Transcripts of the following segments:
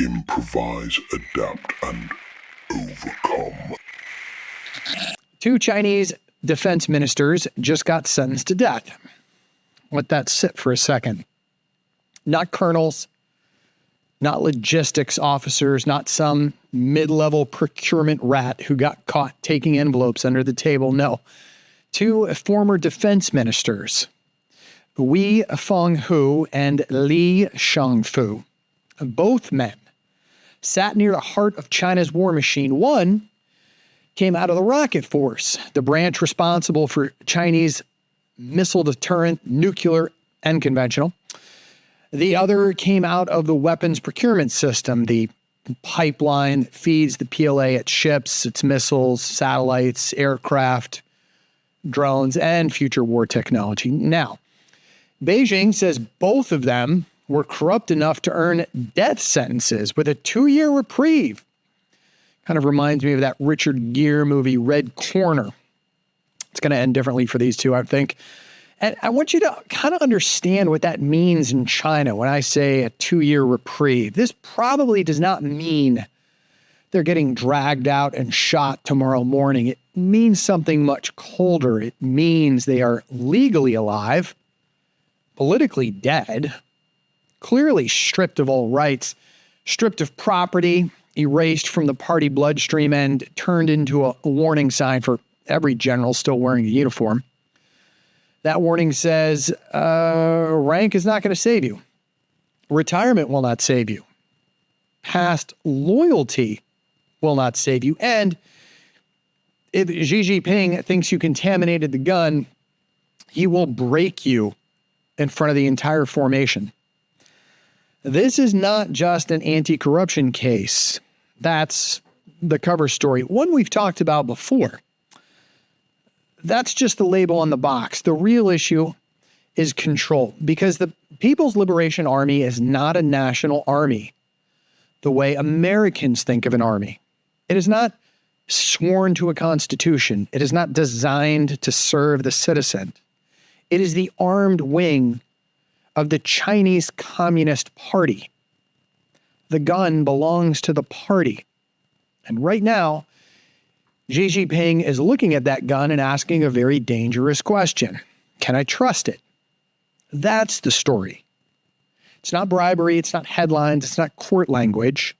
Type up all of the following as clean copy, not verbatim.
Improvise, adapt, and overcome. 2 Chinese defense ministers just got sentenced to death. Let that sit for a second. Not colonels, not logistics officers, not some mid-level procurement rat who got caught taking envelopes under the table. No. 2 former defense ministers, Wei Fenghu and Li Shangfu. Both men sat near the heart of China's war machine. One came out of the rocket force, the branch responsible for Chinese missile deterrent, nuclear, and conventional. The other came out of the weapons procurement system, the pipeline that feeds the PLA its ships, its missiles, satellites, aircraft, drones, and future war technology. Now, Beijing says both of them were corrupt enough to earn death sentences with a 2-year reprieve. Kind of reminds me of that Richard Gere movie, Red Corner. It's going to end differently for these two, I think. And I want you to kind of understand what that means in China when I say a 2-year reprieve. This probably does not mean they're getting dragged out and shot tomorrow morning. It means something much colder. It means they are legally alive, politically dead, clearly stripped of all rights, stripped of property, erased from the party bloodstream, and turned into a warning sign for every general still wearing a uniform. That warning says, rank is not going to save you. Retirement will not save you. Past loyalty will not save you. And if Xi Jinping thinks you contaminated the gun, he will break you in front of the entire formation. This is not just an anti-corruption case. That's the cover story, one we've talked about before. That's just the label on the box. The real issue is control, because the People's Liberation Army is not a national army the way Americans think of an army. It is not sworn to a constitution. It is not designed to serve the citizen. It is the armed wing of the Chinese Communist Party. The gun belongs to the party. And right now, Xi Jinping is looking at that gun and asking a very dangerous question. Can I trust it? That's the story. It's not bribery. It's not headlines. It's not court language.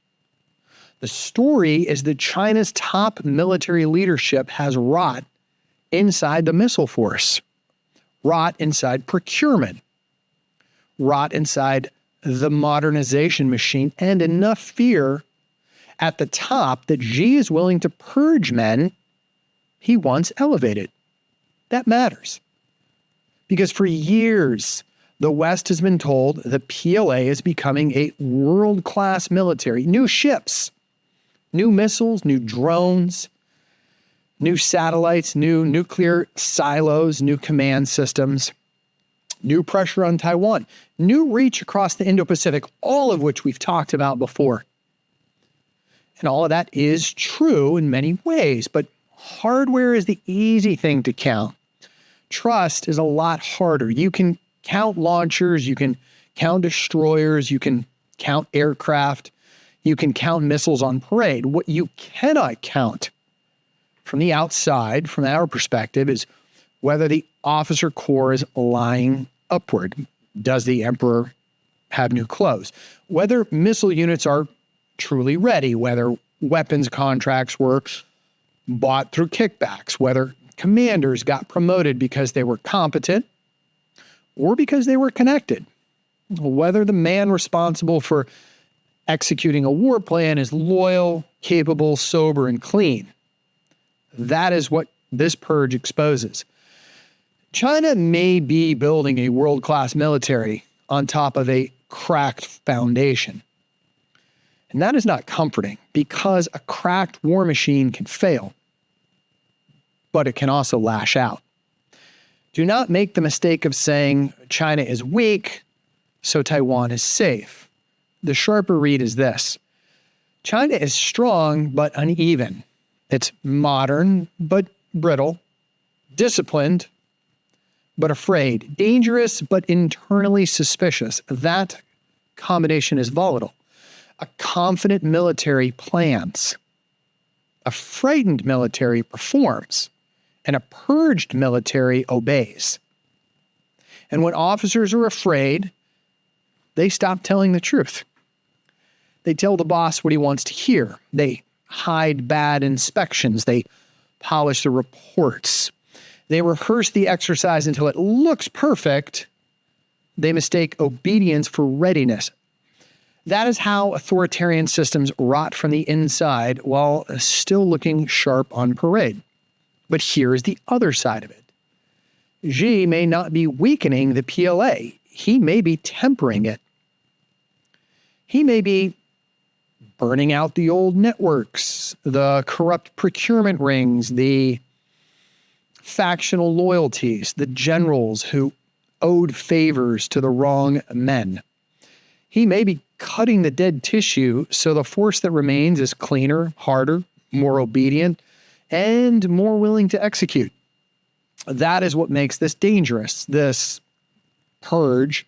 The story is that China's top military leadership has rot inside the missile force, rot inside procurement, rot inside the modernization machine, and enough fear at the top that Xi is willing to purge men he once elevated. That matters. Because for years, the West has been told the PLA is becoming a world-class military. New ships, new missiles, new drones, new satellites, new nuclear silos, new command systems, new pressure on Taiwan, new reach across the Indo-Pacific, all of which we've talked about before. And all of that is true in many ways, but hardware is the easy thing to count. Trust is a lot harder. You can count launchers, you can count destroyers, you can count aircraft, you can count missiles on parade. What you cannot count from the outside, from our perspective, is whether the officer corps is lying upward. Does the emperor have new clothes? Whether missile units are truly ready, whether weapons contracts were bought through kickbacks, whether commanders got promoted because they were competent or because they were connected, whether the man responsible for executing a war plan is loyal, capable, sober, and clean. That is what this purge exposes. China may be building a world-class military on top of a cracked foundation. And that is not comforting, because a cracked war machine can fail, but it can also lash out. Do not make the mistake of saying China is weak, so Taiwan is safe. The sharper read is this: China is strong but uneven. It's modern but brittle, disciplined but afraid, dangerous but internally suspicious. That combination is volatile. A confident military plans. A frightened military performs. And a purged military obeys. And when officers are afraid, they stop telling the truth. They tell the boss what he wants to hear. They hide bad inspections. They polish the reports. They rehearse the exercise until it looks perfect. They mistake obedience for readiness. That is how authoritarian systems rot from the inside while still looking sharp on parade. But here is the other side of it. Xi may not be weakening the PLA. He may be tempering it. He may be burning out the old networks, the corrupt procurement rings, the factional loyalties, the generals who owed favors to the wrong men. He may be cutting the dead tissue so the force that remains is cleaner, harder, more obedient, and more willing to execute. That is what makes this dangerous. This purge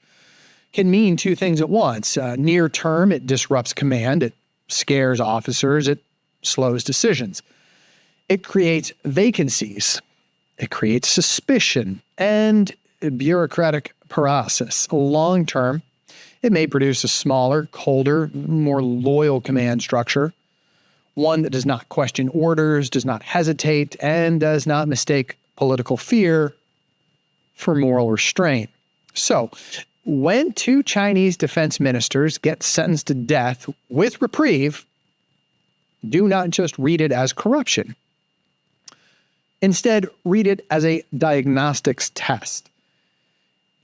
can mean two things at once. Near term, it disrupts command. It scares officers. It slows decisions. It creates vacancies. It creates suspicion and bureaucratic paralysis. Long term, it may produce a smaller, colder, more loyal command structure, one that does not question orders, does not hesitate, and does not mistake political fear for moral restraint. So, when two Chinese defense ministers get sentenced to death with reprieve, do not just read it as corruption. Instead, read it as a diagnostics test.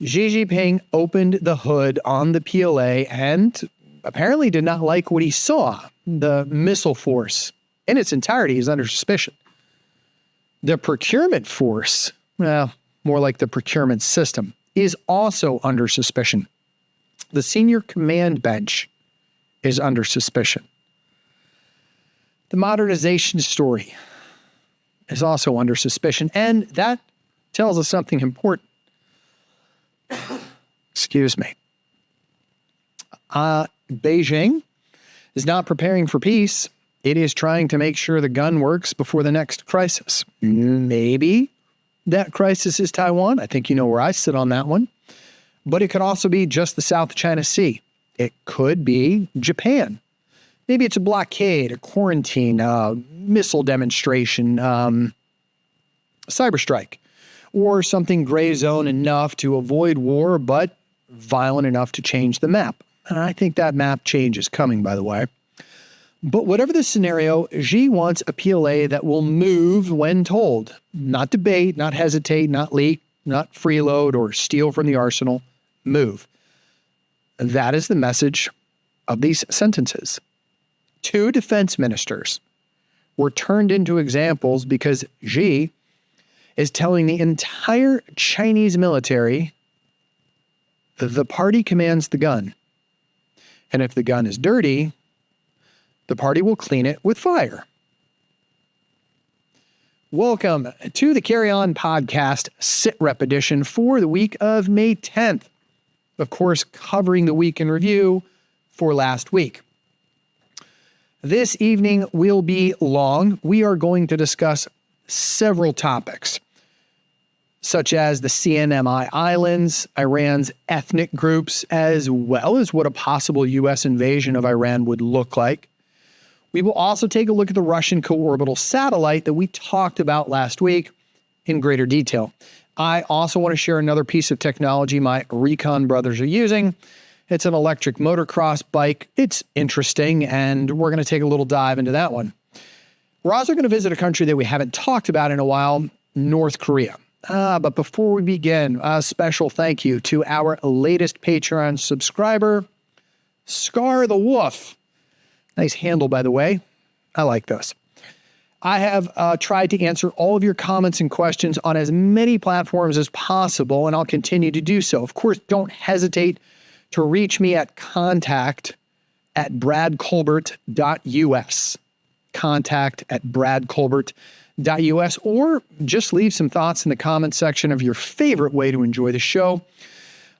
Xi Jinping opened the hood on the PLA and apparently did not like what he saw. The missile force in its entirety is under suspicion. The procurement force, well, more like the procurement system, is also under suspicion. The senior command bench is under suspicion. The modernization story is also under suspicion, and that tells us something important. Excuse me. Beijing is not preparing for peace. It is trying to make sure the gun works before the next crisis. Maybe that crisis is Taiwan. I think you know where I sit on that one. But it could also be just the South China Sea. It could be Japan. Maybe it's a blockade, a quarantine, a missile demonstration, cyber strike, or something gray zone enough to avoid war, but violent enough to change the map. And I think that map change is coming, by the way. But whatever the scenario, Xi wants a PLA that will move when told. Not debate, not hesitate, not leak, not freeload or steal from the arsenal. Move. That is the message of these sentences. Two defense ministers were turned into examples because Xi is telling the entire Chinese military the party commands the gun. And if the gun is dirty, the party will clean it with fire. Welcome to the Carry On Podcast SITREP edition for the week of May 10th. Of course, covering the week in review for last week. This evening will be long. We are going to discuss several topics, such as the CNMI Islands, Iran's ethnic groups, as well as what a possible U.S. invasion of Iran would look like. We will also take a look at the Russian co-orbital satellite that we talked about last week in greater detail. I also want to share another piece of technology my recon brothers are using. It's an electric motocross bike. It's interesting, and we're going to take a little dive into that one. We're also going to visit a country that we haven't talked about in a while, North Korea. But before we begin, a special thank you to our latest Patreon subscriber, Scar the Wolf. Nice handle, by the way. I like this. I have tried to answer all of your comments and questions on as many platforms as possible, and I'll continue to do so. Of course, don't hesitate to reach me at contact@bradcolbert.us. Contact@bradcolbert.us, or just leave some thoughts in the comment section of your favorite way to enjoy the show.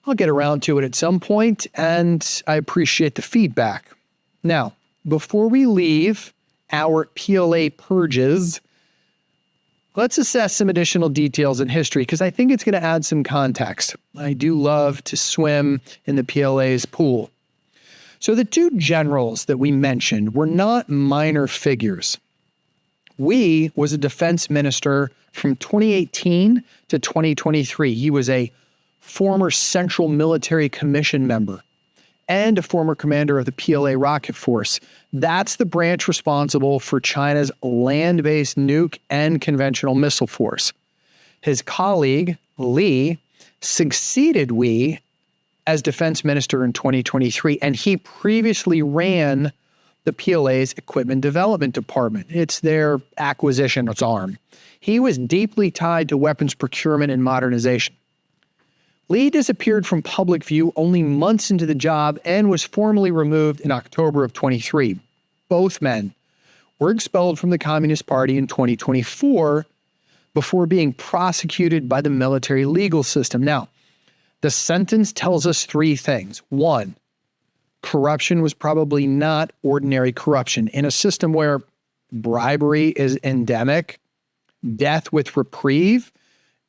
I'll get around to it at some point, and I appreciate the feedback. Now, before we leave our PLA purges, let's assess some additional details in history because I think it's going to add some context. I do love to swim in the PLA's pool. So the two generals that we mentioned were not minor figures. Wei was a defense minister from 2018 to 2023. He was a former Central Military Commission member and a former commander of the PLA rocket force. That's the branch responsible for China's land-based nuke and conventional missile force. His colleague, Li, succeeded Wei as defense minister in 2023, and he previously ran the PLA's equipment development department. It's their acquisition arm. He was deeply tied to weapons procurement and modernization. Li disappeared from public view only months into the job and was formally removed in October of 23. Both men were expelled from the Communist Party in 2024 before being prosecuted by the military legal system. Now, the sentence tells us three things. One, corruption was probably not ordinary corruption. In a system where bribery is endemic, death with reprieve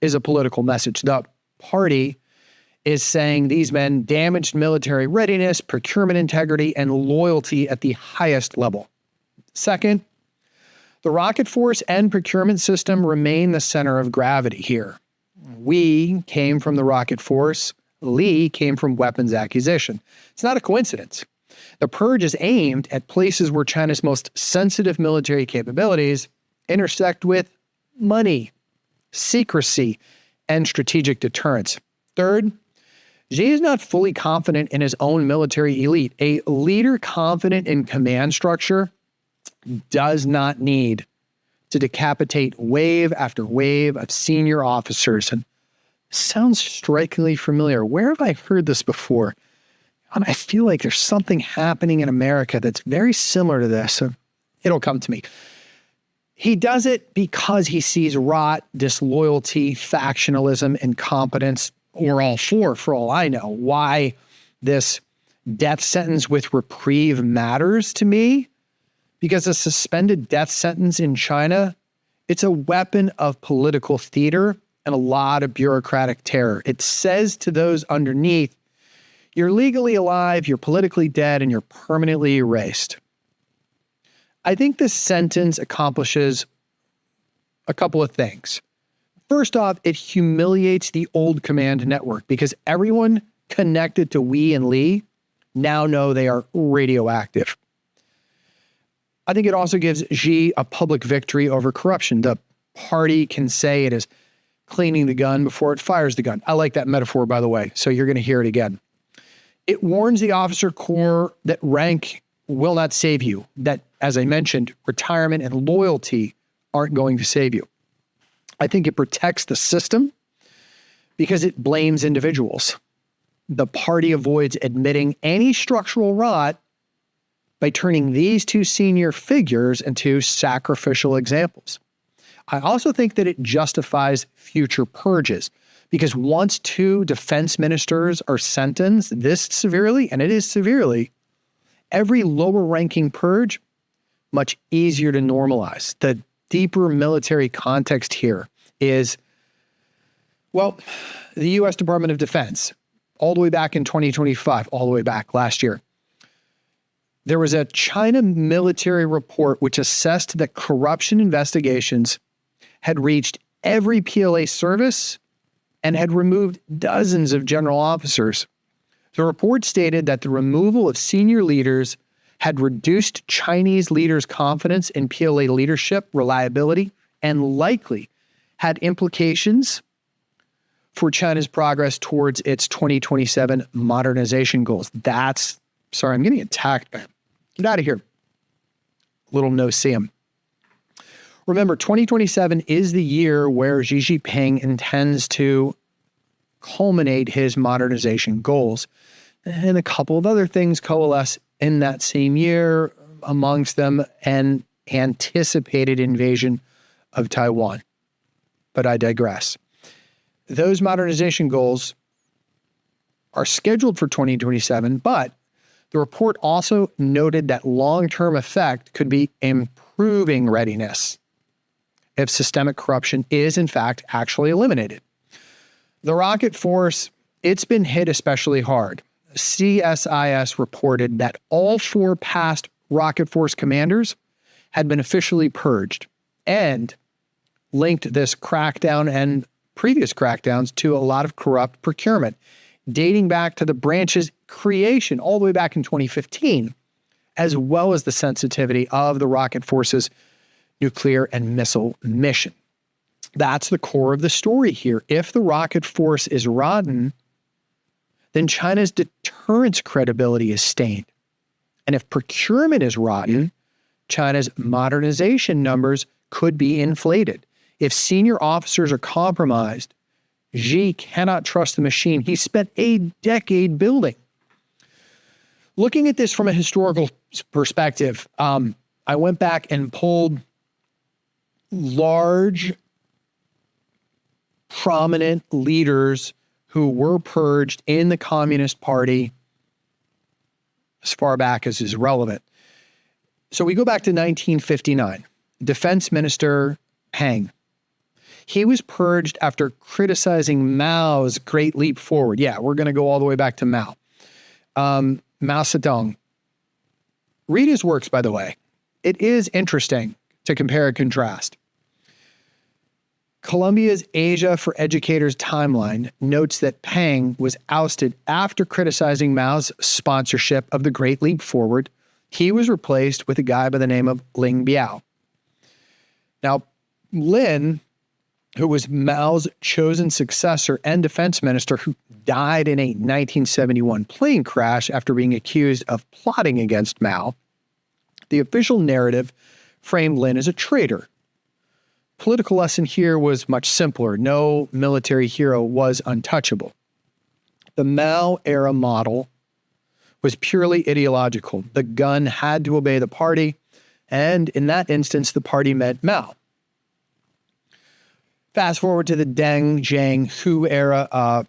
is a political message. The party is saying these men damaged military readiness, procurement integrity, and loyalty at the highest level. Second, the rocket force and procurement system remain the center of gravity here. We came from the rocket force. Li came from weapons acquisition. It's not a coincidence. The purge is aimed at places where China's most sensitive military capabilities intersect with money, secrecy, and strategic deterrence. Third, Xi is not fully confident in his own military elite. A leader confident in command structure does not need to decapitate wave after wave of senior officers. And sounds strikingly familiar. Where have I heard this before? And I feel like there's something happening in America that's very similar to this. So it'll come to me. He does it because he sees rot, disloyalty, factionalism, incompetence, or all four, for all I know. Why this death sentence with reprieve matters to me? Because a suspended death sentence in China, it's a weapon of political theater and a lot of bureaucratic terror. It says to those underneath, you're legally alive, you're politically dead, and you're permanently erased. I think this sentence accomplishes a couple of things. First off, it humiliates the old command network because everyone connected to Wei and Li now know they are radioactive. I think it also gives Xi a public victory over corruption. The party can say it is cleaning the gun before it fires the gun. I like that metaphor, by the way, so you're going to hear it again. It warns the officer corps that rank will not save you, that, as I mentioned, retirement and loyalty aren't going to save you. I think it protects the system because it blames individuals. The party avoids admitting any structural rot by turning these two senior figures into sacrificial examples. I also think that it justifies future purges because once two defense ministers are sentenced this severely, and it is severely, every lower-ranking purge, much easier to normalize. The deeper military context here is, well, the U.S. Department of Defense, all the way back in 2025, all the way back last year, there was a China military report which assessed that corruption investigations had reached every PLA service and had removed dozens of general officers. The report stated that the removal of senior leaders had reduced Chinese leaders' confidence in PLA leadership, reliability, and likely had implications for China's progress towards its 2027 modernization goals. Sorry, I'm getting attacked, man. Get out of here. Little no-see-em. Remember, 2027 is the year where Xi Jinping intends to culminate his modernization goals. And a couple of other things coalesce in that same year, amongst them an anticipated invasion of Taiwan. But I digress. Those modernization goals are scheduled for 2027, but The report also noted that long-term effect could be improving readiness if systemic corruption is, in fact, actually eliminated. The rocket force, it's been hit especially hard. CSIS reported that all 4 past rocket force commanders had been officially purged and linked this crackdown and previous crackdowns to a lot of corrupt procurement, dating back to the branch's creation all the way back in 2015, as well as the sensitivity of the rocket force's nuclear and missile mission. That's the core of the story here. If the rocket force is rotten, then China's deterrence credibility is stained. And if procurement is rotten, China's modernization numbers could be inflated. If senior officers are compromised, Xi cannot trust the machine he spent a decade building. Looking at this from a historical perspective, I went back and pulled large, prominent leaders who were purged in the Communist Party as far back as is relevant. So we go back to 1959. Defense Minister Peng. He was purged after criticizing Mao's Great Leap Forward. Yeah, we're going to go all the way back to Mao. Mao Zedong. Read his works, by the way. It is interesting to compare and contrast. Columbia's Asia for Educators timeline notes that Peng was ousted after criticizing Mao's sponsorship of the Great Leap Forward. He was replaced with a guy by the name of Ling Biao. Now, Lin, who was Mao's chosen successor and defense minister, who died in a 1971 plane crash after being accused of plotting against Mao, the official narrative framed Lin as a traitor. Political lesson here was much simpler. No military hero was untouchable. The Mao-era model was purely ideological. The gun had to obey the party, and in that instance, the party meant Mao. Fast forward to the Deng, Zhang, Hu era,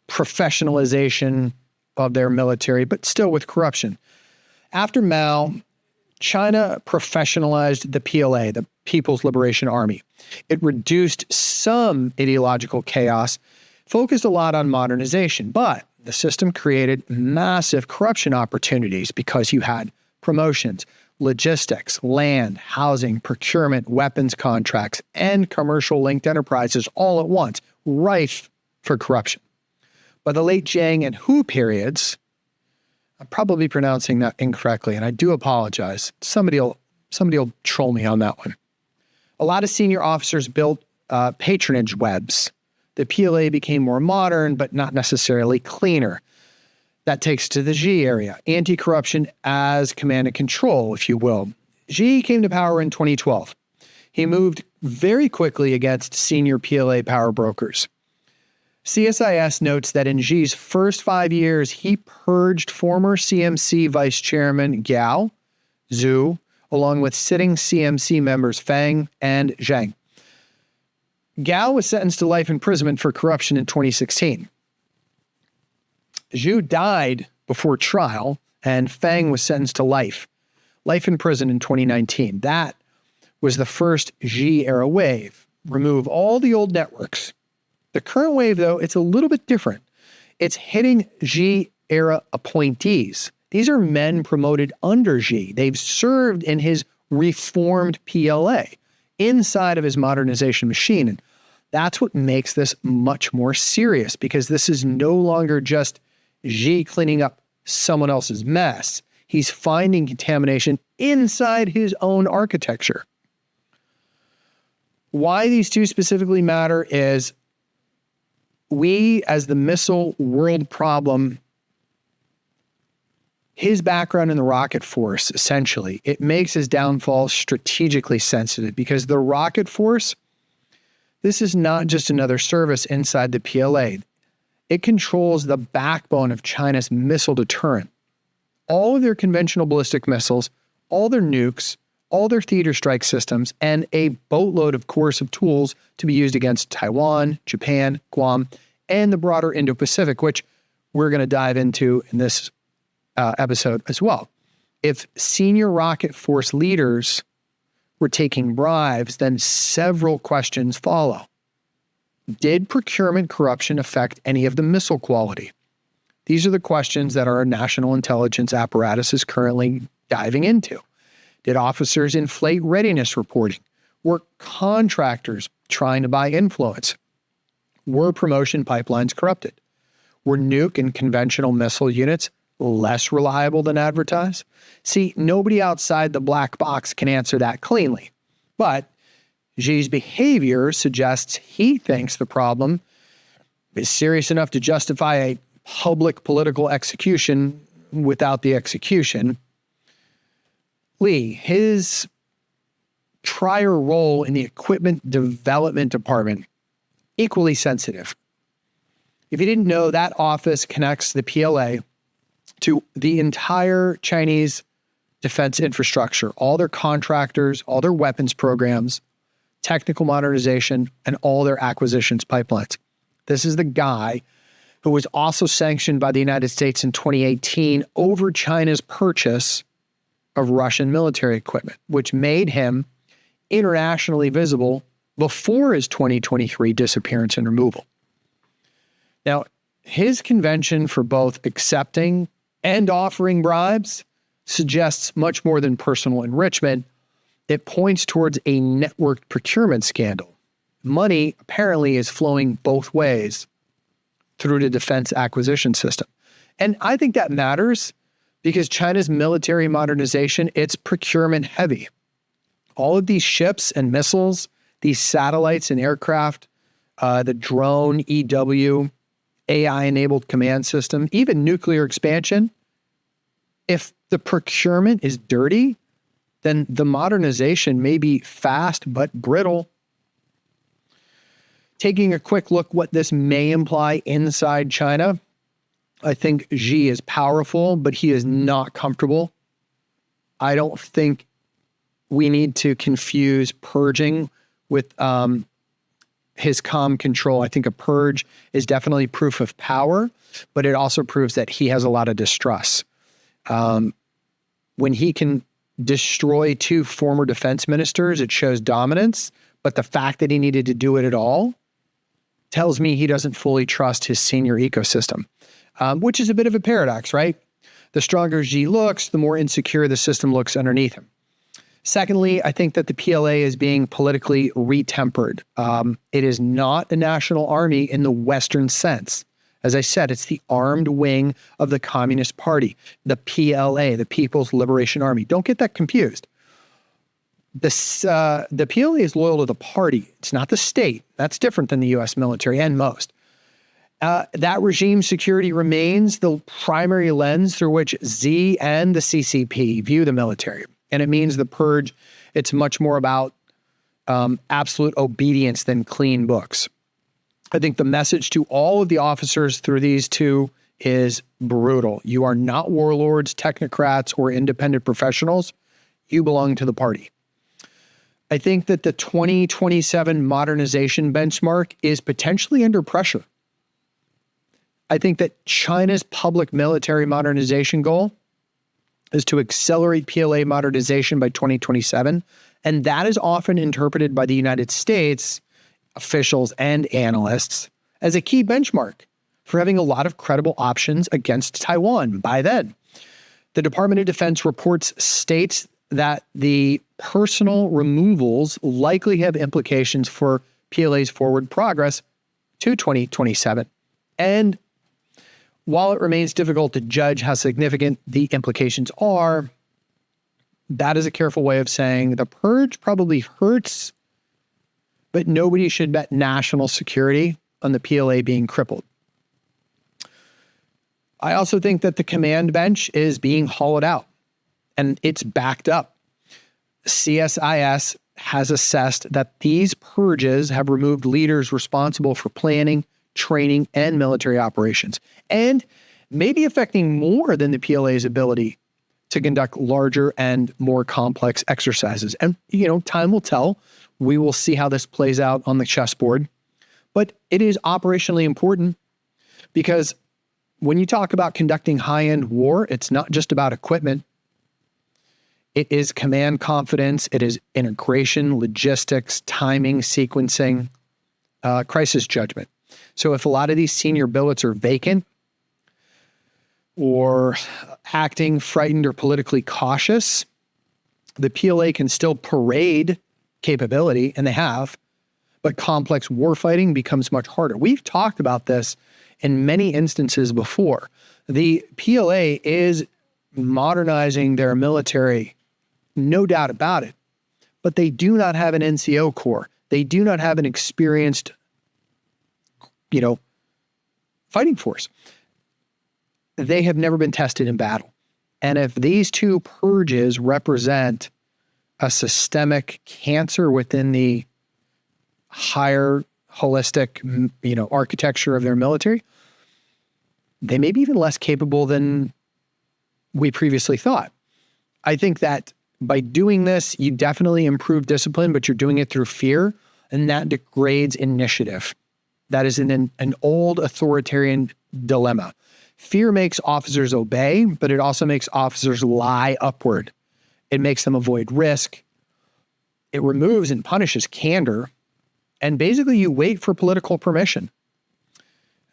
professionalization of their military, but still with corruption. After Mao, China professionalized the PLA, the People's Liberation Army. It reduced some ideological chaos, focused a lot on modernization, but the system created massive corruption opportunities because you had promotions, logistics, land, housing, procurement, weapons contracts, and commercial linked enterprises all at once, rife for corruption. By the late Zhang and Hu periods, I'm probably pronouncing that incorrectly, and I do apologize. Somebody will troll me on that one. A lot of senior officers built patronage webs. The PLA became more modern, but not necessarily cleaner. That takes to the Xi area, anti-corruption as command and control, if you will. Xi came to power in 2012. He moved very quickly against senior PLA power brokers. CSIS notes that in Xi's first 5 years, he purged former CMC Vice Chairman Gao, Zhu, along with sitting CMC members Fang and Zhang. Gao was sentenced to life imprisonment for corruption in 2016. Zhu died before trial, and Fang was sentenced to life in prison in 2019. That was the first Xi-era wave. Remove all the old networks. The current wave, though, it's a little bit different. It's hitting Xi-era appointees. These are men promoted under Xi. They've served in his reformed PLA inside of his modernization machine. And that's what makes this much more serious, because this is no longer just Xi cleaning up someone else's mess. He's finding contamination inside his own architecture. Why these two specifically matter is we, as the missile world problem, his background in the rocket force, essentially, it makes his downfall strategically sensitive, because the rocket force, this is not just another service inside the PLA. It controls the backbone of China's missile deterrent. All of their conventional ballistic missiles, all their nukes, all their theater strike systems, and a boatload, of course, of tools to be used against Taiwan, Japan, Guam, and the broader Indo-Pacific, which we're going to dive into in this episode as well. If senior rocket force leaders were taking bribes, then several questions follow. Did procurement corruption affect any of the missile quality? These are the questions that our national intelligence apparatus is currently diving into. Did officers inflate readiness reporting? Were contractors trying to buy influence? Were promotion pipelines corrupted? Were nuke and conventional missile units less reliable than advertised? See, nobody outside the black box can answer that cleanly. But Xi's behavior suggests he thinks the problem is serious enough to justify a public political execution without the execution. Li, his prior role in the equipment development department, equally sensitive. If you didn't know, that office connects the PLA to the entire Chinese defense infrastructure, all their contractors, all their weapons programs, technical modernization, and all their acquisitions pipelines. This is the guy who was also sanctioned by the United States in 2018 over China's purchase of Russian military equipment, which made him internationally visible before his 2023 disappearance and removal. Now, his convention for both accepting and offering bribes suggests much more than personal enrichment. It points towards a networked procurement scandal. Money apparently is flowing both ways through the defense acquisition system. And I think that matters because China's military modernization, it's procurement heavy. All of these ships and missiles, these satellites and aircraft, the drone, EW, AI-enabled command system, even nuclear expansion, if the procurement is dirty, then the modernization may be fast but brittle. Taking a quick look what this may imply inside China, I think Xi is powerful, but he is not comfortable. I don't think we need to confuse purging with his calm control. I think a purge is definitely proof of power, but it also proves that he has a lot of distrust. When he can destroy two former defense ministers, it shows dominance, but the fact that he needed to do it at all tells me he doesn't fully trust his senior ecosystem, which is a bit of a paradox, right? The stronger Xi looks, the more insecure the system looks underneath him. Secondly, I think that the PLA is being politically retempered. It is not a national army in the Western sense. As I said, it's the armed wing of the Communist Party, the PLA, the People's Liberation Army. Don't get that confused. The PLA is loyal to the party. It's not the state. That's different than the U.S. military and most. That regime security remains the primary lens through which Xi and the CCP view the military. And it means the purge, it's much more about absolute obedience than clean books. I think the message to all of the officers through these two is brutal. You are not warlords, technocrats, or independent professionals. You belong to the party. I think that the 2027 modernization benchmark is potentially under pressure. I think that China's public military modernization goal is to accelerate PLA modernization by 2027, and that is often interpreted by the United States officials and analysts as a key benchmark for having a lot of credible options against Taiwan by then. The Department of Defense reports states that the personal removals likely have implications for PLA's forward progress to 2027. And while it remains difficult to judge how significant the implications are, that is a careful way of saying the purge probably hurts, but nobody should bet national security on the PLA being crippled. I also think that the command bench is being hollowed out, and it's backed up. CSIS has assessed that these purges have removed leaders responsible for planning, training, and military operations, and maybe affecting more than the PLA's ability to conduct larger and more complex exercises. And, time will tell. We will see how this plays out on the chessboard. But it is operationally important because when you talk about conducting high-end war, it's not just about equipment. It is command confidence. It is integration, logistics, timing, sequencing, crisis judgment. So if a lot of these senior billets are vacant or acting frightened or politically cautious, the PLA can still parade capability, and they have, but complex warfighting becomes much harder. We've talked about this in many instances before. The PLA is modernizing their military, no doubt about it, but they do not have an NCO corps. They do not have an experienced, fighting force. They have never been tested in battle. And if these two purges represent a systemic cancer within the higher holistic, architecture of their military, they may be even less capable than we previously thought. I think that by doing this, you definitely improve discipline, but you're doing it through fear, and that degrades initiative. That is an old authoritarian dilemma. Fear makes officers obey, but it also makes officers lie upward. It makes them avoid risk. It removes and punishes candor. And basically, you wait for political permission.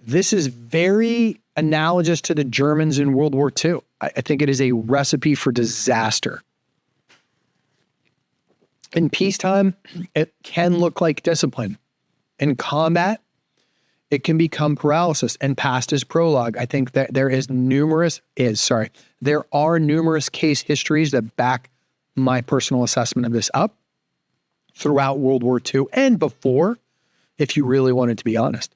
This is very analogous to the Germans in World War II. I think it is a recipe for disaster. In peacetime, it can look like discipline. In combat, it can become paralysis. And past is prologue. I think that there are numerous case histories that back my personal assessment of this up throughout World War II and before, if you really wanted to be honest.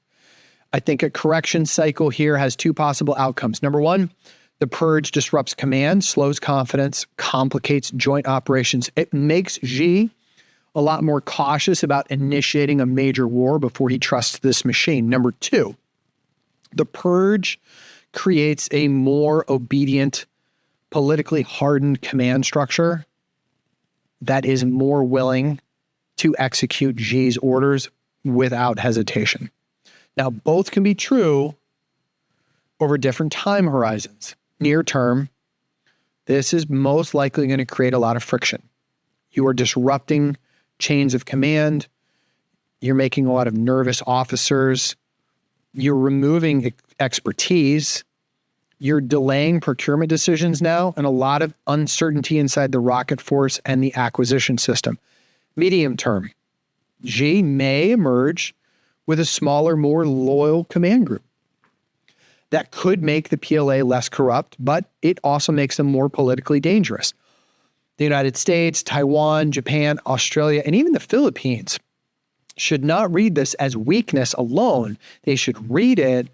I think a correction cycle here has two possible outcomes. Number one, the purge disrupts command, slows confidence, complicates joint operations. It makes Xi a lot more cautious about initiating a major war before he trusts this machine. Number two, the purge creates a more obedient, politically hardened command structure that is more willing to execute Xi's orders without hesitation. Now, both can be true over different time horizons. Near term, this is most likely going to create a lot of friction. You are disrupting chains of command. You're making a lot of nervous officers. You're removing expertise. You're delaying procurement decisions now, and a lot of uncertainty inside the rocket force and the acquisition system. Medium term, Xi may emerge with a smaller, more loyal command group. That could make the PLA less corrupt, but it also makes them more politically dangerous. The United States, Taiwan, Japan, Australia, and even the Philippines should not read this as weakness alone. They should read it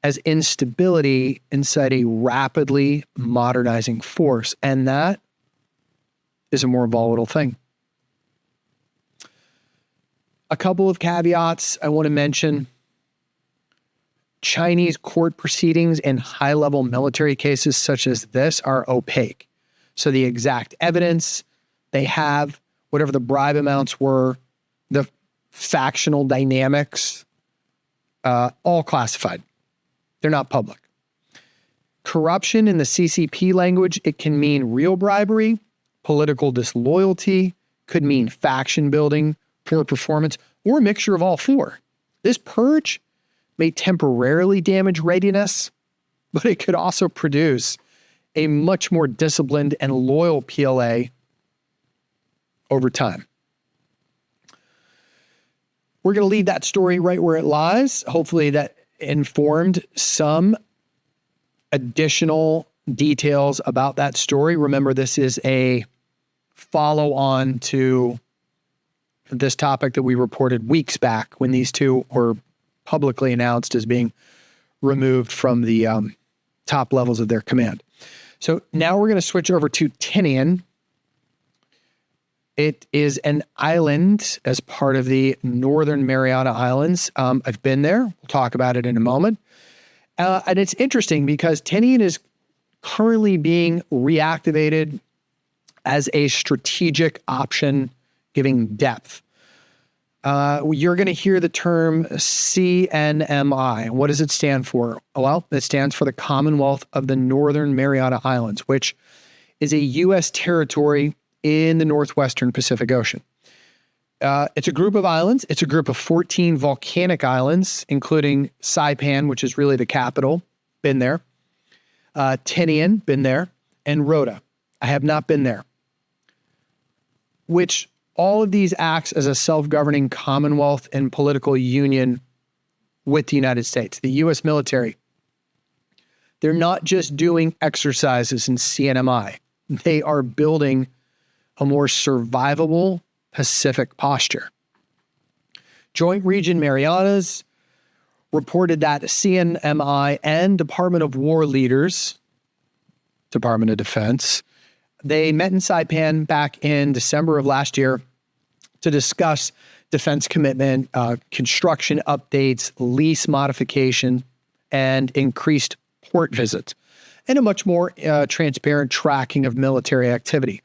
as instability inside a rapidly modernizing force, and that is a more volatile thing. A couple of caveats I want to mention. Chinese court proceedings in high-level military cases such as this are opaque. So the exact evidence they have, whatever the bribe amounts were, the factional dynamics, all classified. They're not public. Corruption in the CCP language, it can mean real bribery, political disloyalty, could mean faction building, poor performance, or a mixture of all four. This purge may temporarily damage readiness, but it could also produce a much more disciplined and loyal PLA over time. We're going to leave that story right where it lies. Hopefully that informed some additional details about that story. Remember, this is a follow-on to this topic that we reported weeks back when these two were publicly announced as being removed from the top levels of their command. So now we're going to switch over to Tinian. It is an island as part of the Northern Mariana Islands. I've been there. We'll talk about it in a moment. And it's interesting because Tinian is currently being reactivated as a strategic option, giving depth. You're going to hear the term CNMI. What does it stand for? Well, it stands for the Commonwealth of the Northern Mariana Islands, which is a U.S. territory in the northwestern Pacific Ocean. It's a group of islands. It's a group of 14 volcanic islands, including Saipan, which is really the capital. Been there. Tinian, been there. And Rota. I have not been there. Which all of these acts as a self-governing commonwealth and political union with the United States. The U.S. military, they're not just doing exercises in CNMI. They are building a more survivable Pacific posture. Joint Region Marianas reported that CNMI and Department of War leaders, Department of Defense, they met in Saipan back in December of last year to discuss defense commitment, construction updates, lease modification, and increased port visits, and a much more transparent tracking of military activity.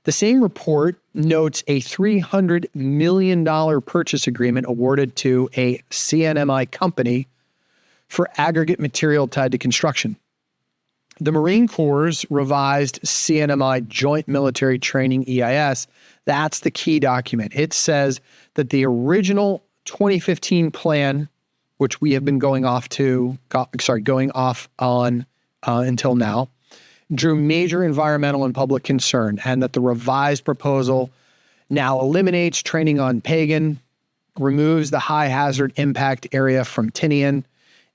The same report notes a $300 million purchase agreement awarded to a CNMI company for aggregate material tied to construction. The Marine Corps' revised CNMI Joint Military Training EIS, that's the key document. It says that the original 2015 plan, which we have been going off on until now, drew major environmental and public concern, and that the revised proposal now eliminates training on Pagan, removes the high hazard impact area from Tinian,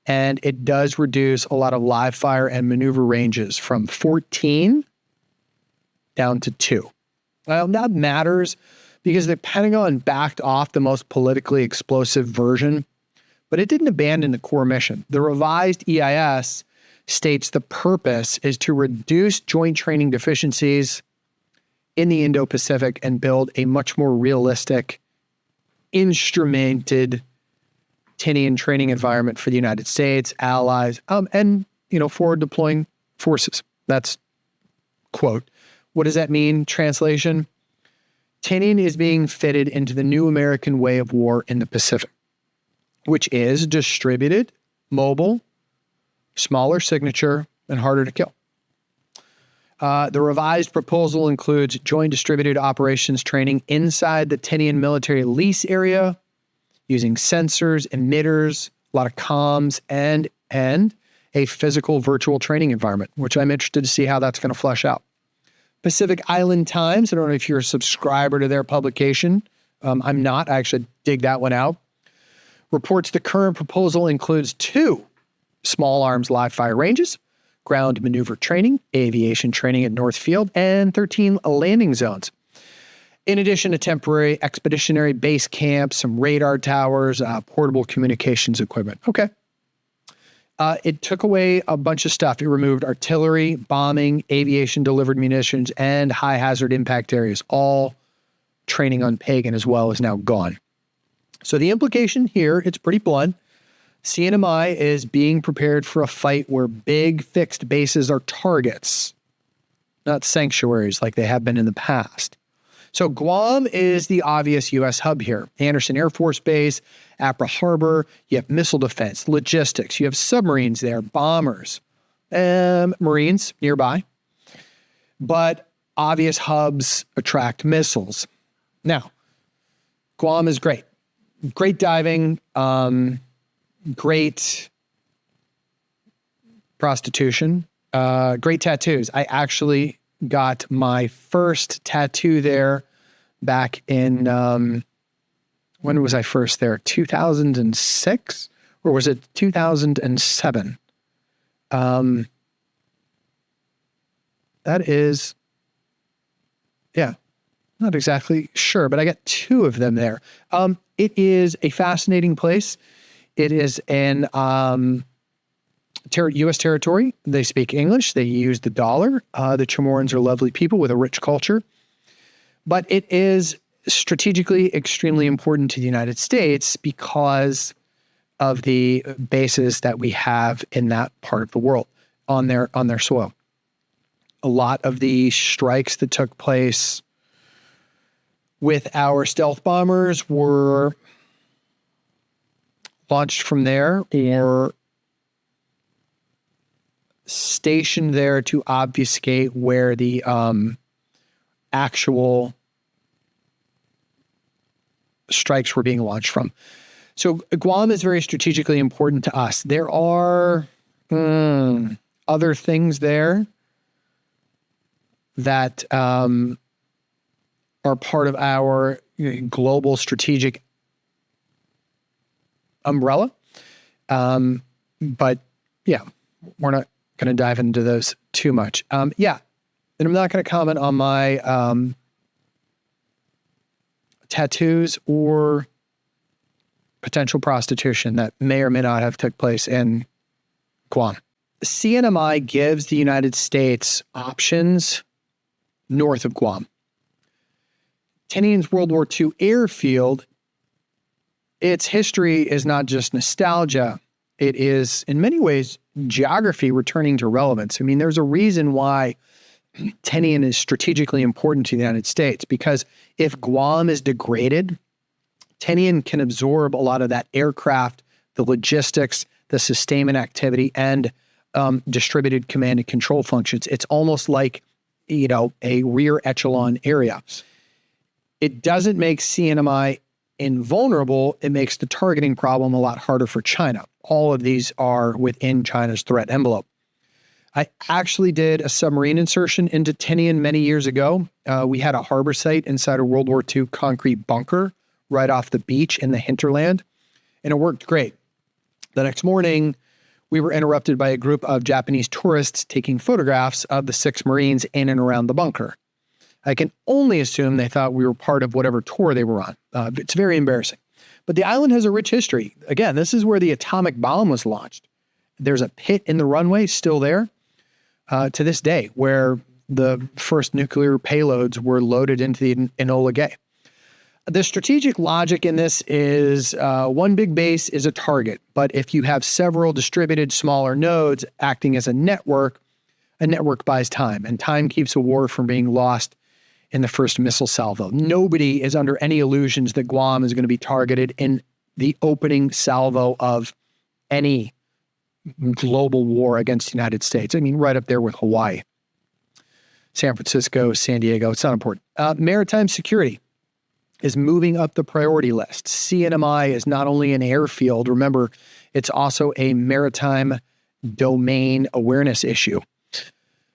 and it does reduce a lot of live fire and maneuver ranges from 14 down to 2. Well, that matters because the Pentagon backed off the most politically explosive version, but it didn't abandon the core mission. The revised EIS states the purpose is to reduce joint training deficiencies in the Indo-Pacific and build a much more realistic, instrumented Tinian training environment for the United States, allies, and forward deploying forces. That's quote. What does that mean? Translation: Tinian is being fitted into the new American way of war in the Pacific, which is distributed, mobile, smaller signature, and harder to kill. The revised proposal includes joint distributed operations training inside the Tinian military lease area, using sensors, emitters, a lot of comms, and a physical virtual training environment, which I'm interested to see how that's going to flesh out. Pacific Island Times, I don't know if you're a subscriber to their publication. I'm not. I actually dig that one out. Reports the current proposal includes 2 small arms live fire ranges, ground maneuver training, aviation training at North Field, and 13 landing zones. In addition to temporary expeditionary base camps, some radar towers, portable communications equipment. Okay. It took away a bunch of stuff. It removed artillery, bombing, aviation-delivered munitions, and high-hazard impact areas. All training on Pagan as well is now gone. So the implication here, it's pretty blunt. CNMI is being prepared for a fight where big fixed bases are targets, not sanctuaries like they have been in the past. So Guam is the obvious U.S. hub here. Anderson Air Force Base, Apra Harbor, you have missile defense, logistics, you have submarines there, bombers, Marines nearby. But obvious hubs attract missiles. Now, Guam is great. Great diving, great prostitution, great tattoos. I actually got my first tattoo there back in, when was I first there? 2006? Or was it 2007? That is, not exactly sure, but I got 2 of them there. It is a fascinating place. It is an U.S. territory. They speak English. They use the dollar. The Chamorros are lovely people with a rich culture. But it is strategically extremely important to the United States because of the bases that we have in that part of the world on their soil. A lot of the strikes that took place with our stealth bombers were launched from there or stationed there to obfuscate where the actual strikes were being launched from. So Guam is very strategically important to us. There are other things there that are part of our global strategic umbrella. But yeah, we're not going to dive into those too much. And I'm not going to comment on my tattoos or potential prostitution that may or may not have took place in Guam. CNMI gives the United States options north of Guam. Tinian's World War II airfield, its history is not just nostalgia. It is, in many ways, geography returning to relevance. I mean, there's a reason why Tinian is strategically important to the United States, because if Guam is degraded, Tinian can absorb a lot of that aircraft, the logistics, the sustainment activity, and distributed command and control functions. It's almost like, a rear echelon area. It doesn't make CNMI invulnerable. It makes the targeting problem a lot harder for China. All of these are within China's threat envelope. I actually did a submarine insertion into Tinian many years ago. We had a harbor site inside a World War II concrete bunker right off the beach in the hinterland, and it worked great. The next morning, we were interrupted by a group of Japanese tourists taking photographs of the 6 Marines in and around the bunker. I can only assume they thought we were part of whatever tour they were on. It's very embarrassing. But the island has a rich history. Again, this is where the atomic bomb was launched. There's a pit in the runway still there to this day where the first nuclear payloads were loaded into the Enola Gay. The strategic logic in this is one big base is a target, but if you have several distributed smaller nodes acting as a network buys time, and time keeps a war from being lost in the first missile salvo. Nobody is under any illusions that Guam is going to be targeted in the opening salvo of any global war against the United States. I mean, right up there with Hawaii, San Francisco, San Diego. It's not important. Maritime security is moving up the priority list. CNMI is not only an airfield, remember, it's also a maritime domain awareness issue.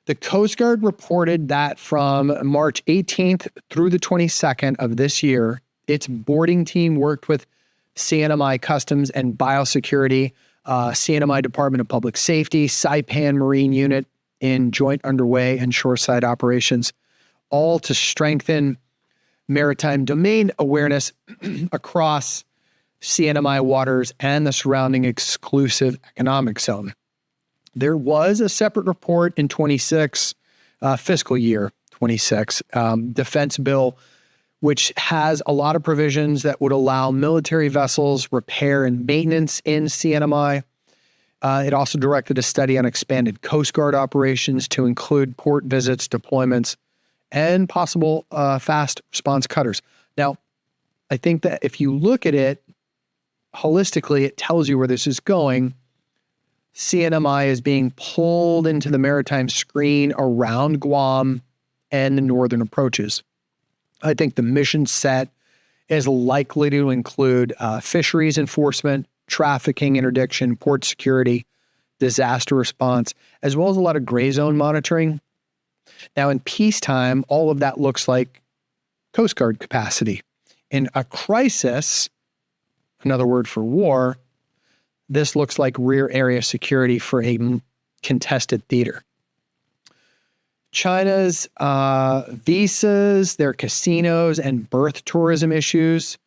The Coast Guard reported that from March 18th through the 22nd of this year, its boarding team worked with CNMI Customs and Biosecurity, CNMI Department of Public Safety, Saipan Marine Unit in joint underway and shoreside operations, all to strengthen maritime domain awareness across CNMI waters and the surrounding exclusive economic zone. There was a separate report in fiscal year 26, defense bill, which has a lot of provisions that would allow military vessels repair and maintenance in CNMI. It also directed a study on expanded Coast Guard operations to include port visits, deployments, and possible fast response cutters. Now, I think that if you look at it holistically, it tells you where this is going. CNMI is being pulled into the maritime screen around Guam and the northern approaches. I think the mission set is likely to include fisheries enforcement, trafficking interdiction, port security, disaster response, as well as a lot of gray zone monitoring. Now, in peacetime, all of that looks like Coast Guard capacity. In a crisis, another word for war, this looks like rear area security for a contested theater. China's visas, their casinos, and birth tourism issues,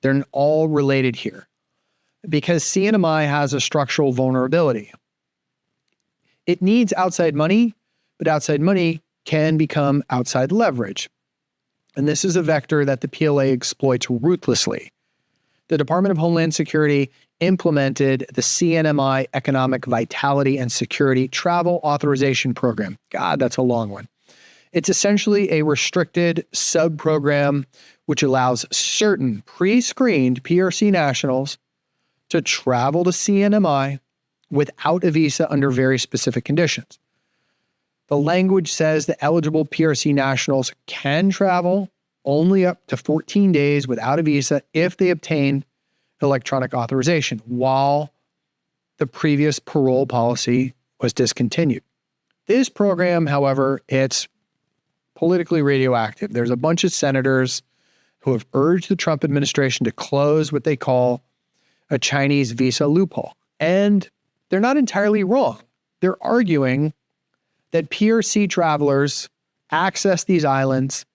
they're all related here because CNMI has a structural vulnerability. It needs outside money, but outside money can become outside leverage. And this is a vector that the PLA exploits ruthlessly. The Department of Homeland Security implemented the CNMI Economic Vitality and Security Travel Authorization Program. God, that's a long one. It's essentially a restricted sub-program which allows certain pre-screened PRC nationals to travel to CNMI without a visa under very specific conditions. The language says that eligible PRC nationals can travel only up to 14 days without a visa if they obtain electronic authorization, while the previous parole policy was discontinued. This program, however, it's politically radioactive. There's a bunch of senators who have urged the Trump administration to close what they call a Chinese visa loophole. And they're not entirely wrong. They're arguing that PRC travelers access these islands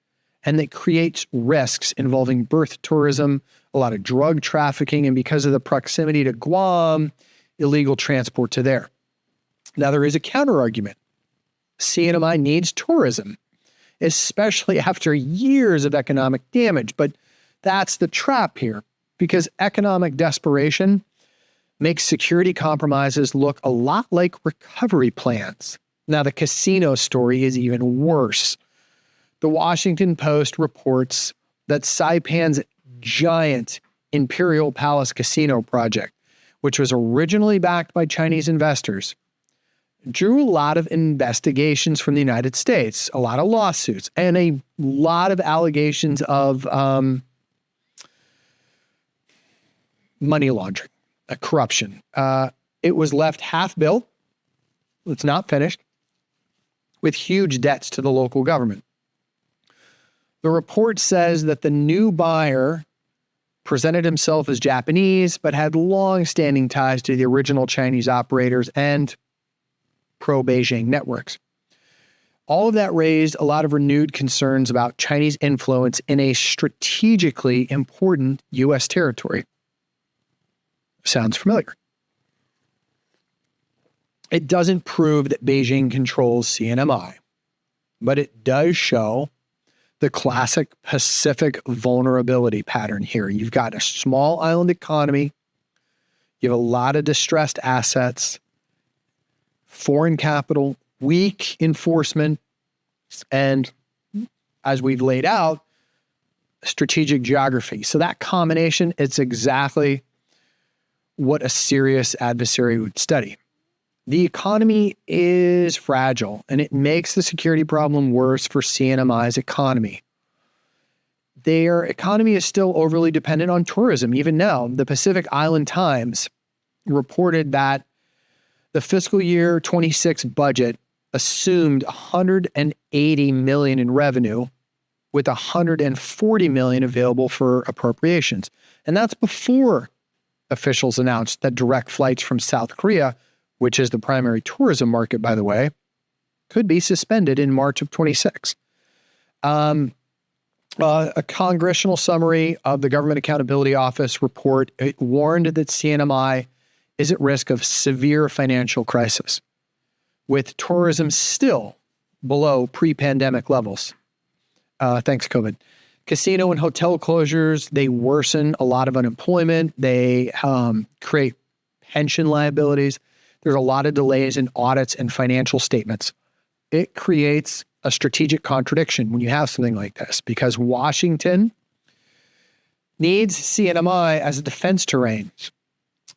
and that creates risks involving birth tourism, a lot of drug trafficking, and because of the proximity to Guam, illegal transport to there. Now, there is a counter-argument. CNMI needs tourism, especially after years of economic damage. But that's the trap here, because economic desperation makes security compromises look a lot like recovery plans. Now, the casino story is even worse. The Washington Post reports that Saipan's giant Imperial Palace Casino project, which was originally backed by Chinese investors, drew a lot of investigations from the United States, a lot of lawsuits, and a lot of allegations of money laundering, corruption. It was left half built, it's not finished, with huge debts to the local government. The report says that the new buyer presented himself as Japanese, but had long-standing ties to the original Chinese operators and pro-Beijing networks. All of that raised a lot of renewed concerns about Chinese influence in a strategically important U.S. territory. Sounds familiar. It doesn't prove that Beijing controls CNMI, but it does show the classic Pacific vulnerability pattern here. You've got a small island economy, you have a lot of distressed assets, foreign capital, weak enforcement, and as we've laid out, strategic geography. So that combination, it's exactly what a serious adversary would study. The economy is fragile, and it makes the security problem worse for CNMI's economy. Their economy is still overly dependent on tourism. Even now, the Pacific Island Times reported that the fiscal year 26 budget assumed $180 million in revenue, with $140 million available for appropriations. And that's before officials announced that direct flights from South Korea, which is the primary tourism market, by the way, could be suspended in March of 26. A congressional summary of the Government Accountability Office report, it warned that CNMI is at risk of severe financial crisis, with tourism still below pre-pandemic levels. Thanks, COVID. Casino and hotel closures, they worsen a lot of unemployment. They create pension liabilities. There's a lot of delays in audits and financial statements. It creates a strategic contradiction when you have something like this, because Washington needs CNMI as a defense terrain.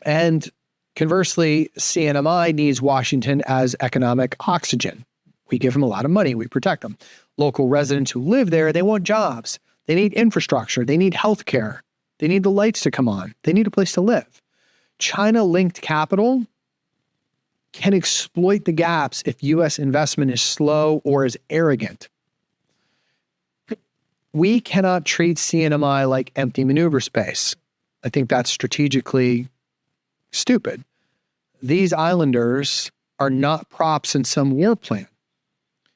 And conversely, CNMI needs Washington as economic oxygen. We give them a lot of money. We protect them. Local residents who live there, they want jobs. They need infrastructure. They need healthcare. They need the lights to come on. They need a place to live. China-linked capital can exploit the gaps if U.S. investment is slow or is arrogant. We cannot treat CNMI like empty maneuver space. I think that's strategically stupid. These islanders are not props in some war plan.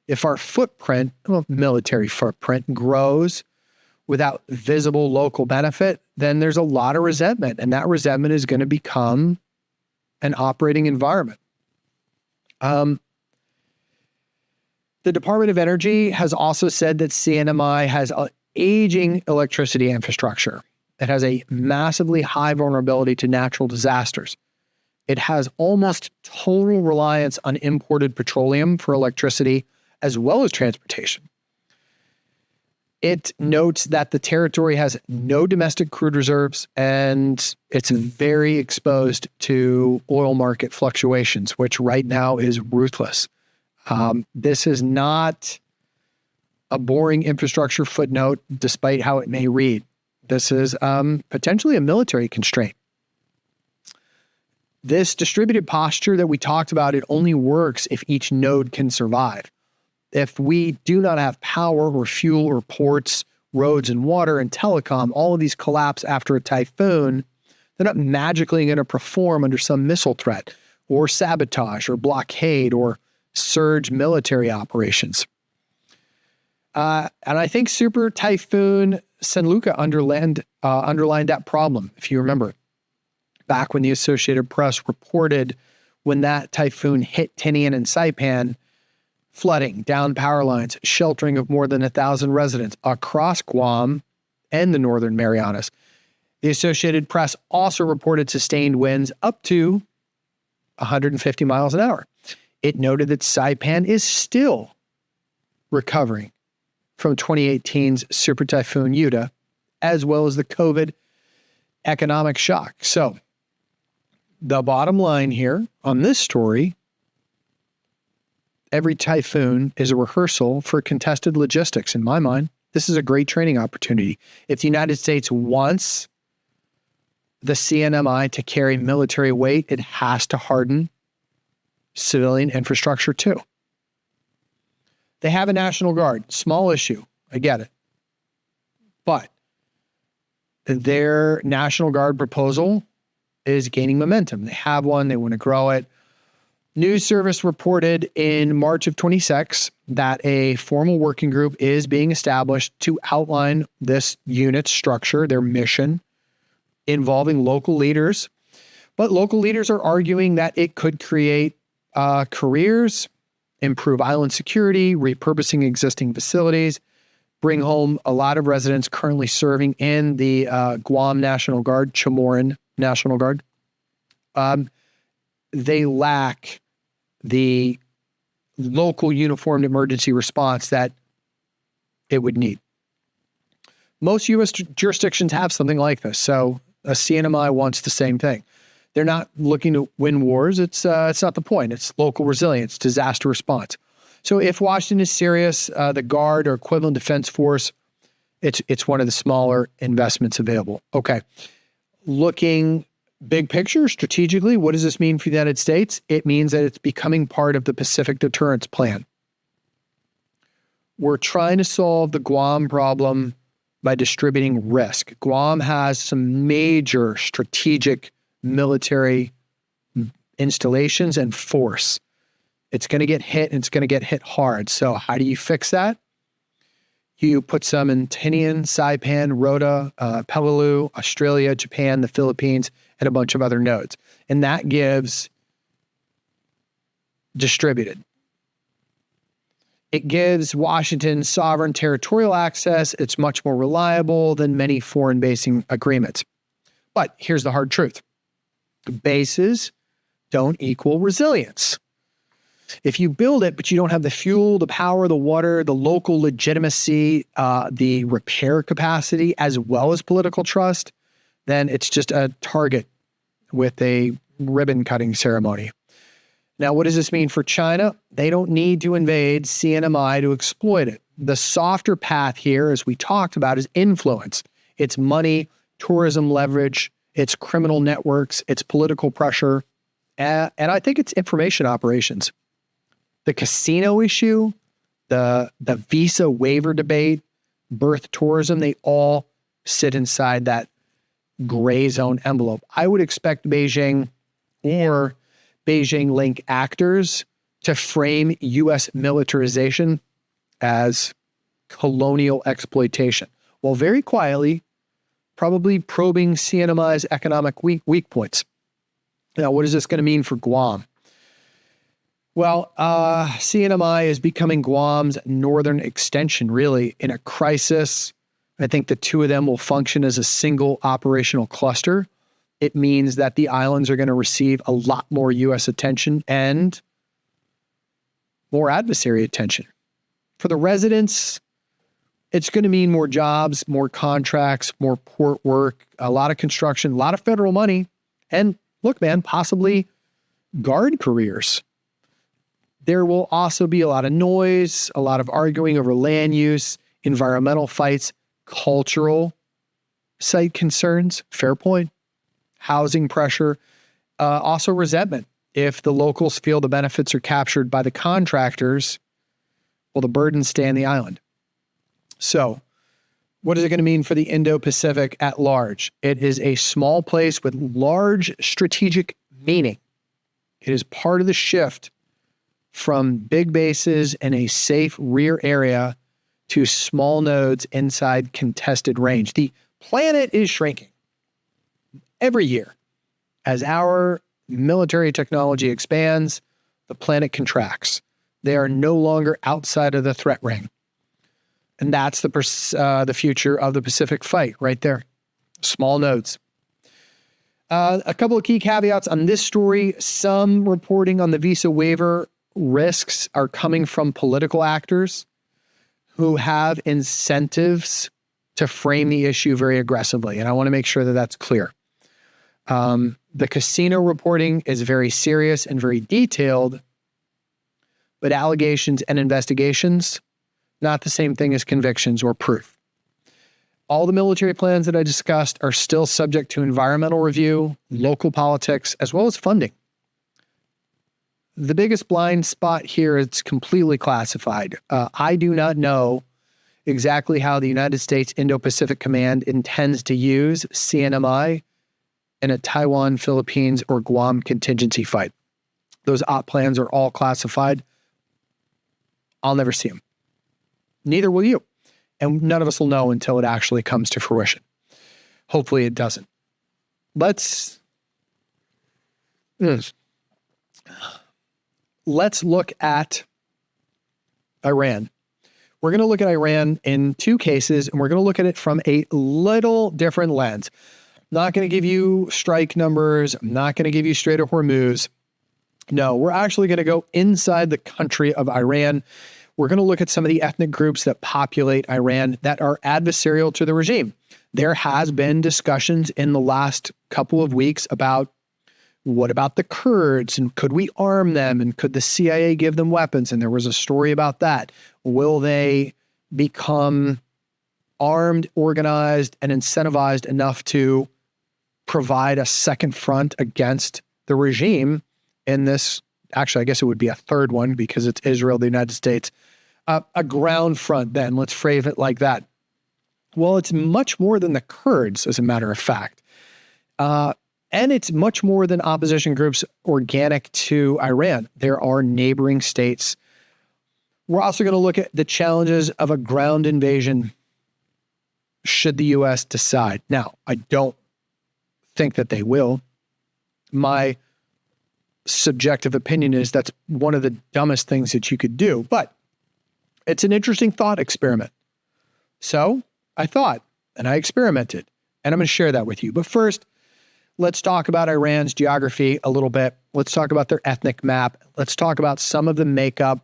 If our footprint, military footprint, grows without visible local benefit, then there's a lot of resentment, and that resentment is going to become an operating environment. The Department of Energy has also said that CNMI has an aging electricity infrastructure. It has a massively high vulnerability to natural disasters. It has almost total reliance on imported petroleum for electricity as well as transportation. It notes that the territory has no domestic crude reserves and it's very exposed to oil market fluctuations, which right now is ruthless. This is not a boring infrastructure footnote, despite how it may read. This is potentially a military constraint. This distributed posture that we talked about, it only works if each node can survive. If we do not have power or fuel or ports, roads and water and telecom, all of these collapse after a typhoon, they're not magically going to perform under some missile threat or sabotage or blockade or surge military operations. And I think Super Typhoon Senluca underlined that problem, if you remember. Back when the Associated Press reported when that typhoon hit Tinian and Saipan, flooding, down power lines, sheltering of more than 1,000 residents across Guam and the Northern Marianas. The Associated Press also reported sustained winds up to 150 miles an hour. It noted that Saipan is still recovering from 2018's Super Typhoon Yuta, as well as the COVID economic shock. So the bottom line here on this story, every typhoon is a rehearsal for contested logistics. In my mind, this is a great training opportunity. If the United States wants the CNMI to carry military weight, it has to harden civilian infrastructure too. They have a National Guard, small issue, I get it. But their National Guard proposal is gaining momentum. They have one, they want to grow it. News Service reported in March of 26 that a formal working group is being established to outline this unit's structure, their mission, involving local leaders. But local leaders are arguing that it could create careers, improve island security, repurposing existing facilities, bring home a lot of residents currently serving in the Guam National Guard, Chamorro National Guard. They lack the local uniformed emergency response that it would need. Most U.S. jurisdictions have something like this, so a CNMI wants the same thing. They're not looking to win wars. It's not the point. It's local resilience, disaster response. So if Washington is serious, the Guard or equivalent defense force, it's one of the smaller investments available. Okay, looking big picture, strategically, what does this mean for the United States? It means that it's becoming part of the Pacific Deterrence Plan. We're trying to solve the Guam problem by distributing risk. Guam has some major strategic military installations and force. It's going to get hit, and it's going to get hit hard. So how do you fix that? You put some in Tinian, Saipan, Rota, Peleliu, Australia, Japan, the Philippines, and a bunch of other nodes. And that gives distributed. It gives Washington sovereign territorial access. It's much more reliable than many foreign basing agreements. But here's the hard truth. Bases don't equal resilience. If you build it, but you don't have the fuel, the power, the water, the local legitimacy, the repair capacity, as well as political trust, then it's just a target with a ribbon cutting ceremony. Now, what does this mean for China? They don't need to invade CNMI to exploit it. The softer path here, as we talked about, is influence. It's money, tourism leverage, it's criminal networks, it's political pressure, and I think it's information operations. The casino issue, the visa waiver debate, birth tourism, they all sit inside that gray zone envelope. I would expect Beijing or Beijing-linked actors to frame U.S. militarization as colonial exploitation, while very quietly, probably probing CNMI's economic weak points. Now, what is this going to mean for Guam? Well, CNMI is becoming Guam's northern extension, really. In a crisis, I think the two of them will function as a single operational cluster. It means that the islands are going to receive a lot more U.S. attention and more adversary attention. For the residents, It's going to mean more jobs, more contracts, more port work, a lot of construction, a lot of federal money. And look, man, possibly guard careers. There will also be a lot of noise, a lot of arguing over land use, environmental fights, cultural site concerns, fair point, housing pressure, also resentment. If the locals feel the benefits are captured by the contractors, well, the burdens stay on the island. So what is it going to mean for the Indo-Pacific at large? It is a small place with large strategic meaning. It is part of the shift from big bases in a safe rear area to small nodes inside contested range. The planet is shrinking every year. As our military technology expands, the planet contracts. They are no longer outside of the threat ring. And that's the future of the Pacific fight right there. Small nodes. A couple of key caveats on this story. Some reporting on the visa waiver risks are coming from political actors who have incentives to frame the issue very aggressively. And I want to make sure that that's clear. The casino reporting is very serious and very detailed, but allegations and investigations, not the same thing as convictions or proof. All the military plans that I discussed are still subject to environmental review, local politics, as well as funding. The biggest blind spot here is it's completely classified. I do not know exactly how the United States Indo-Pacific Command intends to use CNMI in a Taiwan, Philippines, or Guam contingency fight. Those op plans are all classified. I'll never see them. Neither will you. And none of us will know until it actually comes to fruition. Hopefully it doesn't. Let's look at Iran. We're going to look at Iran in two cases, and we're going to look at it from a little different lens. I'm not going to give you strike numbers. I'm not going to give you Strait of Hormuz. No, we're actually going to go inside the country of Iran. We're going to look at some of the ethnic groups that populate Iran that are adversarial to the regime. There has been discussions in the last couple of weeks about what about the Kurds and could we arm them and could the CIA give them weapons? And there was a story about that. Will they become armed, organized, and incentivized enough to provide a second front against the regime in this? Actually, I guess it would be a third one because it's Israel, the United States. A ground front then, let's phrase it like that. Well, it's much more than the Kurds, as a matter of fact. And it's much more than opposition groups organic to Iran. There are neighboring states. We're also going to look at the challenges of a ground invasion should the U.S. decide. Now, I don't think that they will. My subjective opinion is that's one of the dumbest things that you could do, but it's an interesting thought experiment. So I thought, and I experimented, and I'm going to share that with you. But first, let's talk about Iran's geography a little bit. Let's talk about their ethnic map. Let's talk about some of the makeup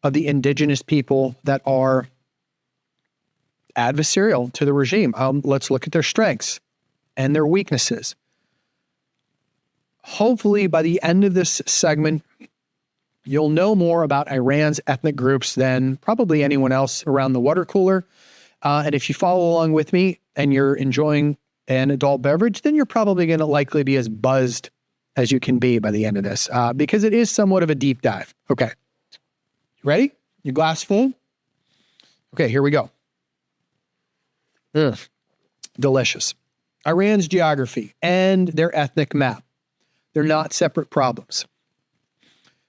of the indigenous people that are adversarial to the regime. Let's look at their strengths and their weaknesses. Hopefully, by the end of this segment, you'll know more about Iran's ethnic groups than probably anyone else around the water cooler. And if you follow along with me and you're enjoying an adult beverage, then you're probably going to likely be as buzzed as you can be by the end of this, because it is somewhat of a deep dive. Okay. Ready? Your glass full? Okay, here we go. Delicious. Iran's geography and their ethnic map. They're not separate problems.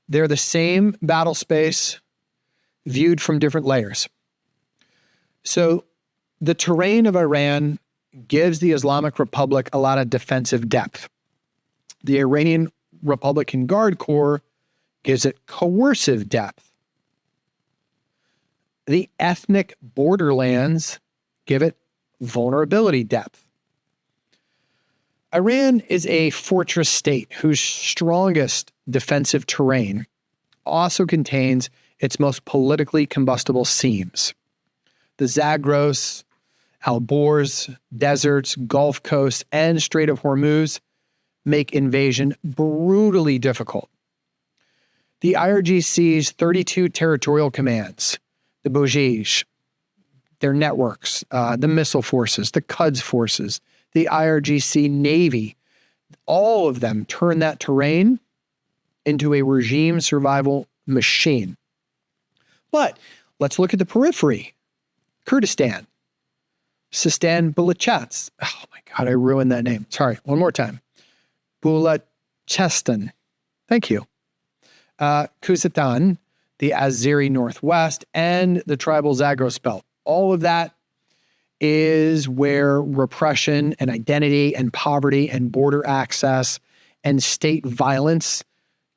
They're the same battle space viewed from different layers. So the terrain of Iran gives the Islamic Republic a lot of defensive depth. The Iranian Republican Guard Corps gives it coercive depth. The ethnic borderlands give it vulnerability depth. Iran is a fortress state whose strongest defensive terrain also contains its most politically combustible seams. The Zagros, Alborz, deserts, Gulf Coast, and Strait of Hormuz make invasion brutally difficult. The IRGC's 32 territorial commands, the Purge, their networks, the missile forces, the Quds forces, the IRGC Navy, all of them turn that terrain into a regime survival machine. But let's look at the periphery. Kurdistan, Sistan Balochistan. Oh my God, I ruined that name. Sorry, one more time. Balochistan. Thank you. Khuzestan, the Azeri Northwest, and the tribal Zagros Belt. All of that is where repression and identity and poverty and border access and state violence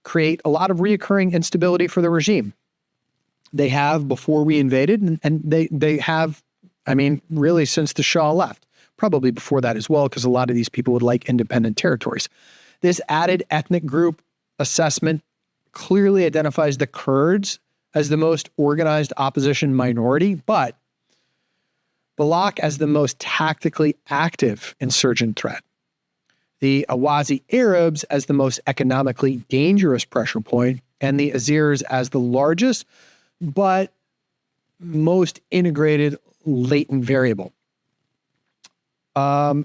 create a lot of reoccurring instability for the regime. They have before we invaded, and they have, I mean, really since the Shah left. Probably before that as well, because a lot of these people would like independent territories. This added ethnic group assessment clearly identifies the Kurds as the most organized opposition minority, but Balak as the most tactically active insurgent threat. The Awazi Arabs as the most economically dangerous pressure point, and the Azeris as the largest but most integrated latent variable. Iran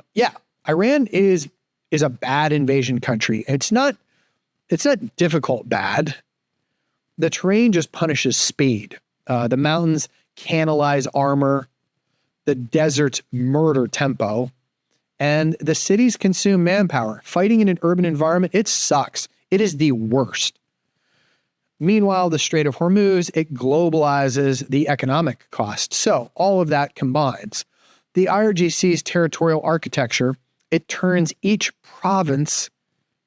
is a bad invasion country. It's not difficult bad. The terrain just punishes speed. The mountains canalize armor. The deserts murder tempo. And the cities consume manpower. Fighting in an urban environment, it sucks. It is the worst. Meanwhile, the Strait of Hormuz, it globalizes the economic cost. So all of that combines. The IRGC's territorial architecture, it turns each province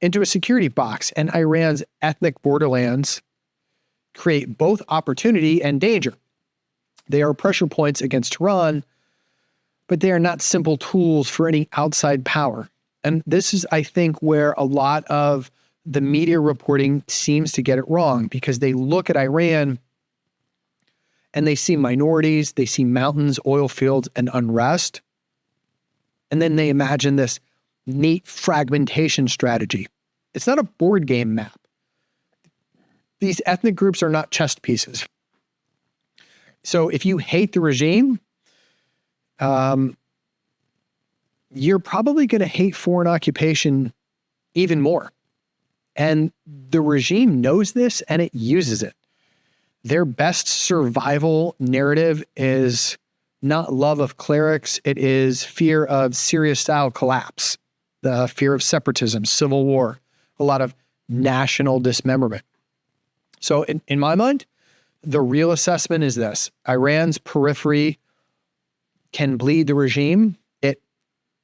into a security box, and Iran's ethnic borderlands create both opportunity and danger. They are pressure points against Tehran, but they are not simple tools for any outside power. And this is, I think, where a lot of the media reporting seems to get it wrong, because they look at Iran and they see minorities, they see mountains, oil fields, and unrest. And then they imagine this neat fragmentation strategy. It's not a board game map. These ethnic groups are not chess pieces. So if you hate the regime, you're probably going to hate foreign occupation even more. And the regime knows this and it uses it. Their best survival narrative is not love of clerics. It is fear of Syria-style collapse, the fear of separatism, civil war, a lot of national dismemberment. So in my mind, the real assessment is this. Iran's periphery can bleed the regime. It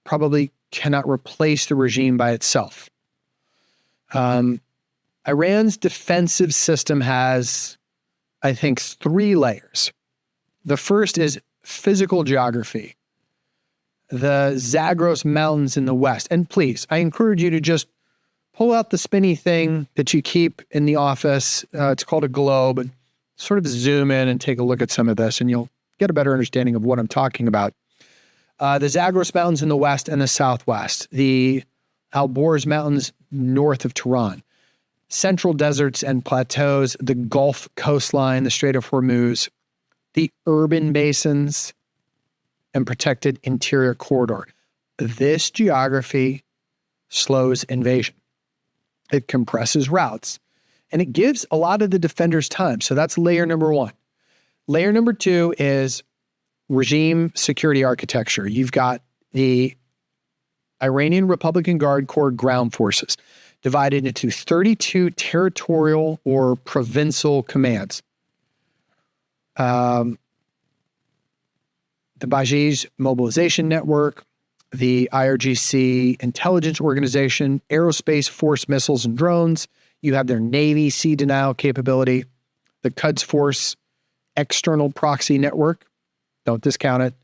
probably cannot replace the regime by itself. Iran's defensive system has, I think, 3 layers. The first is physical geography. The Zagros Mountains in the west. And please, I encourage you to just pull out the spinny thing that you keep in the office. It's called a globe. And sort of zoom in and take a look at some of this, and you'll get a better understanding of what I'm talking about. The Zagros Mountains in the west and the southwest. The Alborz Mountains north of Tehran. Central deserts and plateaus, the Gulf coastline, the Strait of Hormuz, the urban basins, and protected interior corridor. This geography slows invasion. It compresses routes, and it gives a lot of the defenders time. So that's layer number 1. Layer number 2 is regime security architecture. You've got the Iranian Republican Guard Corps ground forces, divided into 32 territorial or provincial commands. The Bajij Mobilization Network, the IRGC Intelligence Organization, Aerospace Force Missiles and Drones. You have their Navy Sea Denial capability, the Quds Force External Proxy Network. Don't discount it.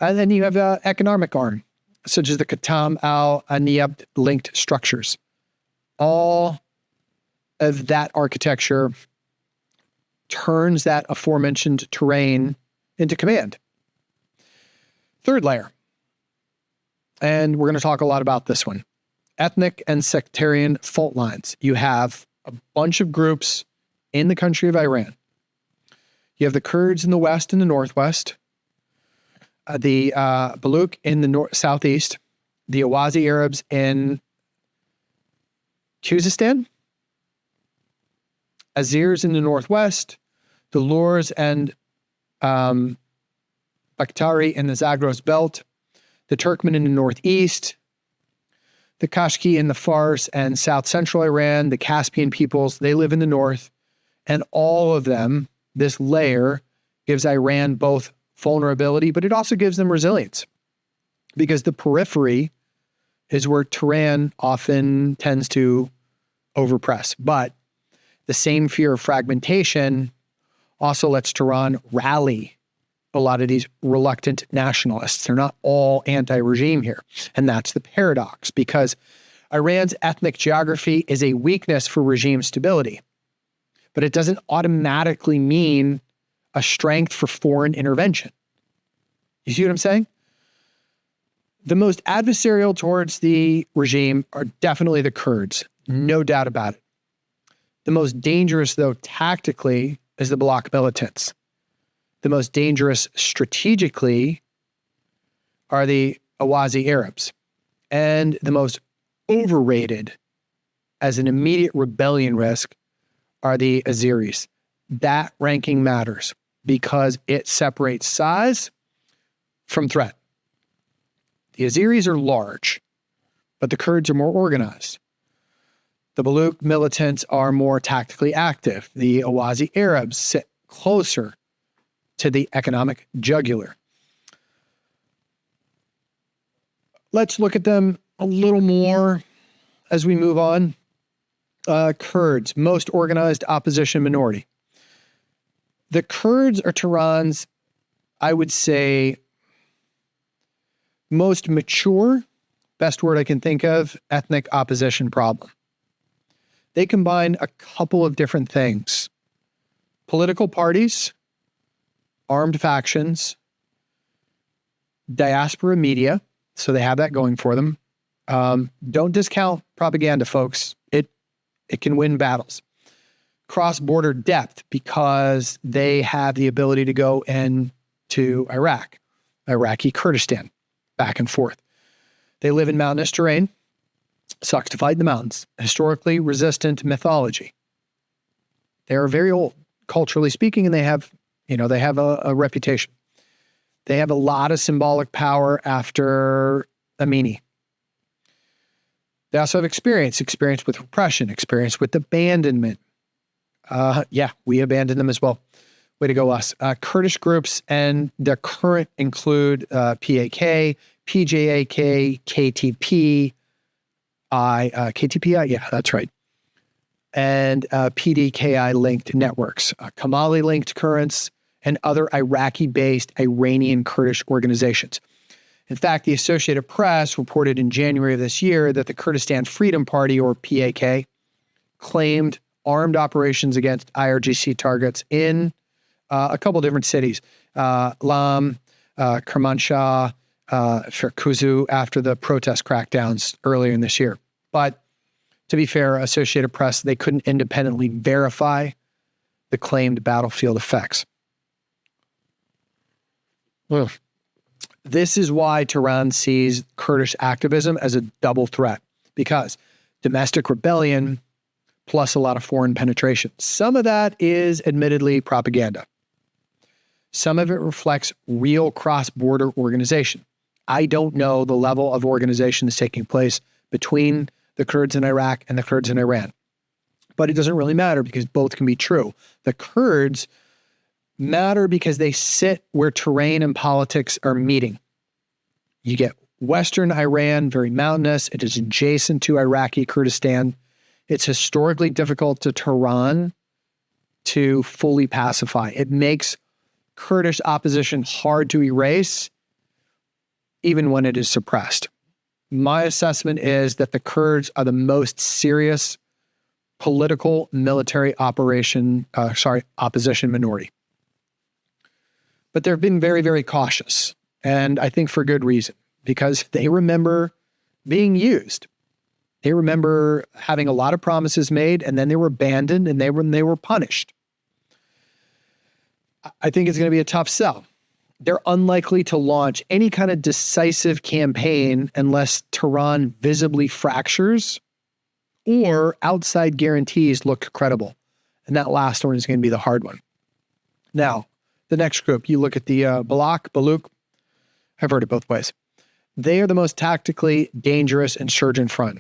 And then you have an economic arm, such as the Qatam al-Aniyab linked structures. All of that architecture turns that aforementioned terrain into command. Third layer, and we're going to talk a lot about this one, ethnic and sectarian fault lines. You have a bunch of groups in the country of Iran. You have the Kurds in the west and the northwest, the Baluch in the southeast, the Awazi Arabs in Khuzestan, Azirs in the northwest, the Lurs and Bakhtari in the Zagros belt, the Turkmen in the northeast, the Kashki in the Fars and south central Iran, the Caspian peoples, they live in the north, and all of them, this layer gives Iran both vulnerability, but it also gives them resilience, because the periphery is where Tehran often tends to overpress. But the same fear of fragmentation also lets Tehran rally a lot of these reluctant nationalists. They're not all anti-regime here. And that's the paradox, because Iran's ethnic geography is a weakness for regime stability, but it doesn't automatically mean a strength for foreign intervention. You see what I'm saying? The most adversarial towards the regime are definitely the Kurds, no doubt about it. The most dangerous, though, tactically, is the Baloch militants. The most dangerous strategically are the Awazi Arabs. And the most overrated as an immediate rebellion risk are the Aziris. That ranking matters because it separates size from threat. The Aziris are large, but the Kurds are more organized. The Baluch militants are more tactically active. The Awazi Arabs sit closer to the economic jugular. Let's look at them a little more as we move on. Kurds, most organized opposition minority. The Kurds are Tehran's, I would say, most mature, best word I can think of, ethnic opposition problem. They combine a couple of different things. Political parties, armed factions, diaspora media, so they have that going for them. Don't discount propaganda, folks. It can win battles. Cross-border depth, because they have the ability to go into Iraq, Iraqi Kurdistan, back and forth. They live in mountainous terrain, sucks to fight in the mountains, historically resistant mythology. They are very old, culturally speaking, and they have a reputation. They have a lot of symbolic power after Amini. They also have experience with repression, experience with abandonment. We abandoned them as well. Way to go, us. Kurdish groups and their current include PAK, PJAK, KTP, KTPI, yeah, that's right. And PDKI-linked networks, Kamali-linked currents, and other Iraqi-based Iranian Kurdish organizations. In fact, the Associated Press reported in January of this year that the Kurdistan Freedom Party, or PAK, claimed armed operations against IRGC targets in a couple different cities, Lam, Kermanshah, Firkuzu, after the protest crackdowns earlier in this year. But to be fair, Associated Press, they couldn't independently verify the claimed battlefield effects. Ugh. This is why Tehran sees Kurdish activism as a double threat, because domestic rebellion plus a lot of foreign penetration. Some of that is admittedly propaganda. Some of it reflects real cross-border organization. I don't know the level of organization that's taking place between the Kurds in Iraq and the Kurds in Iran. But it doesn't really matter because both can be true. The Kurds matter because they sit where terrain and politics are meeting. You get Western Iran, very mountainous. It is adjacent to Iraqi Kurdistan. It's historically difficult to Tehran to fully pacify. It makes Kurdish opposition hard to erase, even when it is suppressed. My assessment is that the Kurds are the most serious political military opposition minority. But they've been very, very cautious. And I think for good reason, because they remember being used. They remember having a lot of promises made, and then they were abandoned, and they were punished. I think it's going to be a tough sell. They're unlikely to launch any kind of decisive campaign unless Tehran visibly fractures or outside guarantees look credible. And that last one is going to be the hard one. Now, the next group, you look at the Baluch. I've heard it both ways. They are the most tactically dangerous insurgent front.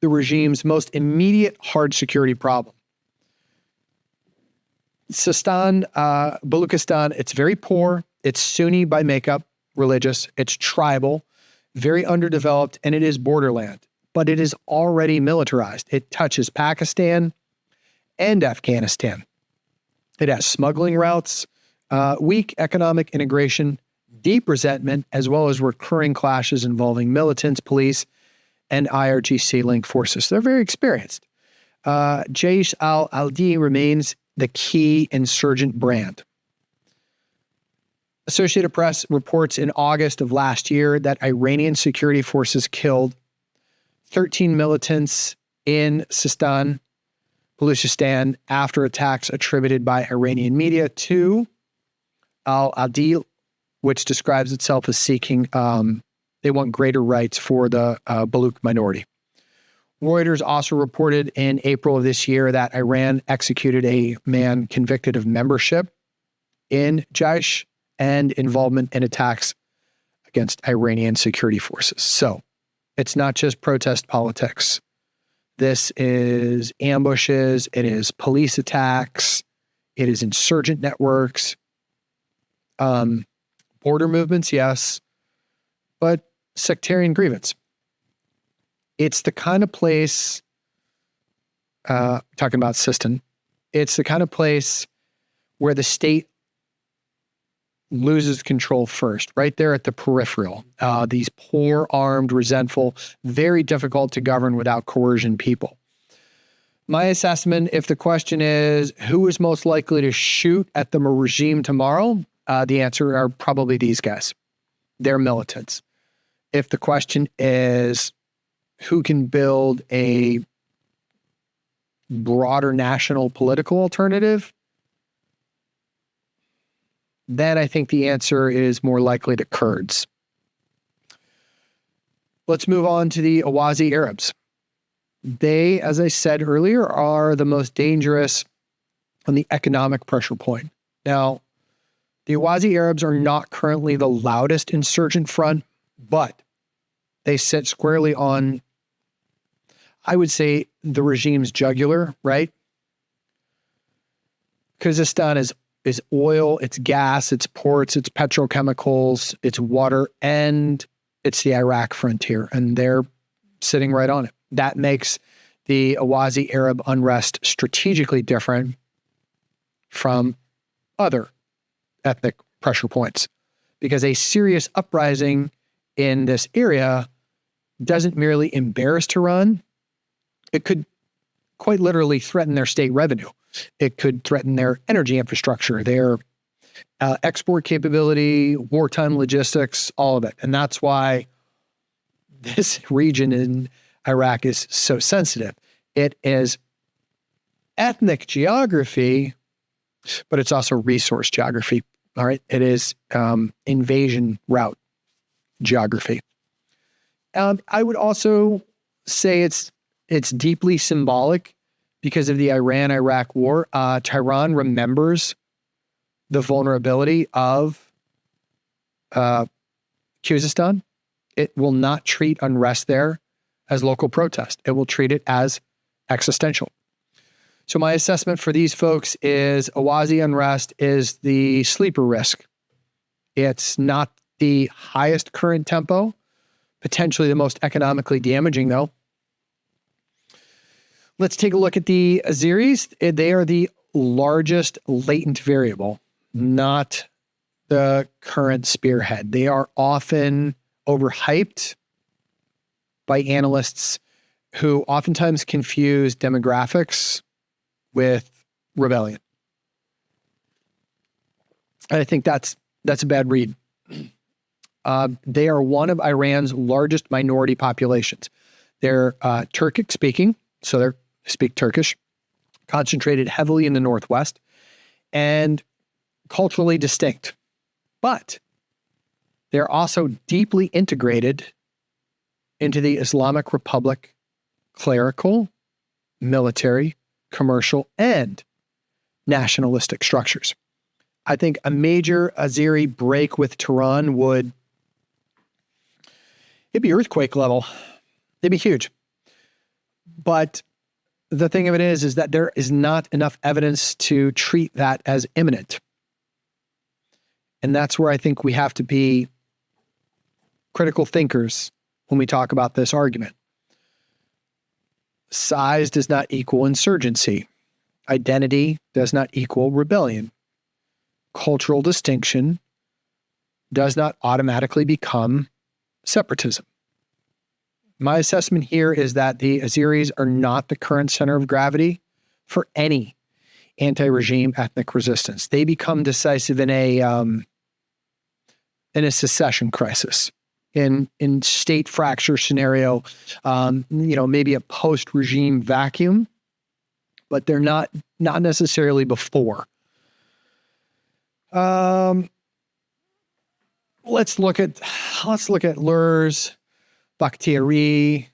The regime's most immediate hard security problem. Baluchistan, it's very poor. It's Sunni by makeup, religious. It's tribal, very underdeveloped, and it is borderland. But it is already militarized. It touches Pakistan and Afghanistan. It has smuggling routes, weak economic integration, deep resentment, as well as recurring clashes involving militants, police, and IRGC-linked forces. They're very experienced. Jaish al-Adl remains the key insurgent brand. Associated Press reports in August of last year that Iranian security forces killed 13 militants in Sistan, Baluchistan, after attacks attributed by Iranian media to al-Adl, which describes itself as seeking, they want greater rights for the Baluch minority. Reuters also reported in April of this year that Iran executed a man convicted of membership in Jaish and involvement in attacks against Iranian security forces. So it's not just protest politics. This is ambushes, it is police attacks, it is insurgent networks, border movements, yes, but sectarian grievance. It's the kind of place, talking about Sistan, it's the kind of place where the state loses control first, right there at the peripheral. These poor, armed, resentful, very difficult to govern without coercion people. My assessment, if the question is who is most likely to shoot at the regime tomorrow, the answer are probably these guys. They're militants. If the question is who can build a broader national political alternative, then I think the answer is more likely the Kurds. Let's move on to the Awazi Arabs. They, as I said earlier, are the most dangerous on the economic pressure point. Now, the Awazi Arabs are not currently the loudest insurgent front, but they sit squarely on, I would say, the regime's jugular, right? Kyrgyzstan is oil, it's gas, it's ports, it's petrochemicals, it's water, and it's the Iraq frontier, and they're sitting right on it. That makes the Awazi Arab unrest strategically different from other ethnic pressure points, because a serious uprising in this area doesn't merely embarrass Tehran, it could quite literally threaten their state revenue. It could threaten their energy infrastructure, their export capability, wartime logistics, all of it. And that's why this region in Iraq is so sensitive. It is ethnic geography, but it's also resource geography. All right. It is invasion route geography. I would also say it's deeply symbolic because of the Iran-Iraq war. Tehran remembers the vulnerability of Kyrgyzstan. It will not treat unrest there as local protest. It will treat it as existential. So my assessment for these folks is Awazi unrest is the sleeper risk. It's not the highest current tempo, potentially the most economically damaging though. Let's take a look at the Azeris. They are the largest latent variable, not the current spearhead. They are often overhyped by analysts who oftentimes confuse demographics with rebellion. And I think that's a bad read. They are one of Iran's largest minority populations. They're Turkic speaking, so they speak Turkish, concentrated heavily in the Northwest, and culturally distinct. But they're also deeply integrated into the Islamic Republic clerical, military, commercial, and nationalistic structures. I think a major Azeri break with Tehran it'd be earthquake level. It'd be huge. But the thing of it is that there is not enough evidence to treat that as imminent. And that's where I think we have to be critical thinkers when we talk about this argument. Size does not equal insurgency. Identity does not equal rebellion. Cultural distinction does not automatically become separatism. My assessment here is that the Azeris are not the current center of gravity for any anti-regime ethnic resistance. They become decisive in a secession crisis, in state fracture scenario, maybe a post-regime vacuum, but they're not necessarily before. Let's look at Lurs, Bakhtiari,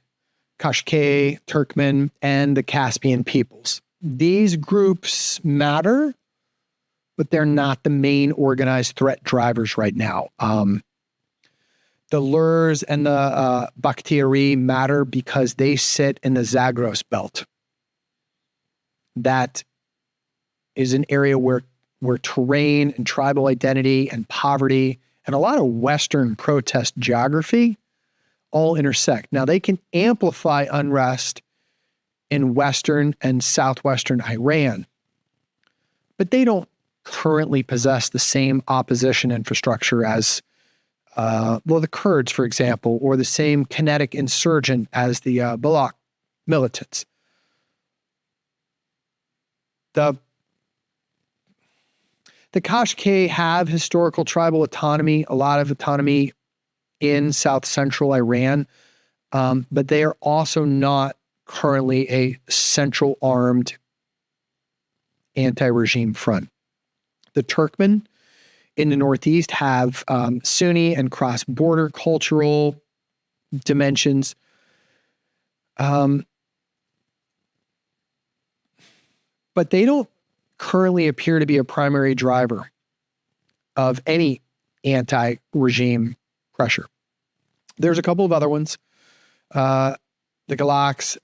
Kashkai, Turkmen, and the Caspian peoples. These groups matter, but they're not the main organized threat drivers right now. The Lurs and the Bakhtiari matter because they sit in the Zagros belt. That is an area where terrain and tribal identity and poverty and a lot of Western protest geography all intersect. Now, they can amplify unrest in Western and Southwestern Iran, but they don't currently possess the same opposition infrastructure as, the Kurds, for example, or the same kinetic insurgent as the Balak militants. The Kashkai have historical tribal autonomy, a lot of autonomy in South Central Iran, but they are also not currently a central armed anti-regime front. The Turkmen in the Northeast have Sunni and cross-border cultural dimensions. But they don't currently appear to be a primary driver of any anti-regime pressure. There's a couple of other ones. The Galaks,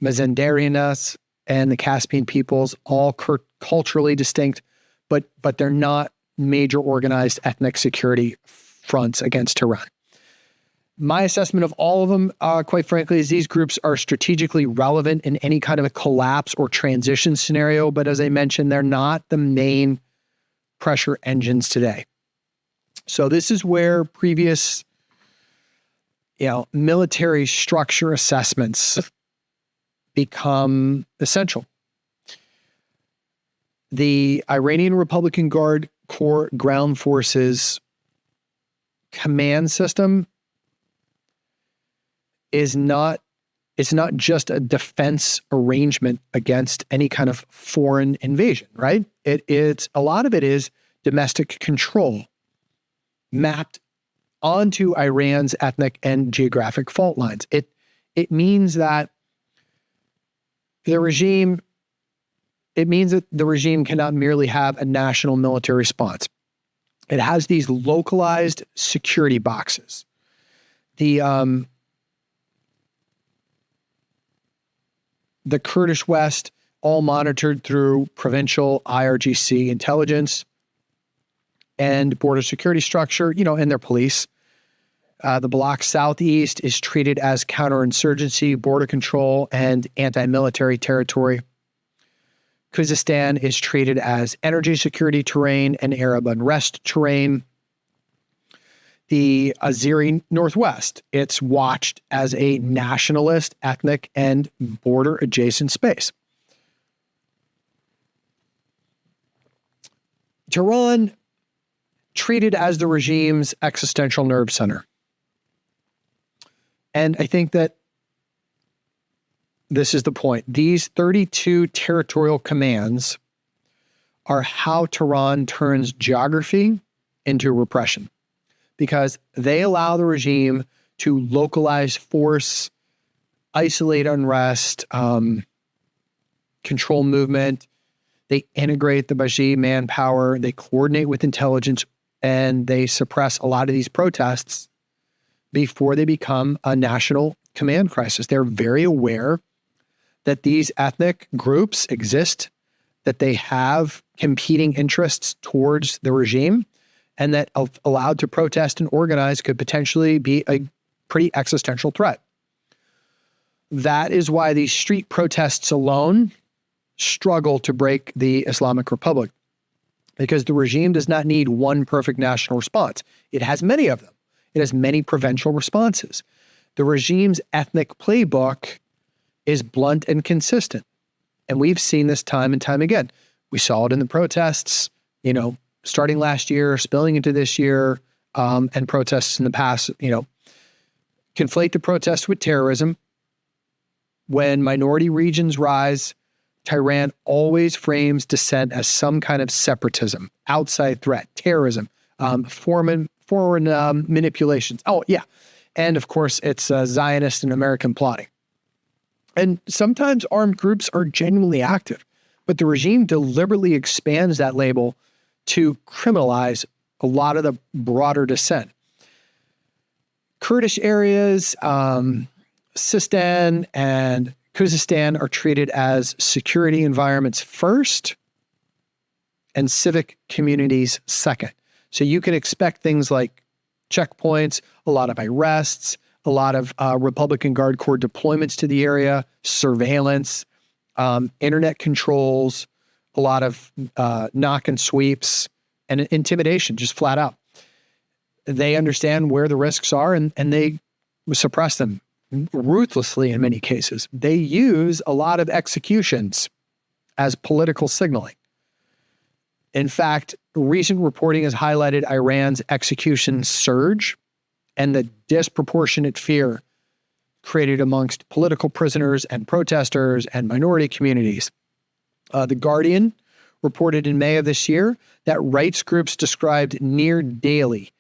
Mazandarians, and the Caspian peoples, all culturally distinct, but they're not major organized ethnic security fronts against Tehran. My assessment of all of them, quite frankly, is these groups are strategically relevant in any kind of a collapse or transition scenario. But as I mentioned, they're not the main pressure engines today. So this is where previous, military structure assessments become essential. The Iranian Republican Guard Corps Ground Forces command system it's not just a defense arrangement against any kind of foreign invasion, right? It's a lot of it is domestic control mapped onto Iran's ethnic and geographic fault lines. It means that the regime cannot merely have a national military response. It has these localized security boxes. The Kurdish West, all monitored through provincial IRGC intelligence and border security structure, and their police. The Bloc Southeast is treated as counterinsurgency, border control, and anti-military territory. Khuzestan is treated as energy security terrain and Arab unrest terrain. The Azeri Northwest, it's watched as a nationalist, ethnic, and border-adjacent space. Tehran treated as the regime's existential nerve center. And I think that this is the point. These 32 territorial commands are how Tehran turns geography into repression, because they allow the regime to localize force, isolate unrest, control movement. They integrate the Baji manpower, they coordinate with intelligence, and they suppress a lot of these protests before they become a national command crisis. They're very aware that these ethnic groups exist, that they have competing interests towards the regime, and that allowed to protest and organize could potentially be a pretty existential threat. That is why these street protests alone struggle to break the Islamic Republic, because the regime does not need one perfect national response. It has many of them. It has many provincial responses. The regime's ethnic playbook is blunt and consistent. And we've seen this time and time again. We saw it in the protests, starting last year, spilling into this year, and protests in the past, conflate the protest with terrorism. When minority regions rise, Tehran always frames dissent as some kind of separatism, outside threat, terrorism, foreign manipulations. Oh, yeah. And of course, it's Zionist and American plotting. And sometimes armed groups are genuinely active, but the regime deliberately expands that label to criminalize a lot of the broader dissent. Kurdish areas, Sistan and Khuzestan are treated as security environments first and civic communities second. So you can expect things like checkpoints, a lot of arrests, a lot of Republican Guard Corps deployments to the area, surveillance, internet controls, a lot of knock and sweeps, and intimidation, just flat out. They understand where the risks are, and they suppress them ruthlessly in many cases. They use a lot of executions as political signaling. In fact, recent reporting has highlighted Iran's execution surge and the disproportionate fear created amongst political prisoners and protesters and minority communities. The Guardian reported in May of this year that rights groups described near daily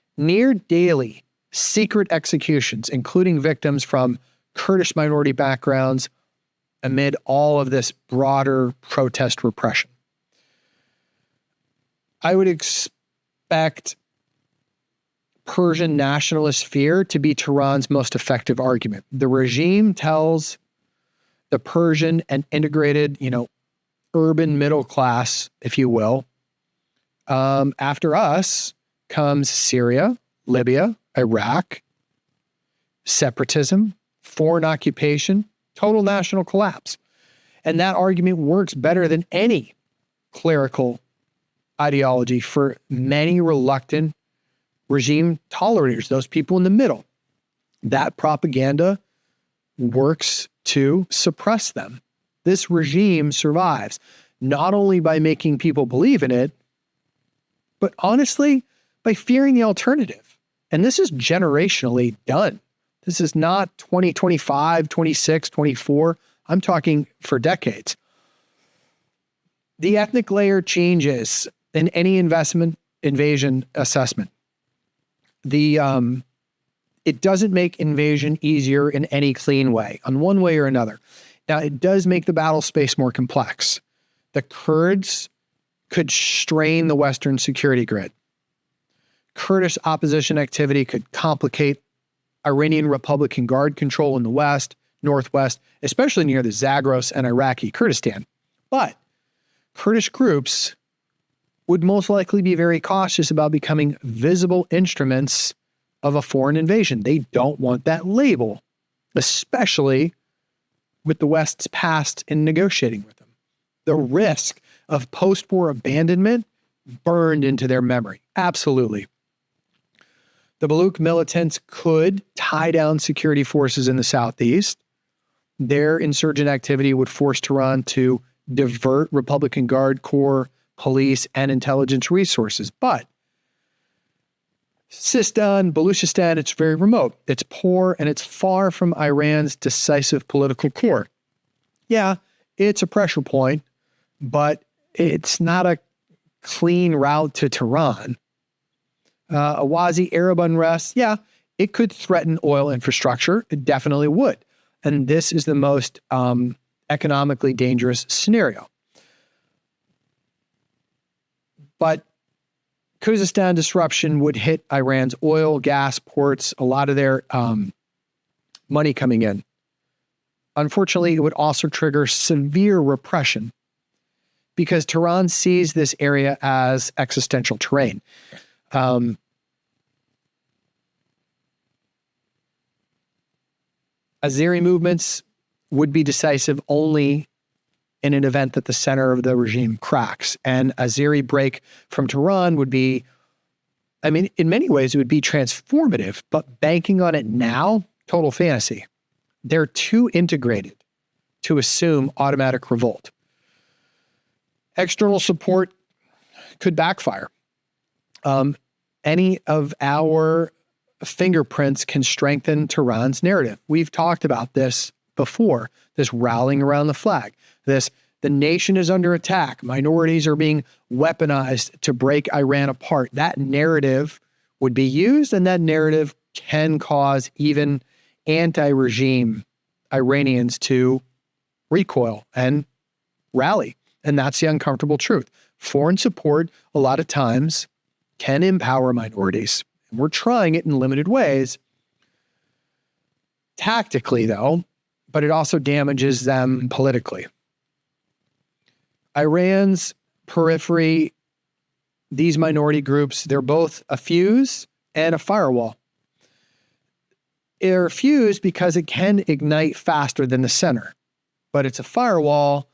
secret executions, including victims from Kurdish minority backgrounds, amid all of this broader protest repression. I would expect Persian nationalist fear to be Tehran's most effective argument. The regime tells the Persian and integrated, urban middle class, if you will, after us comes Syria, Libya, Iraq, separatism, foreign occupation, total national collapse. And that argument works better than any clerical ideology for many reluctant regime tolerators, those people in the middle. That propaganda works to suppress them. This regime survives not only by making people believe in it, but honestly, by fearing the alternative. And this is generationally done. This is not 2025, 26, 24. I'm talking for decades. The ethnic layer changes in any invasion assessment. It doesn't make invasion easier in any clean way, on one way or another. Now, it does make the battle space more complex. The Kurds could strain the Western security grid. Kurdish opposition activity could complicate Iranian Republican Guard control in the west, northwest, especially near the Zagros and Iraqi Kurdistan. But Kurdish groups would most likely be very cautious about becoming visible instruments of a foreign invasion. They don't want that label, especially with the West's past in negotiating with them. The risk of post-war abandonment burned into their memory. Absolutely. The Baluch militants could tie down security forces in the southeast. Their insurgent activity would force Tehran to divert Republican Guard Corps, police, and intelligence resources. But Sistan, Baluchistan, it's very remote. It's poor and it's far from Iran's decisive political core. Yeah, it's a pressure point, but it's not a clean route to Tehran. Awazi Arab unrest, yeah, it could threaten oil infrastructure. It definitely would. And this is the most economically dangerous scenario. But Khuzestan disruption would hit Iran's oil, gas, ports, a lot of their money coming in. Unfortunately, it would also trigger severe repression because Tehran sees this area as existential terrain. Azeri movements would be decisive only in an event that the center of the regime cracks. And Azeri break from Tehran would be, I mean, in many ways, it would be transformative, but banking on it now, total fantasy. They're too integrated to assume automatic revolt. External support could backfire. Any of our fingerprints can strengthen Tehran's narrative. We've talked about this before, this rallying around the flag, the nation is under attack, minorities are being weaponized to break Iran apart. That narrative would be used, and that narrative can cause even anti-regime Iranians to recoil and rally. And that's the uncomfortable truth. Foreign support, a lot of times, can empower minorities. We're trying it in limited ways, tactically, though, but it also damages them politically. Iran's periphery, these minority groups, they're both a fuse and a firewall. They're a fuse because it can ignite faster than the center, but it's a firewall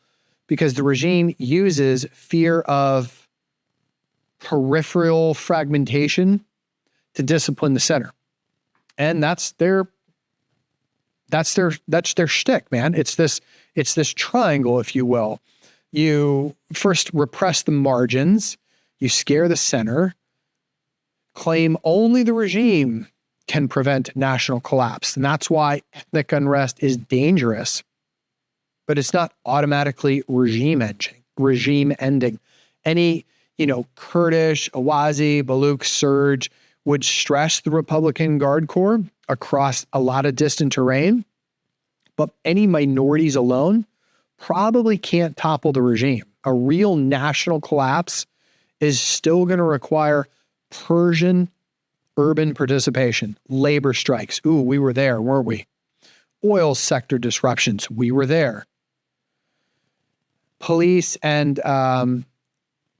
because the regime uses fear of peripheral fragmentation to discipline the center. And that's their shtick, man. It's this triangle, if you will. You first repress the margins, you scare the center, claim only the regime can prevent national collapse. And that's why ethnic unrest is dangerous, but it's not automatically regime ending. Any, Kurdish, Awazi, Baluch surge would stress the Republican Guard Corps across a lot of distant terrain, but any minorities alone probably can't topple the regime. A real national collapse is still going to require Persian urban participation, labor strikes. Ooh, we were there, weren't we? Oil sector disruptions. We were there. Police and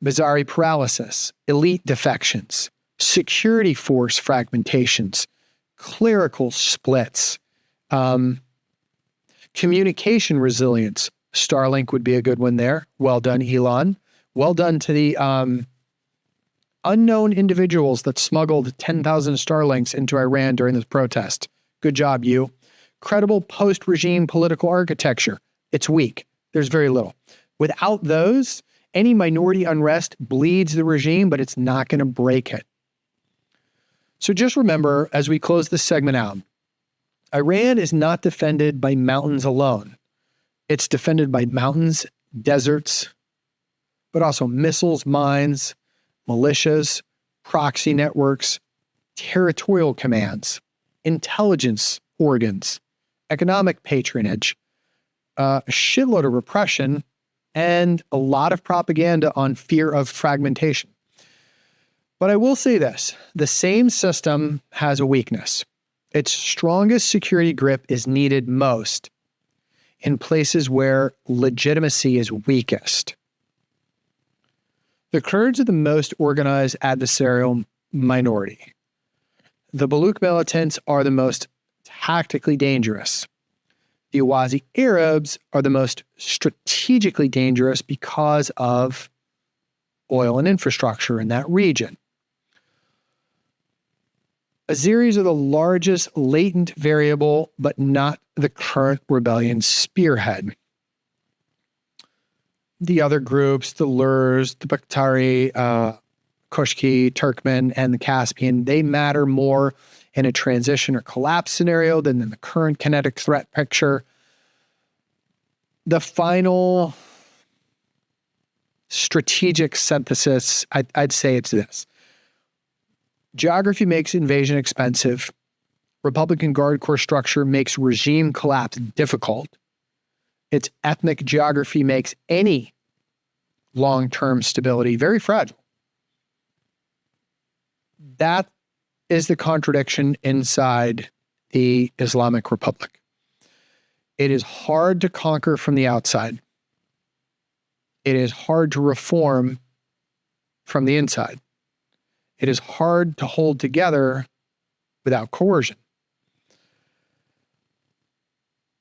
Bazari paralysis, elite defections, security force fragmentations, clerical splits, communication resilience. Starlink would be a good one there. Well done, Elon. Well done to the unknown individuals that smuggled 10,000 Starlinks into Iran during this protest. Good job, you. Credible post-regime political architecture. It's weak. There's very little. Without those, any minority unrest bleeds the regime, but it's not going to break it. So just remember, as we close this segment out, Iran is not defended by mountains alone. It's defended by mountains, deserts, but also missiles, mines, militias, proxy networks, territorial commands, intelligence organs, economic patronage, a shitload of repression, and a lot of propaganda on fear of fragmentation. But I will say this, the same system has a weakness. Its strongest security grip is needed most in places where legitimacy is weakest. The Kurds are the most organized adversarial minority. The Baluch militants are the most tactically dangerous. The Awazi Arabs are the most strategically dangerous because of oil and infrastructure in that region. Azeris are the largest latent variable, but not the current rebellion spearhead. The other groups, the Lurs, the Bakhtari, Kushki, Turkmen, and the Caspian, they matter more in a transition or collapse scenario than in the current kinetic threat picture. The final strategic synthesis, I'd say it's this. Geography makes invasion expensive. Republican Guard Corps structure makes regime collapse difficult. Its ethnic geography makes any long-term stability very fragile. That is the contradiction inside the Islamic Republic. It is hard to conquer from the outside. It is hard to reform from the inside. It is hard to hold together without coercion.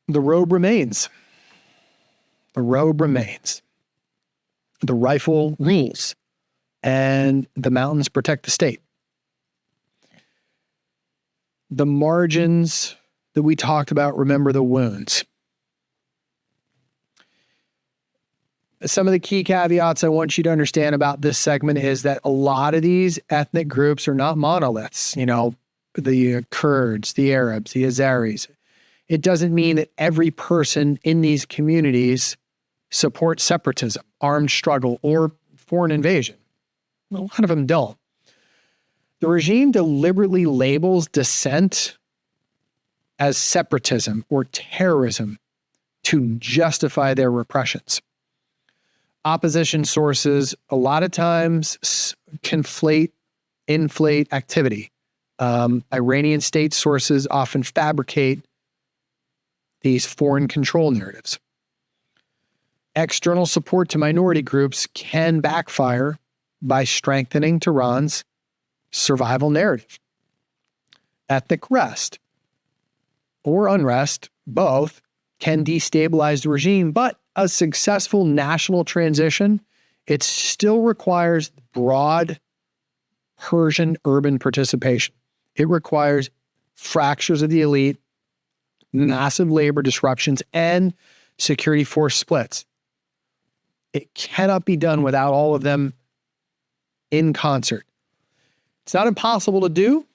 The road remains. The road remains. The rifle rules, and the mountains protect the state. The margins that we talked about, remember the wounds. Some of the key caveats I want you to understand about this segment is that a lot of these ethnic groups are not monoliths. You know, the Kurds, the Arabs, the Azeris. It doesn't mean that every person in these communities supports separatism, armed struggle, or foreign invasion. A lot of them don't. The regime deliberately labels dissent as separatism or terrorism to justify their repressions. Opposition sources a lot of times inflate activity. Iranian state sources often fabricate these foreign control narratives. External support to minority groups can backfire by strengthening Tehran's survival narrative. Ethnic rest or unrest, both, can destabilize the regime, but a successful national transition, it still requires broad Persian urban participation. It requires fractures of the elite, massive labor disruptions, and security force splits. It cannot be done without all of them in concert. It's not impossible to do,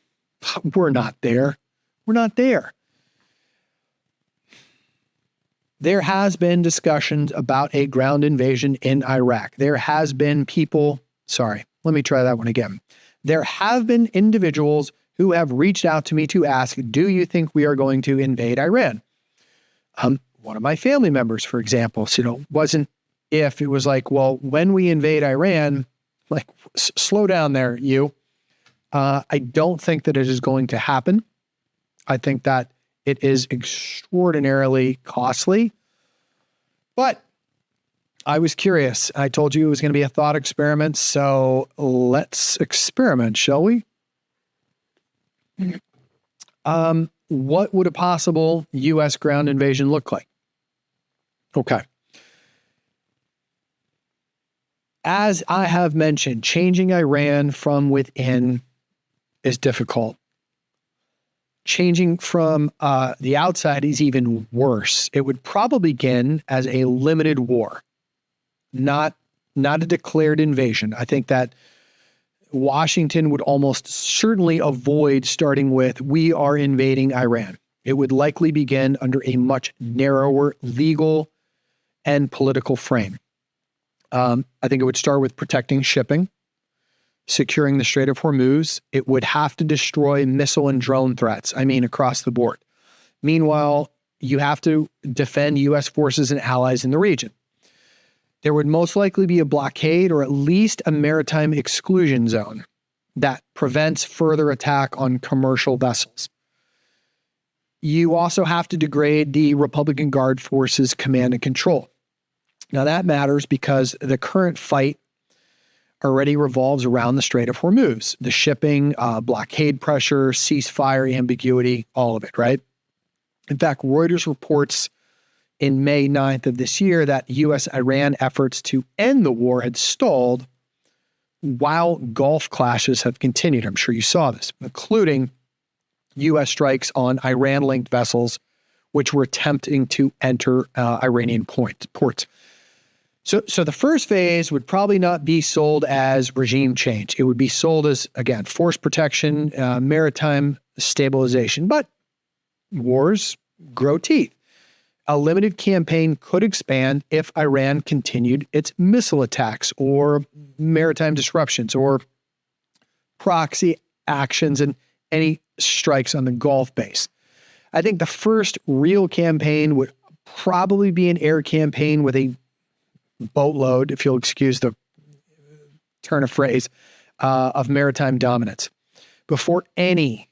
but we're not there. We're not there. There has been discussions about a ground invasion in Iraq. There has been let me try that one again. There have been individuals who have reached out to me to ask, do you think we are going to invade Iran? One of my family members, for example, wasn't if, it was like, well, when we invade Iran, like, slow down there, you. I don't think that it is going to happen. I think that it is extraordinarily costly, but I was curious. I told you it was going to be a thought experiment, so let's experiment, shall we? What would a possible U.S. ground invasion look like? Okay. As I have mentioned, changing Iran from within is difficult. Changing from the outside is even worse. It would probably begin as a limited war, not a declared invasion. I think that Washington would almost certainly avoid starting with, we are invading Iran. It would likely begin under a much narrower legal and political frame. I think it would start with protecting shipping, securing the Strait of Hormuz. It would have to destroy missile and drone threats, across the board. Meanwhile, you have to defend U.S. forces and allies in the region. There would most likely be a blockade or at least a maritime exclusion zone that prevents further attack on commercial vessels. You also have to degrade the Republican Guard Forces command and control. Now that matters because the current fight already revolves around the Strait of Hormuz, the shipping, blockade pressure, ceasefire ambiguity, all of it, right? In fact, Reuters reports in May 9th of this year that U.S.-Iran efforts to end the war had stalled while Gulf clashes have continued. I'm sure you saw this, including U.S. strikes on So the first phase would probably not be sold as regime change. It would be sold as, again, force protection, maritime stabilization. But wars grow teeth. A limited campaign could expand if Iran continued its missile attacks or maritime disruptions or proxy actions and any strikes on the Gulf base. I think the first real campaign would probably be an air campaign with a boatload, if you'll excuse the turn of phrase, of maritime dominance. Before any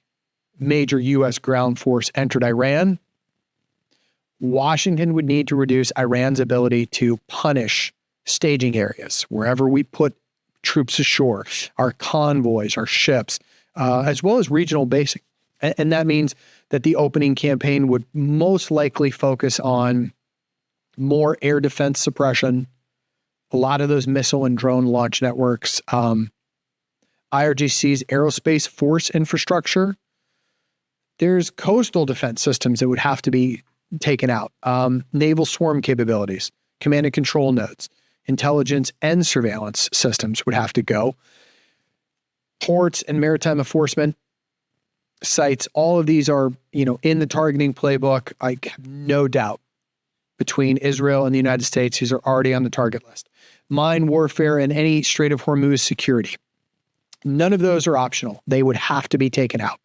major U.S. ground force entered Iran, Washington would need to reduce Iran's ability to punish staging areas wherever we put troops ashore, our convoys, our ships, as well as regional basing. And that means that the opening campaign would most likely focus on more air defense suppression, a lot of those missile and drone launch networks, IRGC's aerospace force infrastructure. There's coastal defense systems that would have to be taken out, naval swarm capabilities, command and control nodes, intelligence and surveillance systems would have to go. Ports and maritime enforcement sites, all of these are, in the targeting playbook. I have no doubt between Israel and the United States, these are already on the target list. Mine warfare and any Strait of Hormuz security. None of those are optional. They would have to be taken out.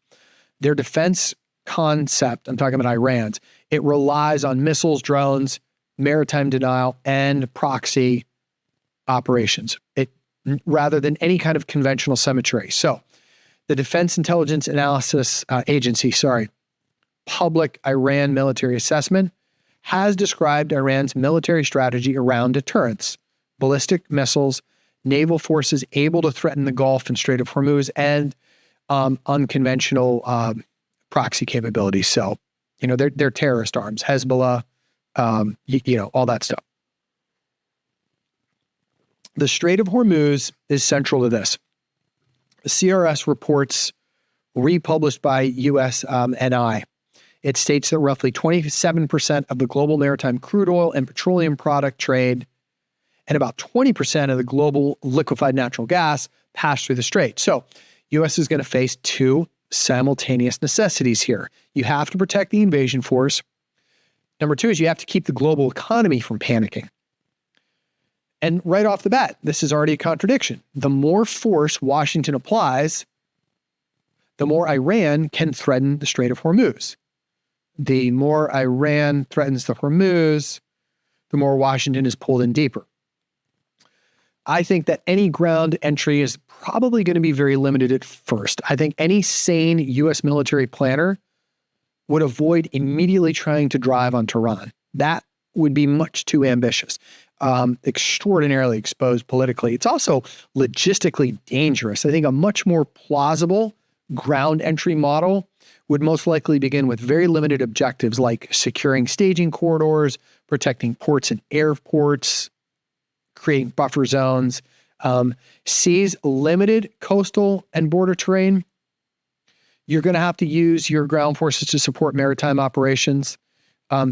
Their defense concept, I'm talking about Iran's, it relies on missiles, drones, maritime denial, and proxy operations, rather than any kind of conventional symmetry. So the Defense Intelligence Analysis Agency, Public Iran Military Assessment, has described Iran's military strategy around deterrence, ballistic missiles, naval forces able to threaten the Gulf and Strait of Hormuz, and unconventional proxy capabilities. So, they're terrorist arms, Hezbollah, all that stuff. The Strait of Hormuz is central to this. The CRS reports republished by USNI. It states that roughly 27% of the global maritime crude oil and petroleum product trade and about 20% of the global liquefied natural gas pass through the strait. So U.S. is going to face two simultaneous necessities here. You have to protect the invasion force. Number two is you have to keep the global economy from panicking. And right off the bat, this is already a contradiction. The more force Washington applies, the more Iran can threaten the Strait of Hormuz. The more Iran threatens the Hormuz, the more Washington is pulled in deeper. I think that any ground entry is probably going to be very limited at first. I think any sane U.S. military planner would avoid immediately trying to drive on Tehran. That would be much too ambitious, extraordinarily exposed politically. It's also logistically dangerous. I think a much more plausible ground entry model would most likely begin with very limited objectives like securing staging corridors, protecting ports and airports, creating buffer zones, seize limited coastal and border terrain. You're going to have to use your ground forces to support maritime operations.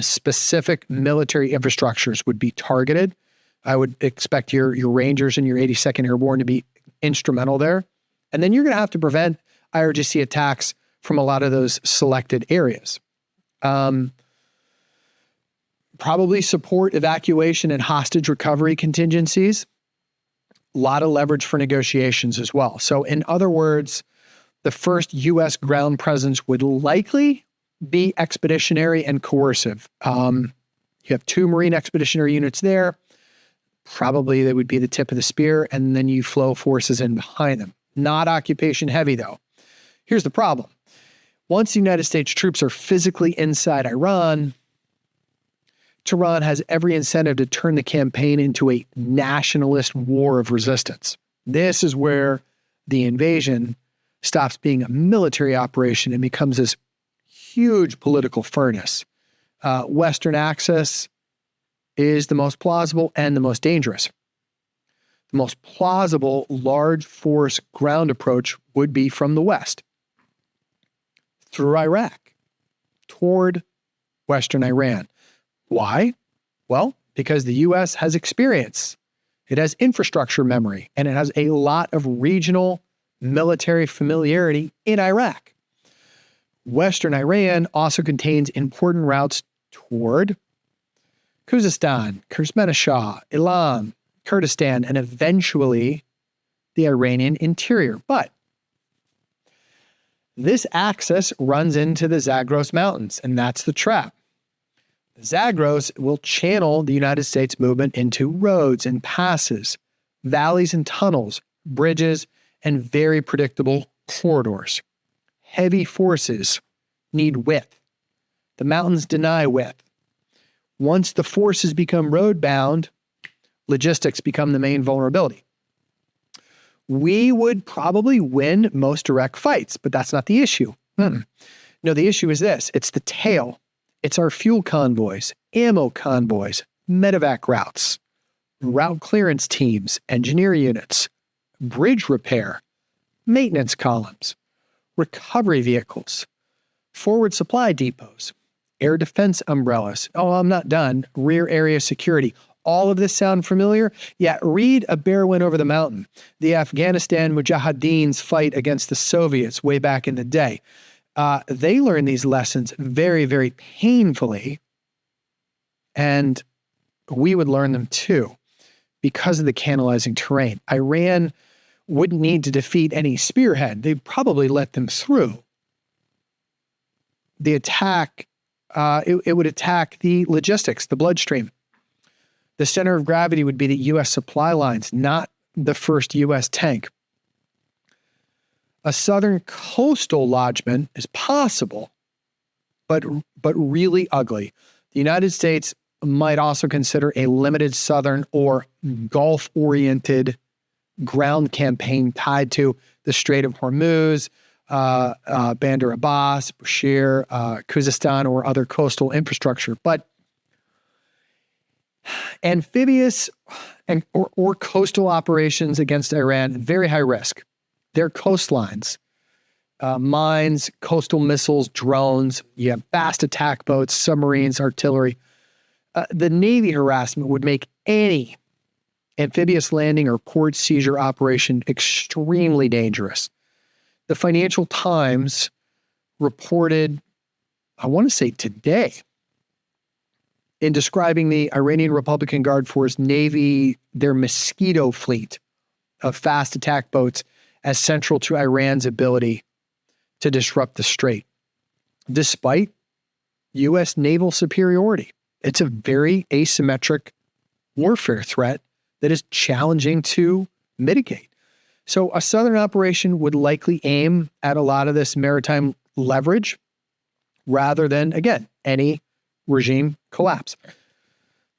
Specific military infrastructures would be targeted. I would expect your Rangers and your 82nd Airborne to be instrumental there. And then you're going to have to prevent IRGC attacks from a lot of those selected areas. Probably support evacuation and hostage recovery contingencies. A lot of leverage for negotiations as well. So in other words, the first U.S. ground presence would likely be expeditionary and coercive. You have two Marine expeditionary units there. Probably they would be the tip of the spear, and then you flow forces in behind them. Not occupation heavy, though. Here's the problem. Once the United States troops are physically inside Iran, Tehran has every incentive to turn the campaign into a nationalist war of resistance. This is where the invasion stops being a military operation and becomes this huge political furnace. Western access is the most plausible and the most dangerous. The most plausible large force ground approach would be from the West, through Iraq, toward Western Iran. Why? Well, because the U.S. has experience. It has infrastructure memory, and it has a lot of regional military familiarity in Iraq. Western Iran also contains important routes toward Khuzestan, Kermanshah, Elam, Kurdistan, and eventually the Iranian interior. But this axis runs into the Zagros Mountains, and that's the trap. The Zagros will channel the United States movement into roads and passes, valleys and tunnels, bridges, and very predictable corridors. Heavy forces need width. The mountains deny width. Once the forces become road-bound, logistics become the main vulnerability. We would probably win most direct fights, but that's not the issue. No, the issue is this. It's the tail. It's our fuel convoys, ammo convoys, medevac routes, route clearance teams, engineer units, bridge repair, maintenance columns, recovery vehicles, forward supply depots, air defense umbrellas. Oh, I'm not done. Rear area security. All of this sound familiar? Yeah, read A Bear Went Over the Mountain, the Afghanistan Mujahideens fight against the Soviets way back in the day. They learned these lessons very, very painfully, and we would learn them too because of the cannibalizing terrain. Iran wouldn't need to defeat any spearhead. They'd probably let them through. The attack, it would attack the logistics, the bloodstream. The center of gravity would be the U.S. supply lines, not the first U.S. tank. A southern coastal lodgment is possible, but really ugly. The United States might also consider a limited southern or Gulf-oriented ground campaign tied to the Strait of Hormuz, Bandar Abbas, Bushehr, Khuzestan, or other coastal infrastructure. But amphibious or coastal operations against Iran, very high risk. Their coastlines, mines, coastal missiles, drones, you have fast attack boats, submarines, artillery. The Navy harassment would make any amphibious landing or port seizure operation extremely dangerous. The Financial Times reported, I want to say today, in describing the Iranian Republican Guard Force Navy, their Mosquito fleet of fast attack boats as central to Iran's ability to disrupt the strait. Despite U.S. naval superiority, it's a very asymmetric warfare threat that is challenging to mitigate. So a southern operation would likely aim at a lot of this maritime leverage rather than, again, any regime collapse.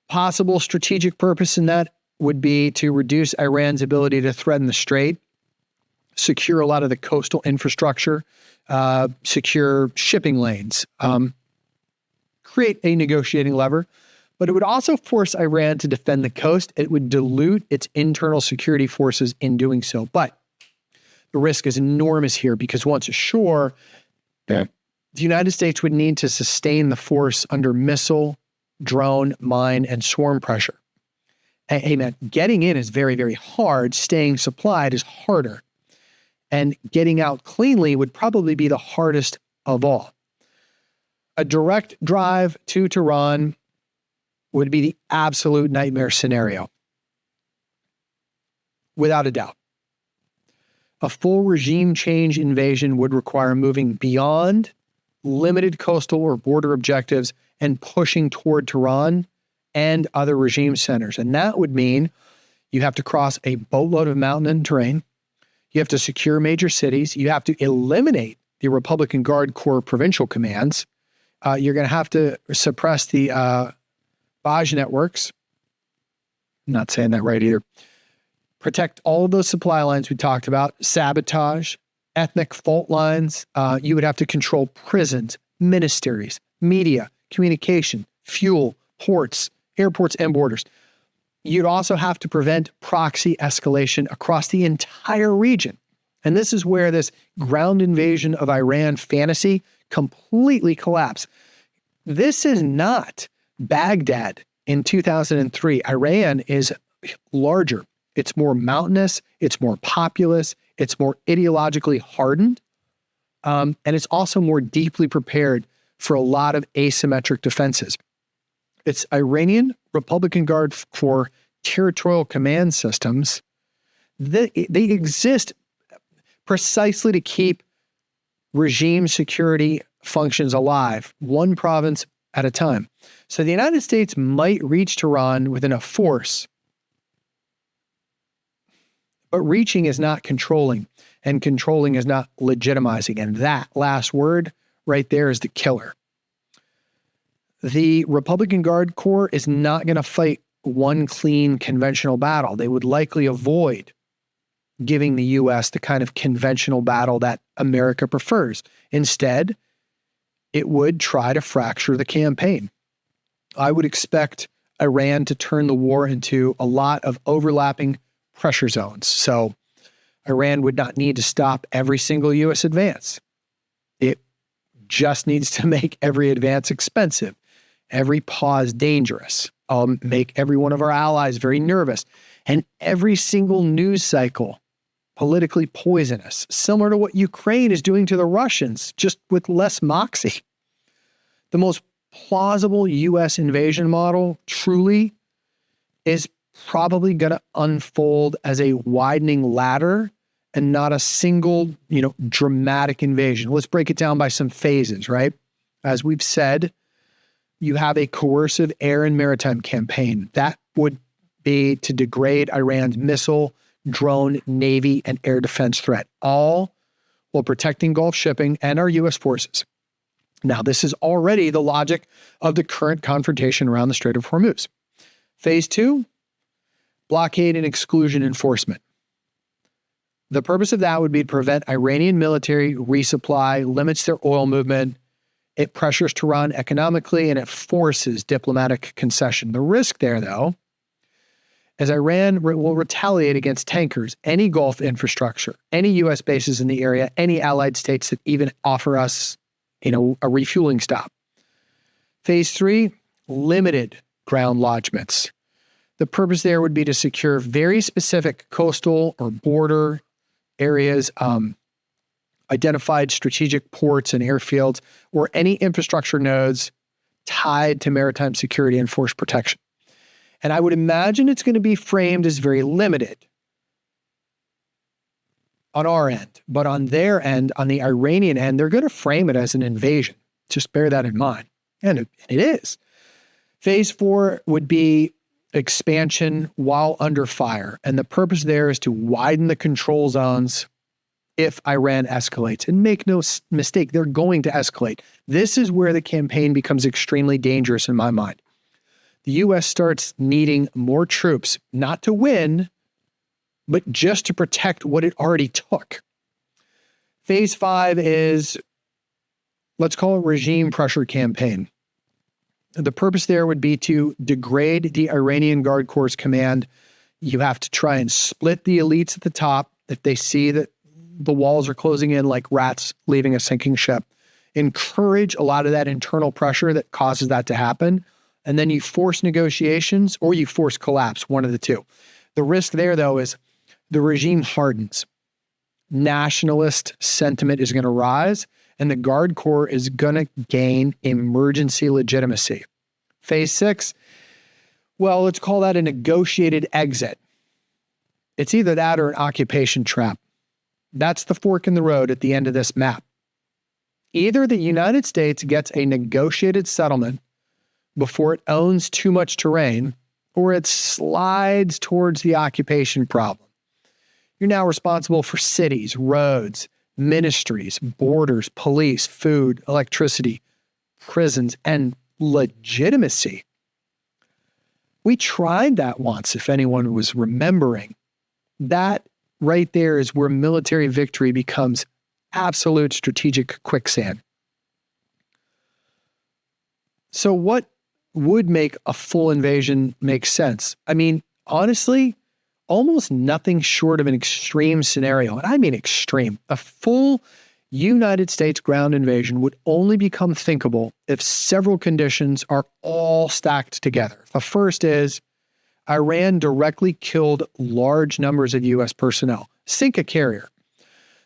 Possible strategic purpose in that would be to reduce Iran's ability to threaten the strait, secure a lot of the coastal infrastructure, secure shipping lanes, create a negotiating lever, but it would also force Iran to defend the coast. It would dilute its internal security forces in doing so. But the risk is enormous here because once ashore, the United States would need to sustain the force under missile, drone, mine, and swarm pressure. Hey, man, getting in is very, very hard. Staying supplied is harder. And getting out cleanly would probably be the hardest of all. A direct drive to Tehran would be the absolute nightmare scenario, without a doubt. A full regime change invasion would require moving beyond limited coastal or border objectives and pushing toward Tehran and other regime centers. And that would mean you have to cross a boatload of mountain terrain. You have to secure major cities. You have to eliminate the Republican Guard Corps provincial commands. You're going to have to suppress the Baj networks. I'm not saying that right either. Protect all of those supply lines we talked about. Sabotage, ethnic fault lines. You would have to control prisons, ministries, media, communication, fuel, ports, airports, and borders. You'd also have to prevent proxy escalation across the entire region. And this is where this ground invasion of Iran fantasy completely collapsed. This is not Baghdad in 2003. Iran is larger. It's more mountainous. It's more populous. It's more ideologically hardened. And it's also more deeply prepared for a lot of asymmetric defenses. Its Iranian Republican Guard Corps territorial command systems, they exist precisely to keep regime security functions alive, one province at a time. So the United States might reach Tehran with enough force, but reaching is not controlling, and controlling is not legitimizing. And that last word right there is the killer. The Republican Guard Corps is not going to fight one clean conventional battle. They would likely avoid giving the U.S. the kind of conventional battle that America prefers. Instead, it would try to fracture the campaign. I would expect Iran to turn the war into a lot of overlapping pressure zones. So Iran would not need to stop every single U.S. advance. It just needs to make every advance expensive, every pause dangerous, make every one of our allies very nervous, and every single news cycle politically poisonous, similar to what Ukraine is doing to the Russians, just with less moxie. The most plausible U.S. invasion model truly is probably going to unfold as a widening ladder and not a single, dramatic invasion. Let's break it down by some phases, right? As we've said, you have a coercive air and maritime campaign. That would be to degrade Iran's missile, drone, navy, and air defense threat, all while protecting Gulf shipping and our U.S. forces. Now, this is already the logic of the current confrontation around the Strait of Hormuz. Phase 2, blockade and exclusion enforcement. The purpose of that would be to prevent Iranian military resupply, limits their oil movement, it pressures Tehran economically, and it forces diplomatic concession. The risk there, though, as Iran will retaliate against tankers, any Gulf infrastructure, any U.S. bases in the area, any allied states that even offer us, a refueling stop. Phase 3, limited ground lodgements. The purpose there would be to secure very specific coastal or border areas, identified strategic ports and airfields, or any infrastructure nodes tied to maritime security and force protection. And I would imagine it's going to be framed as very limited on our end. But on their end, on the Iranian end, they're going to frame it as an invasion. Just bear that in mind. And it is. Phase 4 would be expansion while under fire. And the purpose there is to widen the control zones if Iran escalates. And make no mistake, they're going to escalate. This is where the campaign becomes extremely dangerous in my mind. The U.S. starts needing more troops, not to win, but just to protect what it already took. Phase 5 is, let's call it regime pressure campaign. The purpose there would be to degrade the Iranian Guard Corps command. You have to try and split the elites at the top if they see that the walls are closing in like rats leaving a sinking ship. Encourage a lot of that internal pressure that causes that to happen. And then you force negotiations or you force collapse, one of the two. The risk there, though, is the regime hardens. Nationalist sentiment is going to rise, and the Guard Corps is going to gain emergency legitimacy. Phase 6, well, let's call that a negotiated exit. It's either that or an occupation trap. That's the fork in the road at the end of this map. Either the United States gets a negotiated settlement before it owns too much terrain, or it slides towards the occupation problem. You're now responsible for cities, roads, ministries, borders, police, food, electricity, prisons, and legitimacy. We tried that once, if anyone was remembering. That right there is where military victory becomes absolute strategic quicksand. So what would make a full invasion make sense? I mean, honestly, almost nothing short of an extreme scenario, and I mean extreme, a full United States ground invasion would only become thinkable if several conditions are all stacked together. The first is Iran directly killed large numbers of U.S. personnel, sink a carrier.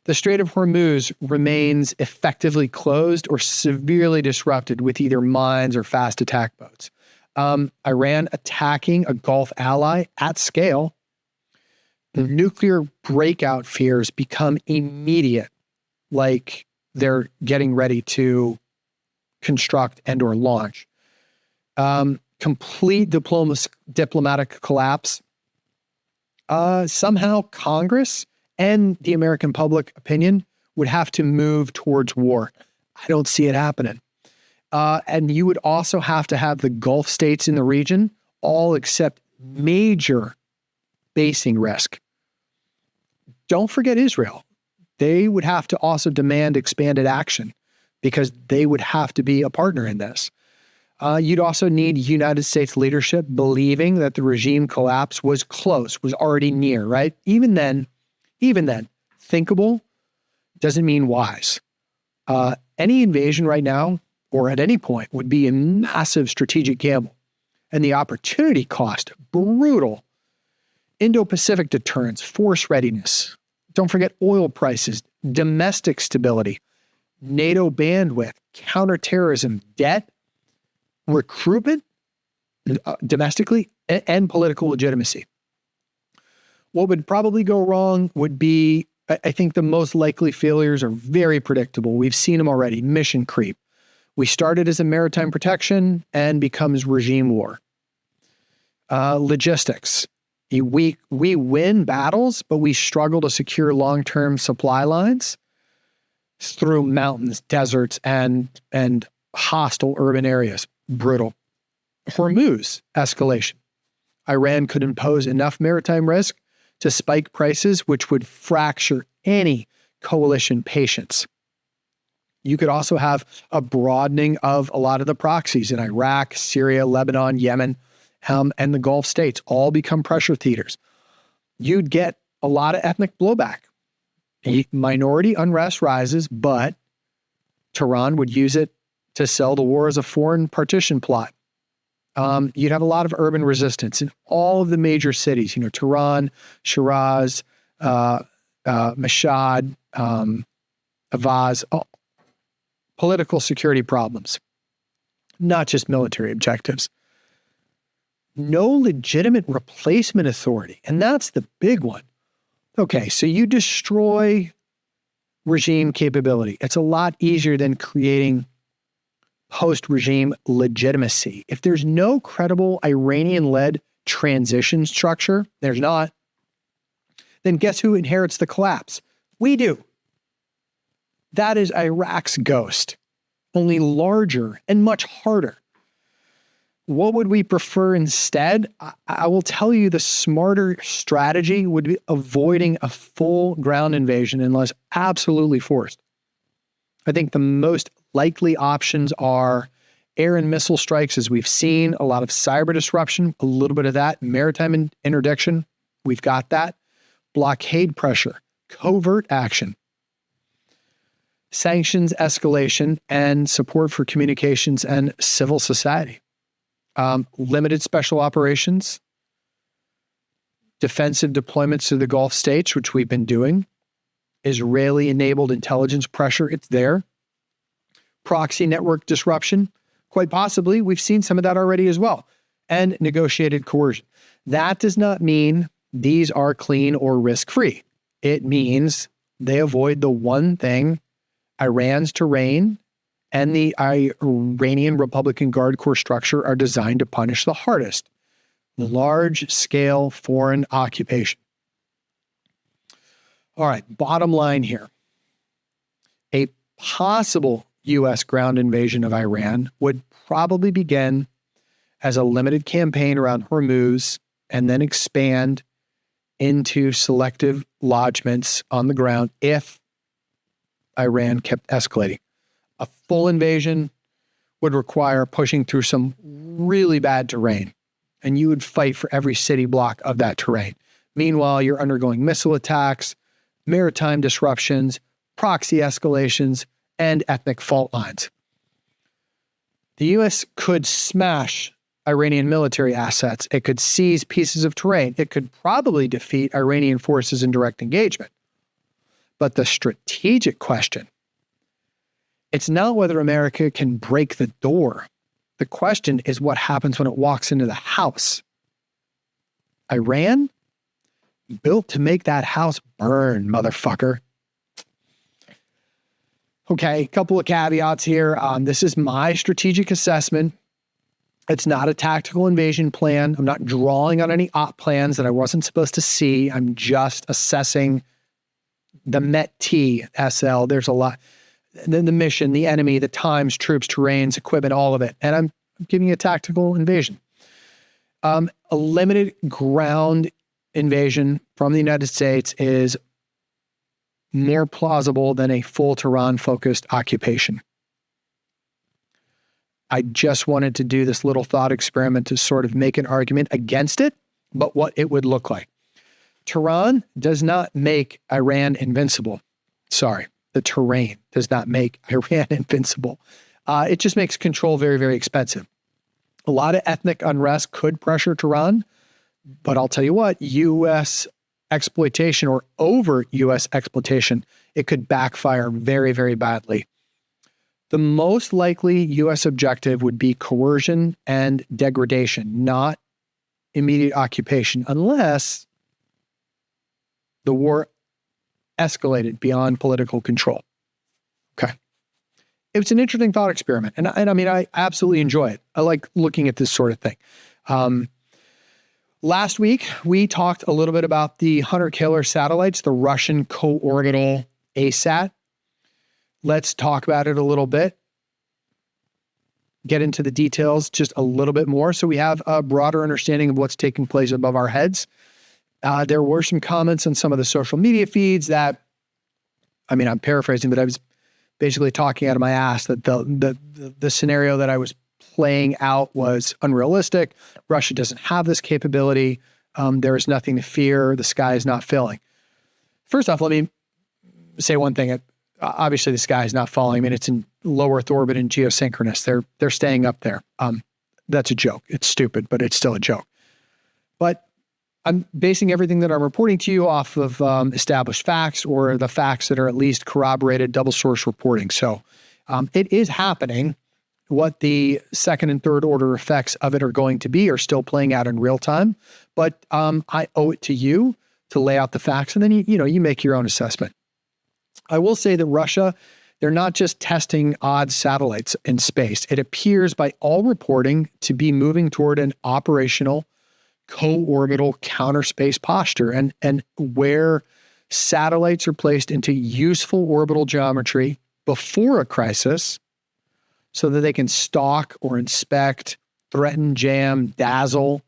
The Strait of Hormuz remains effectively closed or severely disrupted with either mines or fast attack boats. Iran attacking a Gulf ally at scale, nuclear breakout fears become immediate, like they're getting ready to construct and or launch. Complete diplomatic collapse. Somehow Congress and the American public opinion would have to move towards war. I don't see it happening. And you would also have to have the Gulf states in the region all accept major basing risk. Don't forget Israel. They would have to also demand expanded action because they would have to be a partner in this. You'd also need United States leadership believing that the regime collapse was close, was already near, right? Even then, thinkable doesn't mean wise. Any invasion right now or at any point would be a massive strategic gamble. And the opportunity cost, brutal. Indo-Pacific deterrence, force readiness. Don't forget oil prices, domestic stability, NATO bandwidth, counterterrorism, debt, recruitment, domestically, and political legitimacy. What would probably go wrong would be, I think the most likely failures are very predictable. We've seen them already. Mission creep. We started as a maritime protection and becomes regime war. Logistics. We win battles, but we struggle to secure long-term supply lines through mountains, deserts, and hostile urban areas. Brittle. Hormuz escalation. Iran could impose enough maritime risk to spike prices, which would fracture any coalition patience. You could also have a broadening of a lot of the proxies in Iraq, Syria, Lebanon, Yemen, and the Gulf states all become pressure theaters. You'd get a lot of ethnic blowback. Minority unrest rises, but Tehran would use it to sell the war as a foreign partition plot. You'd have a lot of urban resistance in all of the major cities, Tehran, Shiraz, Mashhad, Avaz, political security problems, not just military objectives. No legitimate replacement authority, and that's the big one. Okay, so you destroy regime capability. It's a lot easier than creating post-regime legitimacy. If there's no credible Iranian-led transition structure, there's not, then guess who inherits the collapse? We do. That is Iraq's ghost, only larger and much harder. What would we prefer instead? I will tell you the smarter strategy would be avoiding a full ground invasion unless absolutely forced. I think the most likely options are air and missile strikes, as we've seen, a lot of cyber disruption, a little bit of that, maritime interdiction, we've got that, blockade pressure, covert action, sanctions escalation, and support for communications and civil society. Limited special operations, defensive deployments to the Gulf states, which we've been doing, Israeli-enabled intelligence pressure, it's there. Proxy network disruption, quite possibly, we've seen some of that already as well, and negotiated coercion. That does not mean these are clean or risk-free. It means they avoid the one thing Iran's terrain and the Iranian Republican Guard Corps structure are designed to punish the hardest: large-scale foreign occupation. All right, bottom line here. A possible U.S. ground invasion of Iran would probably begin as a limited campaign around Hormuz and then expand into selective lodgements on the ground if Iran kept escalating. A full invasion would require pushing through some really bad terrain, and you would fight for every city block of that terrain. Meanwhile, you're undergoing missile attacks, maritime disruptions, proxy escalations, and ethnic fault lines. The U.S. could smash Iranian military assets. It could seize pieces of terrain. It could probably defeat Iranian forces in direct engagement. But the strategic question, it's not whether America can break the door. The question is what happens when it walks into the house. Iran? Built to make that house burn, motherfucker. Okay, a couple of caveats here. This is my strategic assessment. It's not a tactical invasion plan. I'm not drawing on any op plans that I wasn't supposed to see. I'm just assessing the MET-T SL. There's a lot. The mission, the enemy, the times, troops, terrains, equipment, all of it. And I'm giving you a tactical invasion. A limited ground invasion from the United States is more plausible than a full Tehran-focused occupation. I just wanted to do this little thought experiment to sort of make an argument against it, but what it would look like. Tehran does not make Iran invincible. Sorry, the terrain does not make Iran invincible. It just makes control very, very expensive. A lot of ethnic unrest could pressure Tehran, but I'll tell you what, U.S. exploitation or over U.S. exploitation, it could backfire very, very badly. The most likely U.S. objective would be coercion and degradation, not immediate occupation, unless the war escalated beyond political control. Okay. It's an interesting thought experiment. And I mean, I absolutely enjoy it. I like looking at this sort of thing. Last week, we talked a little bit about the hunter-killer satellites, the Russian co-orbital ASAT. Let's talk about it a little bit. Get into the details just a little bit more so we have a broader understanding of what's taking place above our heads. There were some comments on some of the social media feeds that, I mean, I'm paraphrasing, but I was basically talking out of my ass that the scenario that I was playing out was unrealistic. Russia doesn't have this capability. There is nothing to fear. The sky is not filling. First off, let me say one thing. Obviously, the sky is not falling. I mean, it's in low Earth orbit and geosynchronous. They're staying up there. That's a joke. It's stupid, but it's still a joke. But I'm basing everything that I'm reporting to you off of established facts or the facts that are at least corroborated double source reporting. So it is happening. What the second and third order effects of it are going to be are still playing out in real time. But I owe it to you to lay out the facts, and then you make your own assessment. I will say that Russia, they're not just testing odd satellites in space. It appears by all reporting to be moving toward an operational co-orbital counter space posture, and where satellites are placed into useful orbital geometry before a crisis so that they can stalk or inspect, threaten, jam, dazzle,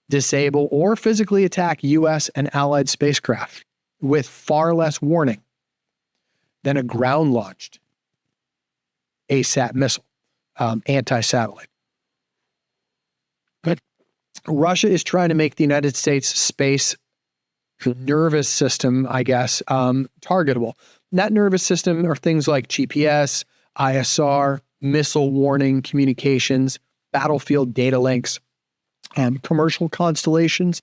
disable, or physically attack U.S. and allied spacecraft with far less warning than a ground-launched ASAT missile, anti-satellite. But Russia is trying to make the United States space nervous system, I guess, targetable. That nervous system are things like GPS, ISR, missile warning communications, battlefield data links, commercial constellations,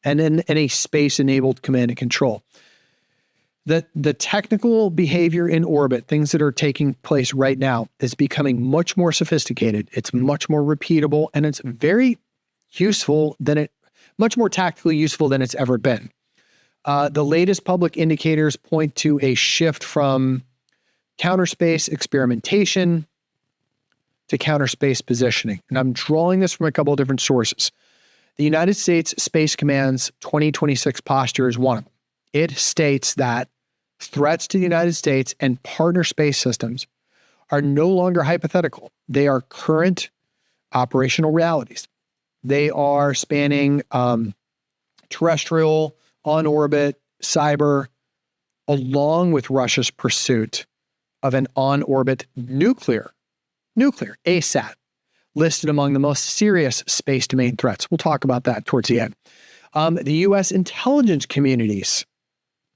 and then any space-enabled command and control. The technical behavior in orbit, things that are taking place right now, is becoming much more sophisticated. It's much more repeatable, and it's very useful much more tactically useful than it's ever been. The latest public indicators point to a shift from counter space experimentation to counter space positioning. And I'm drawing this from a couple of different sources. The United States Space Command's 2026 posture is one of them. It states that threats to the United States and partner space systems are no longer hypothetical. They are current operational realities. They are spanning terrestrial, on-orbit, cyber, along with Russia's pursuit of an on-orbit nuclear ASAT, listed among the most serious space domain threats. We'll talk about that towards the end. The U.S. intelligence community's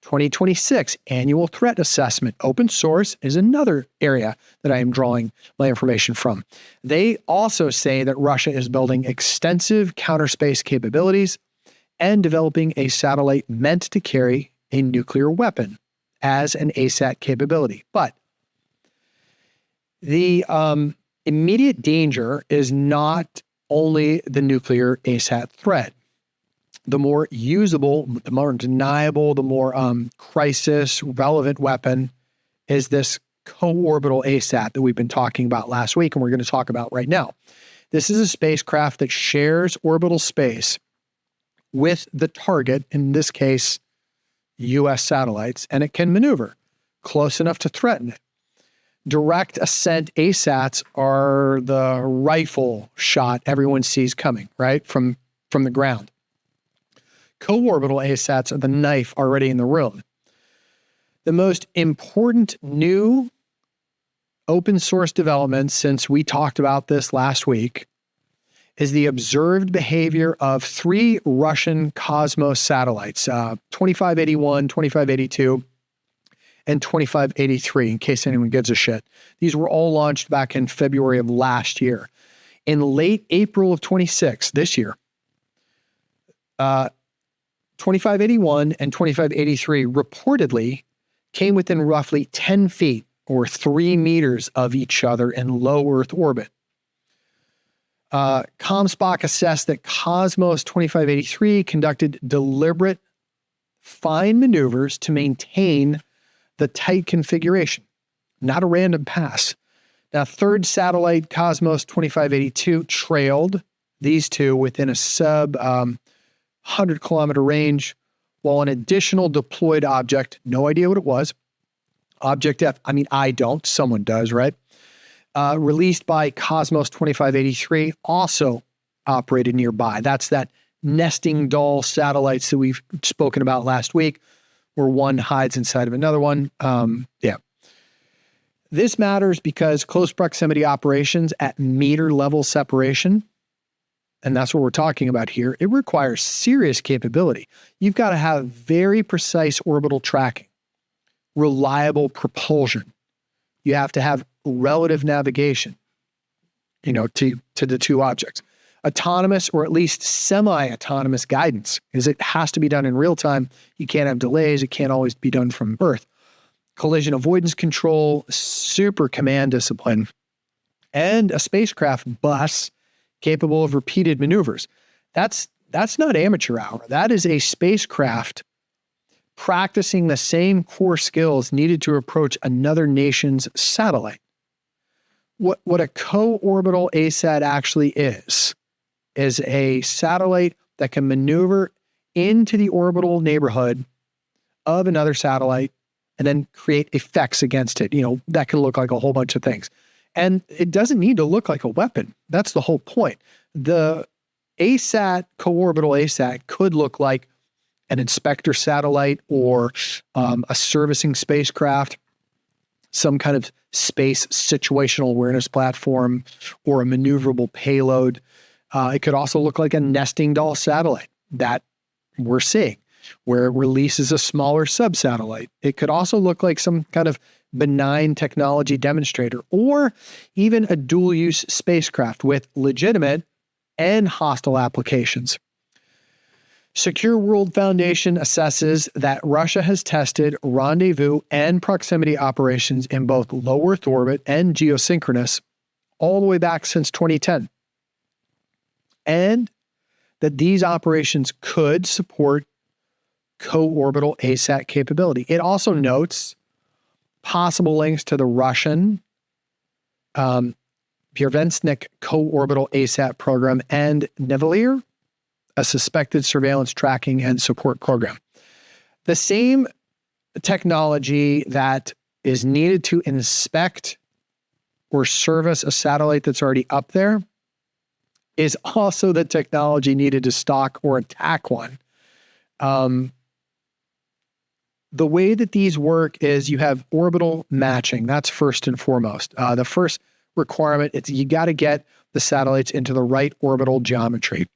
2026 annual threat assessment. Open source is another area that I am drawing my information from. They also say that Russia is building extensive counter space capabilities and developing a satellite meant to carry a nuclear weapon as an ASAT capability. But the immediate danger is not only the nuclear ASAT threat. The more usable, the more deniable, the more crisis relevant weapon is this co-orbital ASAT that we've been talking about last week and we're going to talk about right now. This is a spacecraft that shares orbital space with the target, in this case, U.S. satellites, and it can maneuver close enough to threaten it. Direct ascent ASATs are the rifle shot everyone sees coming, right, from the ground. Co-orbital ASATs are the knife already in the room. The most important new open source development since we talked about this last week is the observed behavior of 3 Russian Cosmos satellites, 2581, 2582, and 2583, in case anyone gives a shit. These were all launched back in February of last year. In late April of 26, this year, 2581 and 2583 reportedly came within roughly 10 feet or 3 meters of each other in low Earth orbit. Comstock assessed that Cosmos 2583 conducted deliberate, fine maneuvers to maintain the tight configuration, not a random pass. Now, third satellite Cosmos 2582 trailed these two within a sub 100-kilometer range, while an additional deployed object, no idea what it was, Object F, I mean, I don't, someone does, right? Released by Cosmos 2583, also operated nearby. That's that nesting doll satellites that we've spoken about last week, where one hides inside of another one. This matters because close proximity operations at meter level separation, and that's what we're talking about here, it requires serious capability. You've got to have very precise orbital tracking, reliable propulsion. You have to have relative navigation, to the two objects. Autonomous or at least semi-autonomous guidance, because it has to be done in real time. You can't have delays. It can't always be done from Earth. Collision avoidance control, super command discipline, and a spacecraft bus capable of repeated maneuvers. That's not amateur hour. That is a spacecraft practicing the same core skills needed to approach another nation's satellite. What a co-orbital ASAT actually is a satellite that can maneuver into the orbital neighborhood of another satellite and then create effects against it. That can look like a whole bunch of things. And it doesn't need to look like a weapon. That's the whole point. The ASAT, co-orbital ASAT, could look like an inspector satellite or a servicing spacecraft, some kind of space situational awareness platform, or a maneuverable payload. It could also look like a nesting doll satellite that we're seeing, where it releases a smaller sub-satellite. It could also look like some kind of benign technology demonstrator, or even a dual-use spacecraft with legitimate and hostile applications. Secure World Foundation assesses that Russia has tested rendezvous and proximity operations in both low Earth orbit and geosynchronous all the way back since 2010. And that these operations could support co-orbital ASAT capability. It also notes possible links to the Russian Purge co-orbital ASAT program and Nivelir, a suspected surveillance tracking and support program. The same technology that is needed to inspect or service a satellite that's already up there is also the technology needed to stalk or attack one. The way that these work is you have orbital matching. That's first and foremost. The first requirement is you got to get the satellites into the right orbital geometry.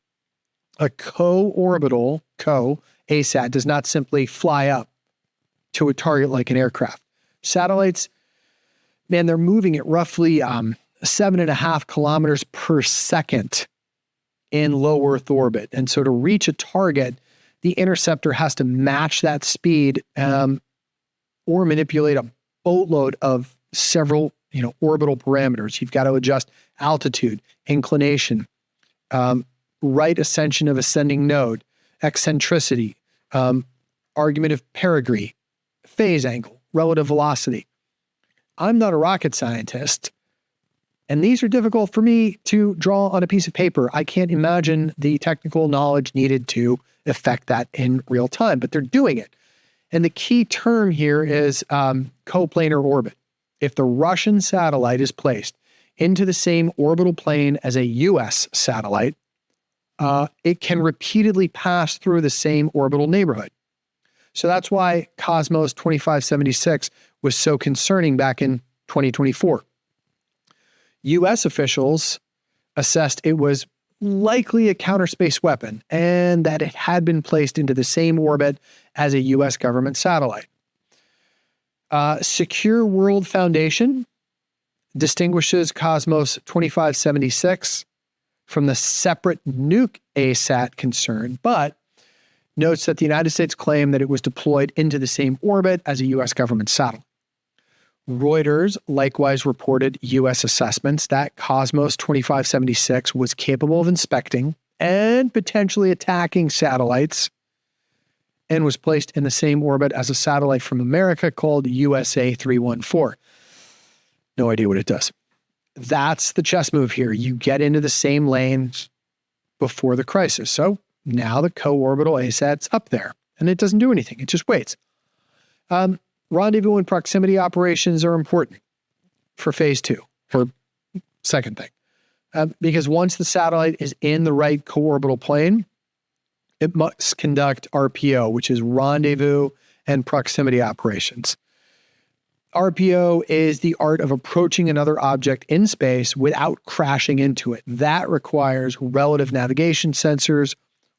A co-orbital, ASAT, does not simply fly up to a target like an aircraft. Satellites, man, they're moving at roughly 7.5 kilometers per second in low Earth orbit. And so to reach a target, the interceptor has to match that speed or manipulate a boatload of several orbital parameters. You've got to adjust altitude, inclination, right ascension of ascending node, eccentricity, argument of perigee, phase angle, relative velocity. I'm not a rocket scientist, and these are difficult for me to draw on a piece of paper. I can't imagine the technical knowledge needed to affect that in real time, but they're doing it. And the key term here is coplanar orbit. If the Russian satellite is placed into the same orbital plane as a U.S. satellite, it can repeatedly pass through the same orbital neighborhood. So that's why Cosmos 2576 was so concerning back in 2024. U.S. officials assessed it was likely a counterspace weapon and that it had been placed into the same orbit as a U.S. government satellite. Secure World Foundation distinguishes Cosmos 2576 from the separate nuke ASAT concern, but notes that the United States claimed that it was deployed into the same orbit as a U.S. government satellite. Reuters likewise reported U.S. assessments that Cosmos 2576 was capable of inspecting and potentially attacking satellites and was placed in the same orbit as a satellite from America called USA 314. No idea what it does. That's the chess move here. You get into the same lanes before the crisis. So now the co-orbital ASAT's up there and it doesn't do anything. It just waits. Rendezvous and proximity operations are important for phase 2, for second thing. Because once the satellite is in the right co-orbital plane, it must conduct RPO, which is rendezvous and proximity operations. RPO is the art of approaching another object in space without crashing into it. That requires relative navigation sensors,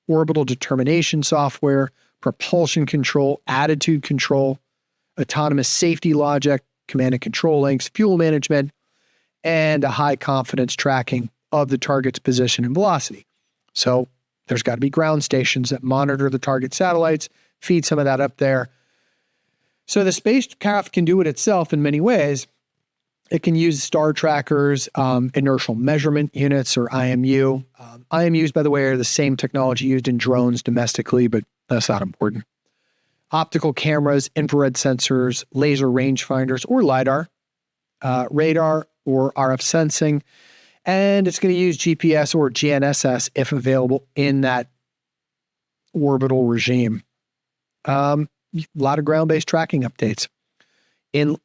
orbital determination software, propulsion control, attitude control, autonomous safety logic, command and control links, fuel management, and a high confidence tracking of the target's position and velocity. So there's got to be ground stations that monitor the target satellites, feed some of that up there. So the spacecraft can do it itself in many ways. It can use star trackers, inertial measurement units, or IMU. IMUs, by the way, are the same technology used in drones domestically, but that's not important. Optical cameras, infrared sensors, laser rangefinders, or LiDAR, radar or RF sensing, and it's going to use GPS or GNSS if available in that orbital regime. A lot of ground-based tracking updates. In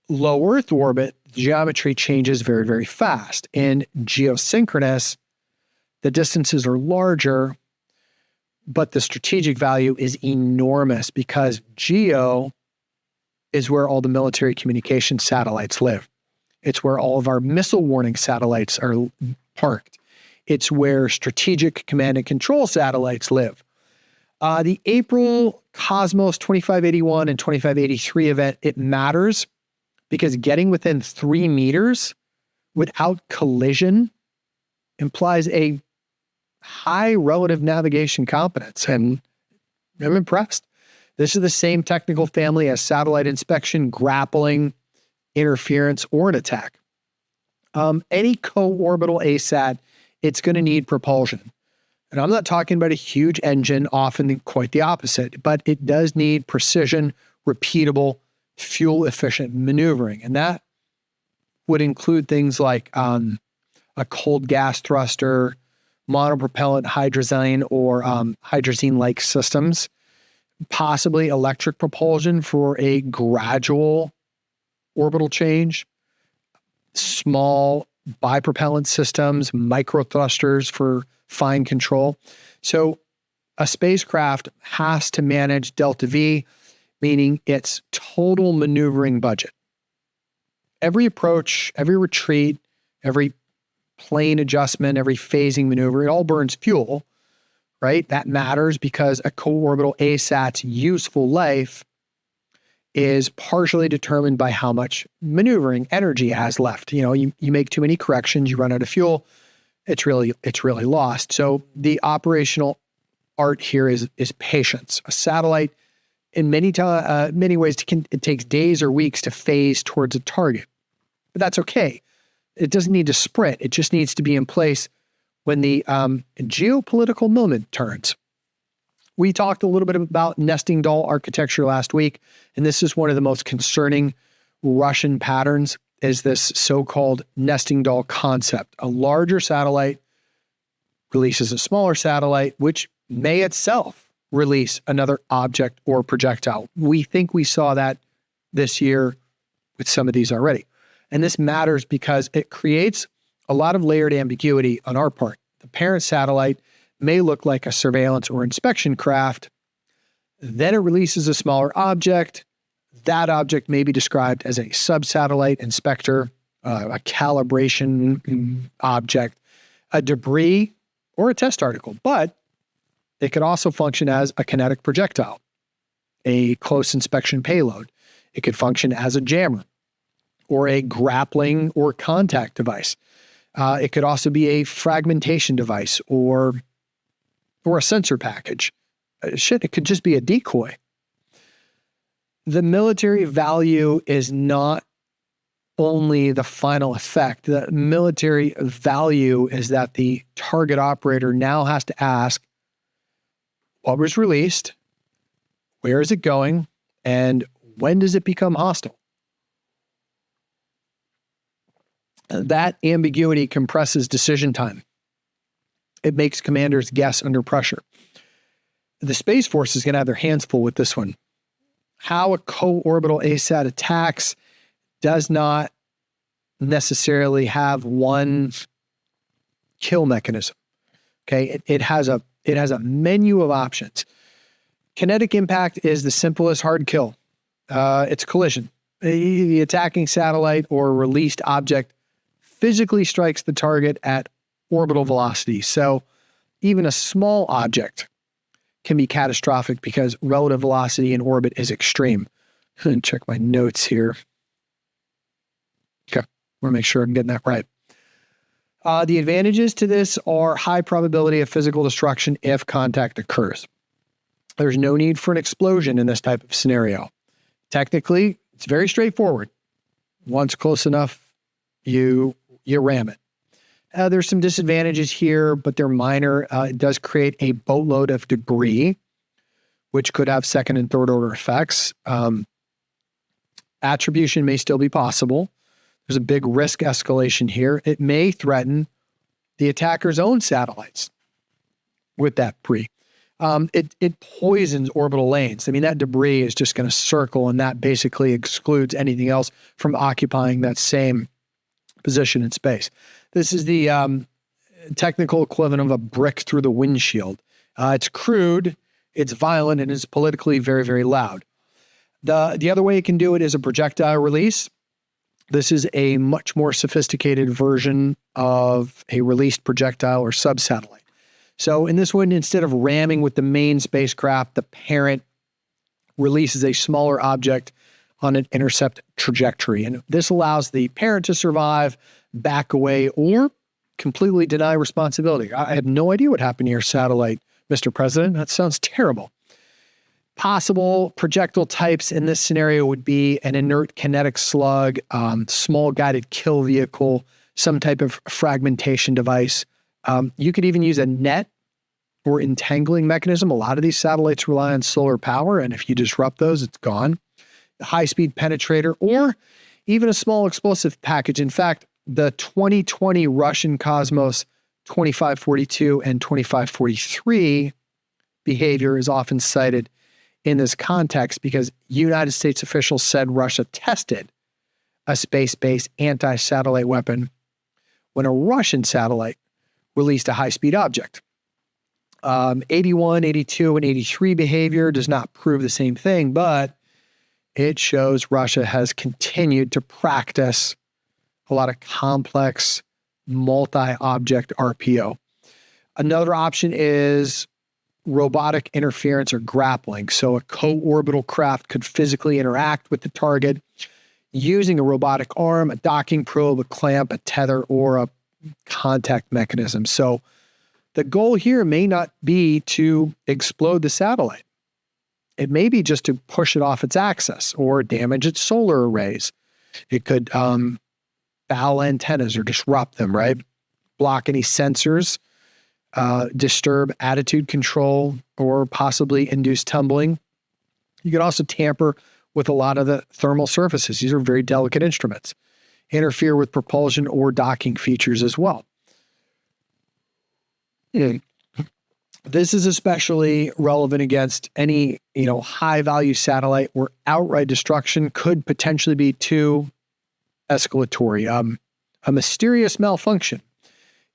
low Earth orbit, geometry changes very, very fast. In geosynchronous, the distances are larger, but the strategic value is enormous because geo is where all the military communication satellites live. It's where all of our missile warning satellites are parked. It's where strategic command and control satellites live. The April Cosmos 2581 and 2583 event, it matters because getting within 3 meters without collision implies a high relative navigation competence, and I'm impressed. This is the same technical family as satellite inspection, grappling, interference, or an attack. Any co-orbital ASAT, it's going to need propulsion. And I'm not talking about a huge engine, often quite the opposite, but it does need precision, repeatable, fuel-efficient maneuvering. And that would include things like a cold gas thruster, monopropellant hydrazine or hydrazine-like systems, possibly electric propulsion for a gradual orbital change, small bipropellant systems, micro thrusters for fine control. So a spacecraft has to manage delta V, meaning its total maneuvering budget. Every approach, every retreat, every plane adjustment, every phasing maneuver, it all burns fuel, right? That matters because a co-orbital ASAT's useful life is partially determined by how much maneuvering energy it has left. You make too many corrections, you run out of fuel, it's really lost. So the operational art here is patience. A satellite, in many ways, it takes days or weeks to phase towards a target, but that's okay. It doesn't need to sprint. It just needs to be in place when the geopolitical moment turns. We talked a little bit about nesting doll architecture last week, and this is one of the most concerning Russian patterns, is this so-called nesting doll concept. A larger satellite releases a smaller satellite, which may itself release another object or projectile. We think we saw that this year with some of these already. And this matters because it creates a lot of layered ambiguity on our part. The parent satellite may look like a surveillance or inspection craft. Then it releases a smaller object. That object may be described as a sub-satellite inspector, a calibration object, a debris, or a test article. But it could also function as a kinetic projectile, a close inspection payload. It could function as a jammer or a grappling or contact device. It could also be a fragmentation device or a sensor package. It could just be a decoy. The military value is not only the final effect. The military value is that the target operator now has to ask, what was released, where is it going, and when does it become hostile? That ambiguity compresses decision time. It makes commanders guess under pressure. The Space Force is going to have their hands full with this one. How a co-orbital ASAT attacks does not necessarily have one kill mechanism. Okay, it has a menu of options. Kinetic impact is the simplest hard kill. It's collision. The attacking satellite or released object physically strikes the target at orbital velocity. So even a small object can be catastrophic because relative velocity in orbit is extreme. Check my notes here. Okay, want to make sure I'm getting that right. The advantages to this are high probability of physical destruction if contact occurs. There's no need for an explosion in this type of scenario. Technically, it's very straightforward. Once close enough, you ram it. There's some disadvantages here, but they're minor. It does create a boatload of debris, which could have second and third order effects. Attribution may still be possible. There's a big risk escalation here. It may threaten the attacker's own satellites with that debris. It poisons orbital lanes. I mean, that debris is just going to circle, and that basically excludes anything else from occupying that same position in space. This is the technical equivalent of a brick through the windshield. It's crude, it's violent, and it's politically very, very loud. The other way it can do it is a projectile release. This is a much more sophisticated version of a released projectile or sub-satellite. So in this one, instead of ramming with the main spacecraft, the parent releases a smaller object on an intercept trajectory. And this allows the parent to survive, back away, or completely deny responsibility. I have no idea what happened to your satellite, Mr. President. That sounds terrible. Possible projectile types in this scenario would be an inert kinetic slug, small guided kill vehicle, some type of fragmentation device. You could even use a net or entangling mechanism. A lot of these satellites rely on solar power, and if you disrupt those, it's gone. A high-speed penetrator, or even a small explosive package. In fact, the 2020 Russian Cosmos 2542 and 2543 behavior is often cited in this context because United States officials said Russia tested a space-based anti-satellite weapon when a Russian satellite released a high-speed object. 81, 82, and 83 behavior does not prove the same thing, but it shows Russia has continued to practice a lot of complex multi-object RPO. Another option is robotic interference or grappling. So a co-orbital craft could physically interact with the target using a robotic arm, a docking probe, a clamp, a tether, or a contact mechanism. So the goal here may not be to explode the satellite. It may be just to push it off its axis or damage its solar arrays. It could foul antennas or disrupt them, right? Block any sensors, disturb attitude control, or possibly induce tumbling. You could also tamper with a lot of the thermal surfaces. These are very delicate instruments. Interfere with propulsion or docking features as well. This is especially relevant against any, high-value satellite where outright destruction could potentially be too escalatory. A mysterious malfunction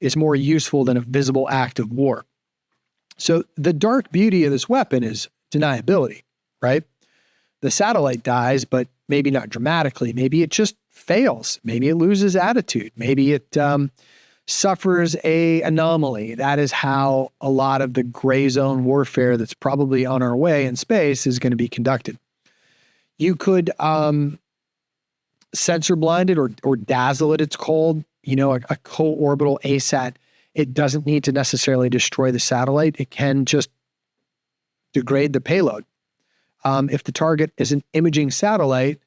is more useful than a visible act of war. So the dark beauty of this weapon is deniability, right? The satellite dies, but maybe not dramatically. Maybe it just fails. Maybe it loses attitude. Maybe it suffers a anomaly. That is how a lot of the gray zone warfare that's probably on our way in space is going to be conducted. You could sensor blind it or dazzle it, it's called. A co-orbital ASAT. It doesn't need to necessarily destroy the satellite. It can just degrade the payload. If the target is an imaging satellite,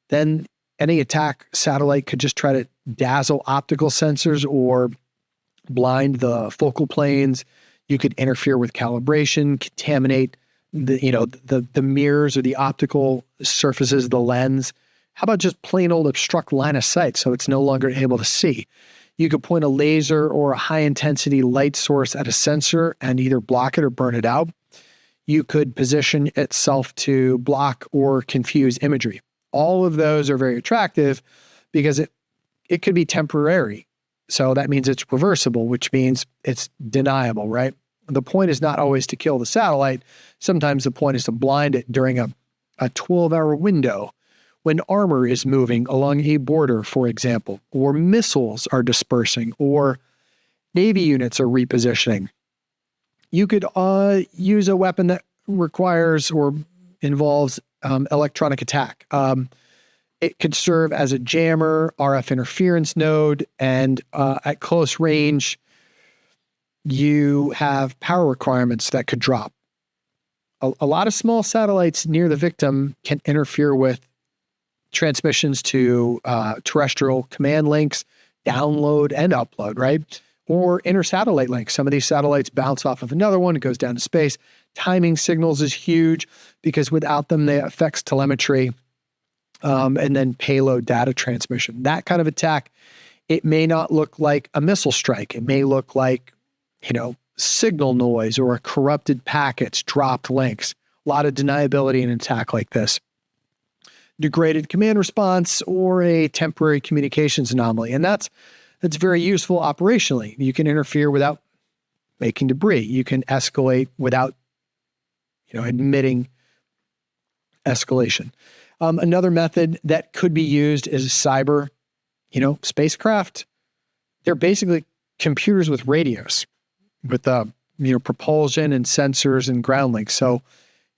then any attack satellite could just try to dazzle optical sensors or blind the focal planes. You could interfere with calibration, contaminate the mirrors or the optical surfaces of the lens. How about just plain old obstruct line of sight so it's no longer able to see? You could point a laser or a high-intensity light source at a sensor and either block it or burn it out. You could position itself to block or confuse imagery. All of those are very attractive because it could be temporary. So that means it's reversible, which means it's deniable, right? The point is not always to kill the satellite. Sometimes the point is to blind it during a 12-hour window when armor is moving along a border, for example, or missiles are dispersing, or Navy units are repositioning. You could use a weapon that requires or involves electronic attack. It could serve as a jammer, RF interference node, and at close range, you have power requirements that could drop. A lot of small satellites near the victim can interfere with transmissions to terrestrial command links, download and upload, right? Or inter-satellite links. Some of these satellites bounce off of another one, it goes down to space. Timing signals is huge because without them, they affects telemetry and then payload data transmission. That kind of attack, it may not look like a missile strike. It may look like, signal noise or a corrupted packets, dropped links. A lot of deniability in an attack like this. Degraded command response or a temporary communications anomaly. And that's very useful operationally. You can interfere without making debris. You can escalate without, admitting escalation. Another method that could be used is cyber, spacecraft. They're basically computers with radios, with propulsion and sensors and ground links. So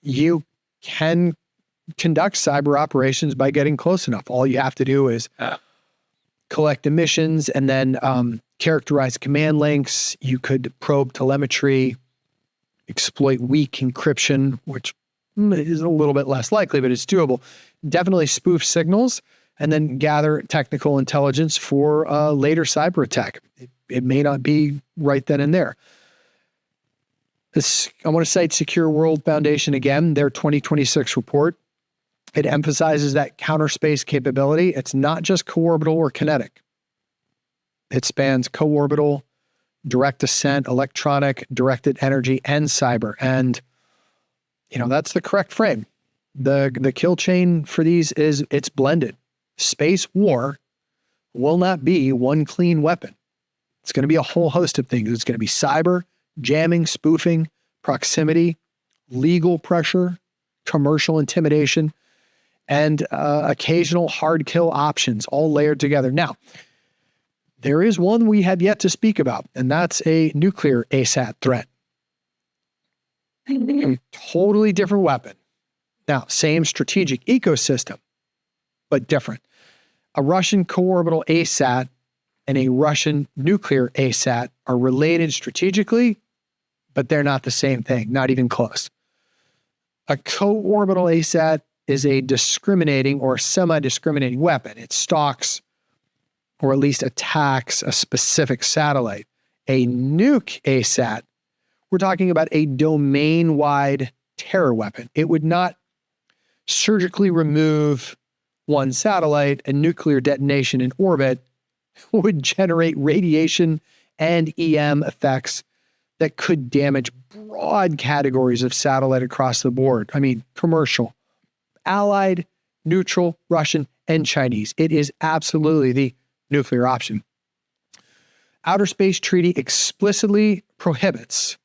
you can conduct cyber operations by getting close enough. All you have to do is collect emissions and then characterize command links. You could probe telemetry, exploit weak encryption, which is a little bit less likely, but it's doable. Definitely spoof signals and then gather technical intelligence for a later cyber attack. It may not be right then and there. I want to cite Secure World Foundation again, their 2026 report. It emphasizes that counter space capability. It's not just co-orbital or kinetic. It spans co-orbital, direct ascent, electronic, directed energy, and cyber. And, that's the correct frame. The kill chain for these it's blended. Space war will not be one clean weapon. It's going to be a whole host of things. It's going to be cyber, jamming, spoofing, proximity, legal pressure, commercial intimidation, and occasional hard kill options all layered together. Now, there is one we have yet to speak about, and that's a nuclear ASAT threat. Totally different weapon. Now, same strategic ecosystem, but different. A Russian co-orbital ASAT and a Russian nuclear ASAT are related strategically, but they're not the same thing, not even close. A co-orbital ASAT is a discriminating or semi-discriminating weapon. It stalks or at least attacks a specific satellite. A nuke ASAT, we're talking about a domain-wide terror weapon. It would not surgically remove one satellite. A nuclear detonation in orbit would generate radiation and EM effects that could damage broad categories of satellite across the board. I mean, commercial, allied, neutral, Russian, and Chinese. It is absolutely the nuclear option. Outer Space Treaty explicitly prohibits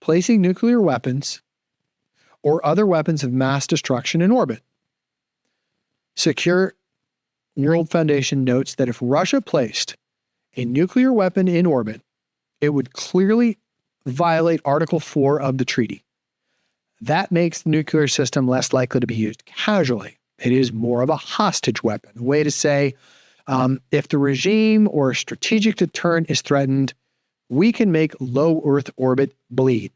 placing nuclear weapons or other weapons of mass destruction in orbit. Secure World Foundation notes that if Russia placed a nuclear weapon in orbit, it would clearly violate Article 4 of the treaty. That makes the nuclear system less likely to be used casually. It is more of a hostage weapon, a way to say, if the regime or strategic deterrent is threatened, we can make low Earth orbit bleed.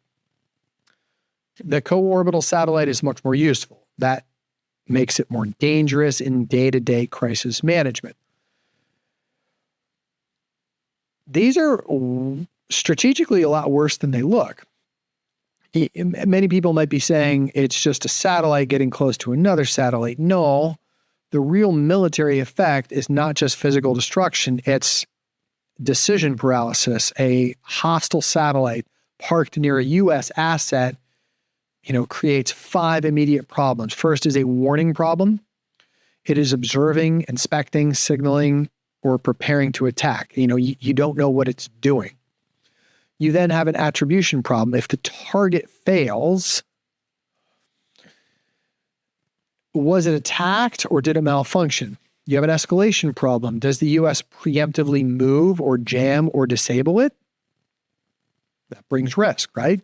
The co-orbital satellite is much more useful. That makes it more dangerous in day-to-day crisis management. These are strategically a lot worse than they look. Many people might be saying it's just a satellite getting close to another satellite. No, the real military effect is not just physical destruction, it's decision paralysis. A hostile satellite parked near a U.S. asset, creates 5 immediate problems. First is a warning problem. It is observing, inspecting, signaling, or preparing to attack. You don't know what it's doing. You then have an attribution problem. If the target fails, was it attacked or did it malfunction? You have an escalation problem. Does the U.S. preemptively move or jam or disable it? That brings risk, right?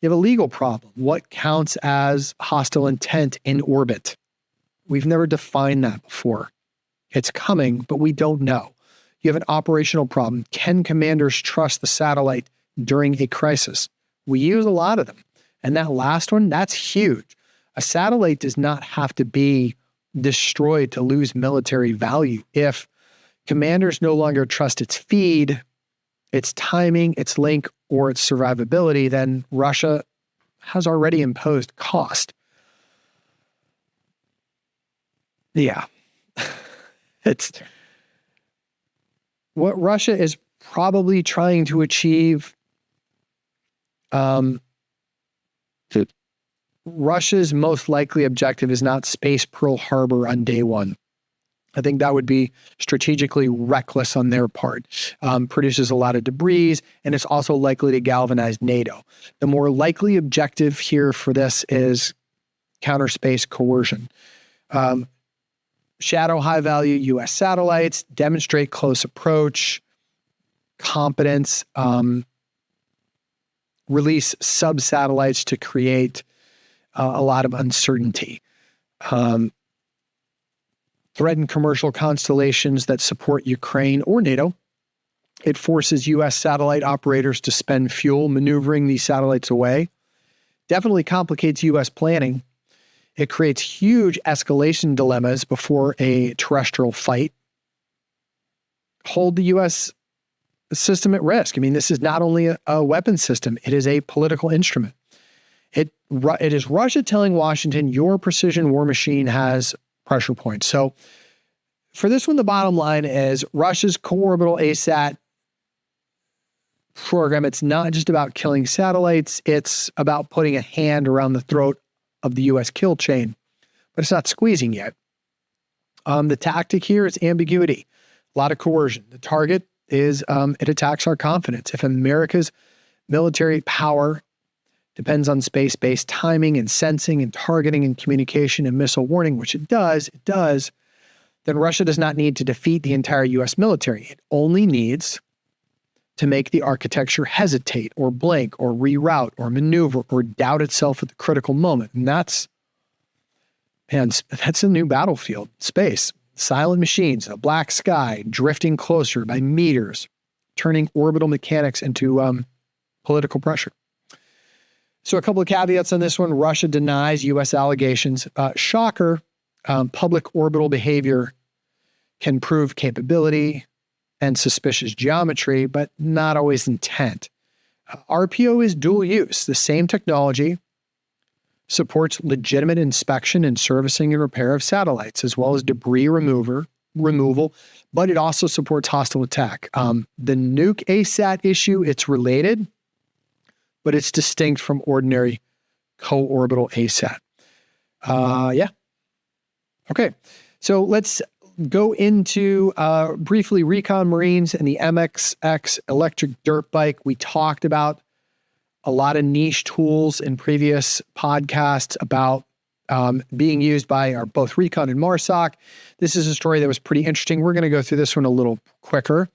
You have a legal problem. What counts as hostile intent in orbit? We've never defined that before. It's coming, but we don't know. You have an operational problem. Can commanders trust the satellite during a crisis? We use a lot of them. And that last one, that's huge. A satellite does not have to be destroyed to lose military value. If commanders no longer trust its feed, its timing, its link, or its survivability, then Russia has already imposed cost. Yeah. It's what Russia is probably trying to achieve. Russia's most likely objective is not space Pearl Harbor on day one. I think that would be strategically reckless on their part. Produces a lot of debris, and it's also likely to galvanize NATO. The more likely objective here for this is counter space coercion. Shadow high-value U.S. satellites, demonstrate close approach, competence, release sub-satellites to create a lot of uncertainty. Threaten commercial constellations that support Ukraine or NATO. It forces U.S. satellite operators to spend fuel maneuvering these satellites away. Definitely complicates U.S. planning. It creates huge escalation dilemmas before a terrestrial fight. Hold the U.S. system at risk. I mean, this is not only a weapons system, it is a political instrument. It is Russia telling Washington, your precision war machine has pressure points. So for this one, the bottom line is Russia's co-orbital ASAT program, it's not just about killing satellites, it's about putting a hand around the throat of the U.S. kill chain, but it's not squeezing yet. The tactic here is ambiguity, a lot of coercion. The target is it attacks our confidence. If America's military power depends on space-based timing and sensing and targeting and communication and missile warning, which it does, then Russia does not need to defeat the entire U.S. military. It only needs to make the architecture hesitate or blink or reroute or maneuver or doubt itself at the critical moment. And that's a new battlefield. Space, silent machines, a black sky, drifting closer by meters, turning orbital mechanics into political pressure. So a couple of caveats on this one. Russia denies U.S. allegations. Shocker, public orbital behavior can prove capability and suspicious geometry, but not always intent. RPO is dual use. The same technology supports legitimate inspection and servicing and repair of satellites, as well as debris removal, but it also supports hostile attack. The nuke ASAT issue, it's related, but it's distinct from ordinary co-orbital ASAT. Okay, so let's go into briefly Recon Marines and the MXX electric dirt bike. We talked about a lot of niche tools in previous podcasts about being used by both Recon and MARSOC. This is a story that was pretty interesting. We're going to go through this one a little quicker.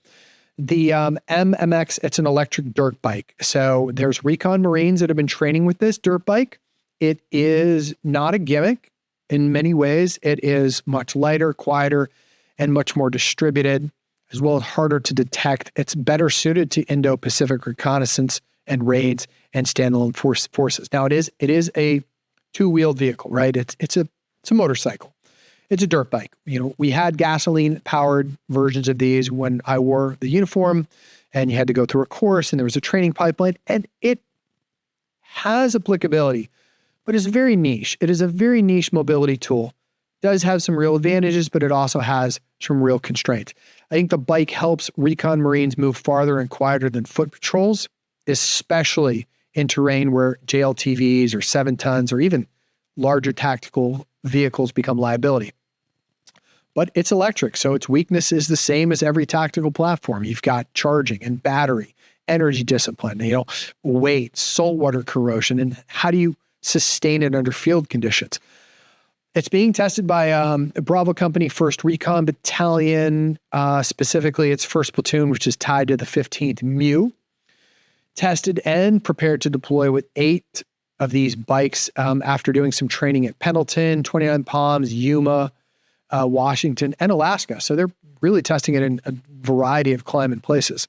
The MMX, it's an electric dirt bike. So there's Recon Marines that have been training with this dirt bike. It is not a gimmick. In many ways, it is much lighter, quieter, and much more distributed, as well as harder to detect. It's better suited to Indo-Pacific reconnaissance and raids and standalone forces. Now, it is a two-wheeled vehicle, right? It's a motorcycle. It's a dirt bike. You know, we had gasoline-powered versions of these when I wore the uniform, and you had to go through a course, and there was a training pipeline, and it has applicability, but it's very niche. It is a very niche mobility tool. It does have some real advantages, but it also has some real constraints. I think the bike helps Recon Marines move farther and quieter than foot patrols, especially in terrain where JLTVs or 7 tons or even larger tactical vehicles become liability. But it's electric, so its weakness is the same as every tactical platform. You've got charging and battery, energy discipline, weight, saltwater corrosion, and how do you sustain it under field conditions? It's being tested by a Bravo Company 1st Recon Battalion, specifically its 1st Platoon, which is tied to the 15th MEU. Tested and prepared to deploy with 8 of these bikes after doing some training at Pendleton, 29 Palms, Yuma, Washington, and Alaska. So they're really testing it in a variety of climate places.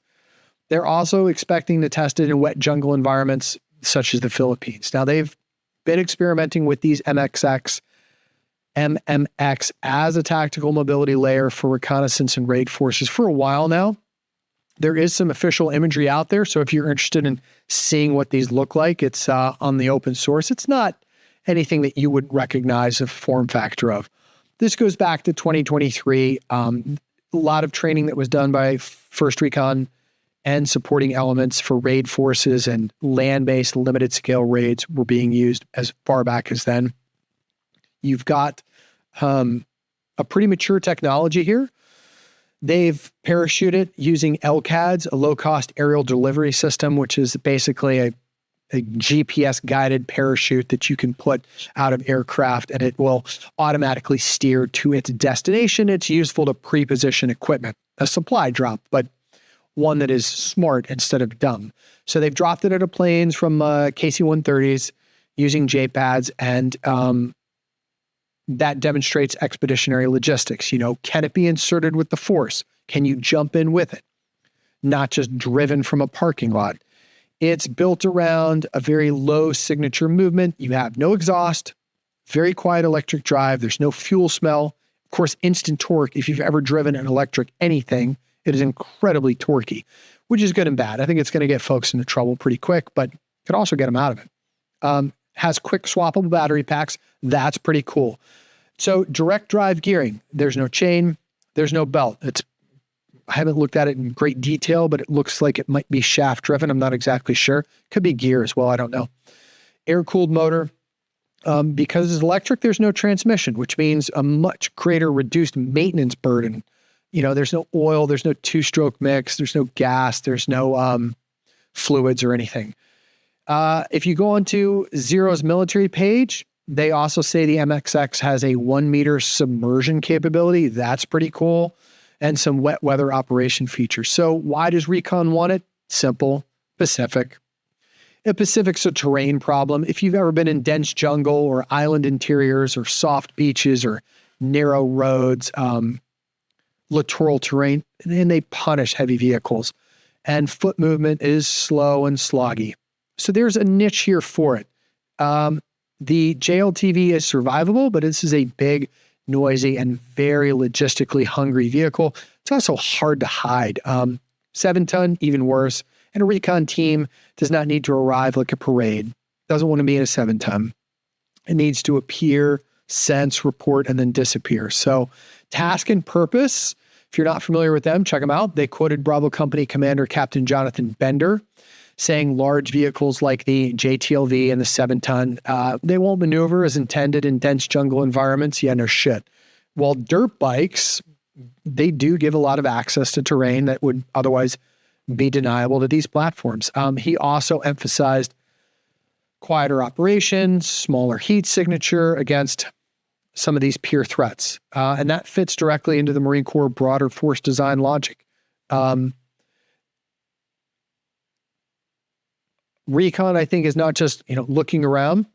They're also expecting to test it in wet jungle environments such as the Philippines. Now, they've been experimenting with these MMX as a tactical mobility layer for reconnaissance and raid forces for a while now. There is some official imagery out there, so if you're interested in seeing what these look like, it's on the open source. It's not anything that you would recognize a form factor of. This goes back to 2023. A lot of training that was done by 1st Recon and supporting elements for raid forces and land-based limited scale raids were being used as far back as then. You've got a pretty mature technology here. They've parachuted using LCADs, a low-cost aerial delivery system, which is basically a GPS-guided parachute that you can put out of aircraft, and it will automatically steer to its destination. It's useful to pre-position equipment, a supply drop, but one that is smart instead of dumb. So they've dropped it out of planes from KC-130s using JPADs, and that demonstrates expeditionary logistics. Can it be inserted with the force? Can you jump in with it? Not just driven from a parking lot. It's built around a very low signature movement. You have no exhaust, very quiet electric drive. There's no fuel smell. Of course, instant torque. If you've ever driven an electric anything, it is incredibly torquey, which is good and bad. I think it's going to get folks into trouble pretty quick, but could also get them out of it. Has quick swappable battery packs. That's pretty cool. So direct drive gearing. There's no chain. There's no belt. I haven't looked at it in great detail, but it looks like it might be shaft driven. I'm not exactly sure. Could be gear as well. I don't know. Air-cooled motor. Because it's electric, there's no transmission, which means a much greater reduced maintenance burden. There's no oil. There's no two-stroke mix. There's no gas. There's no fluids or anything. If you go onto Zero's military page, they also say the MXX has a 1 meter submersion capability. That's pretty cool. And some wet weather operation features. So why does Recon want it? simple, Pacific. The Pacific's a terrain problem. If you've ever been in dense jungle or island interiors or soft beaches or narrow roads, littoral terrain, and they punish heavy vehicles. And foot movement is slow and sloggy. So there's a niche here for it. The JLTV is survivable, but this is a big, noisy, and very logistically hungry vehicle. It's also hard to hide. 7-ton, even worse. And a recon team does not need to arrive like a parade. Doesn't want to be in a 7-ton. It needs to appear, sense, report, and then disappear. So task and purpose, if you're not familiar with them, check them out. They quoted Bravo Company Commander Captain Jonathan Bender saying large vehicles like the JTLV and the 7-ton, they won't maneuver as intended in dense jungle environments. Yeah, no shit. While dirt bikes, they do give a lot of access to terrain that would otherwise be deniable to these platforms. He also emphasized quieter operations, smaller heat signature against some of these peer threats. And that fits directly into the Marine Corps broader force design logic. Recon, I think, is not just, looking around.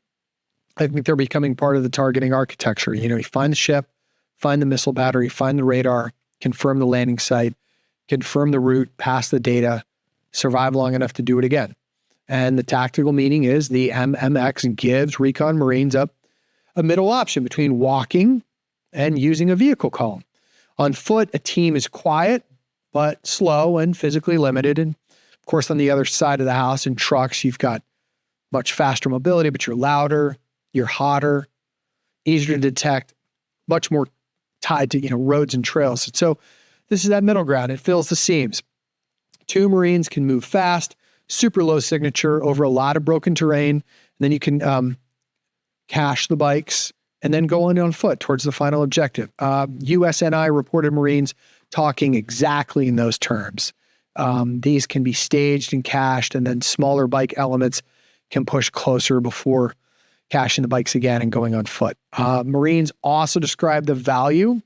I think they're becoming part of the targeting architecture. You find the ship, find the missile battery, find the radar, confirm the landing site, confirm the route, pass the data, survive long enough to do it again. And the tactical meaning is the MMX gives recon Marines up a middle option between walking and using a vehicle column. On foot, a team is quiet, but slow and physically limited. And of course, on the other side of the house in trucks, you've got much faster mobility, but you're louder, you're hotter, easier to detect, much more tied to, roads and trails. And so this is that middle ground. It fills the seams. 2 Marines can move fast, super low signature over a lot of broken terrain. And then you can cache the bikes and then go on foot towards the final objective. USNI reported Marines talking exactly in those terms. These can be staged and cached, and then smaller bike elements can push closer before caching the bikes again and going on foot. Marines also describe the value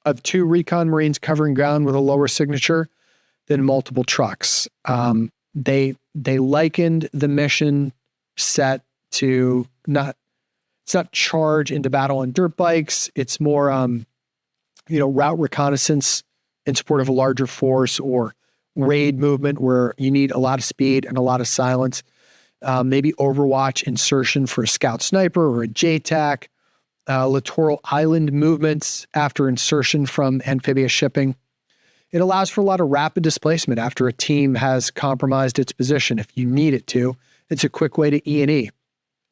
of 2 recon Marines covering ground with a lower signature than multiple trucks. They likened the mission set to it's not charge into battle on dirt bikes. It's more, route reconnaissance in support of a larger force, or raid movement where you need a lot of speed and a lot of silence. Maybe Overwatch insertion for a scout sniper or a JTAC. Littoral island movements after insertion from amphibious shipping. It allows for a lot of rapid displacement after a team has compromised its position. If you need it to, it's a quick way to E&E.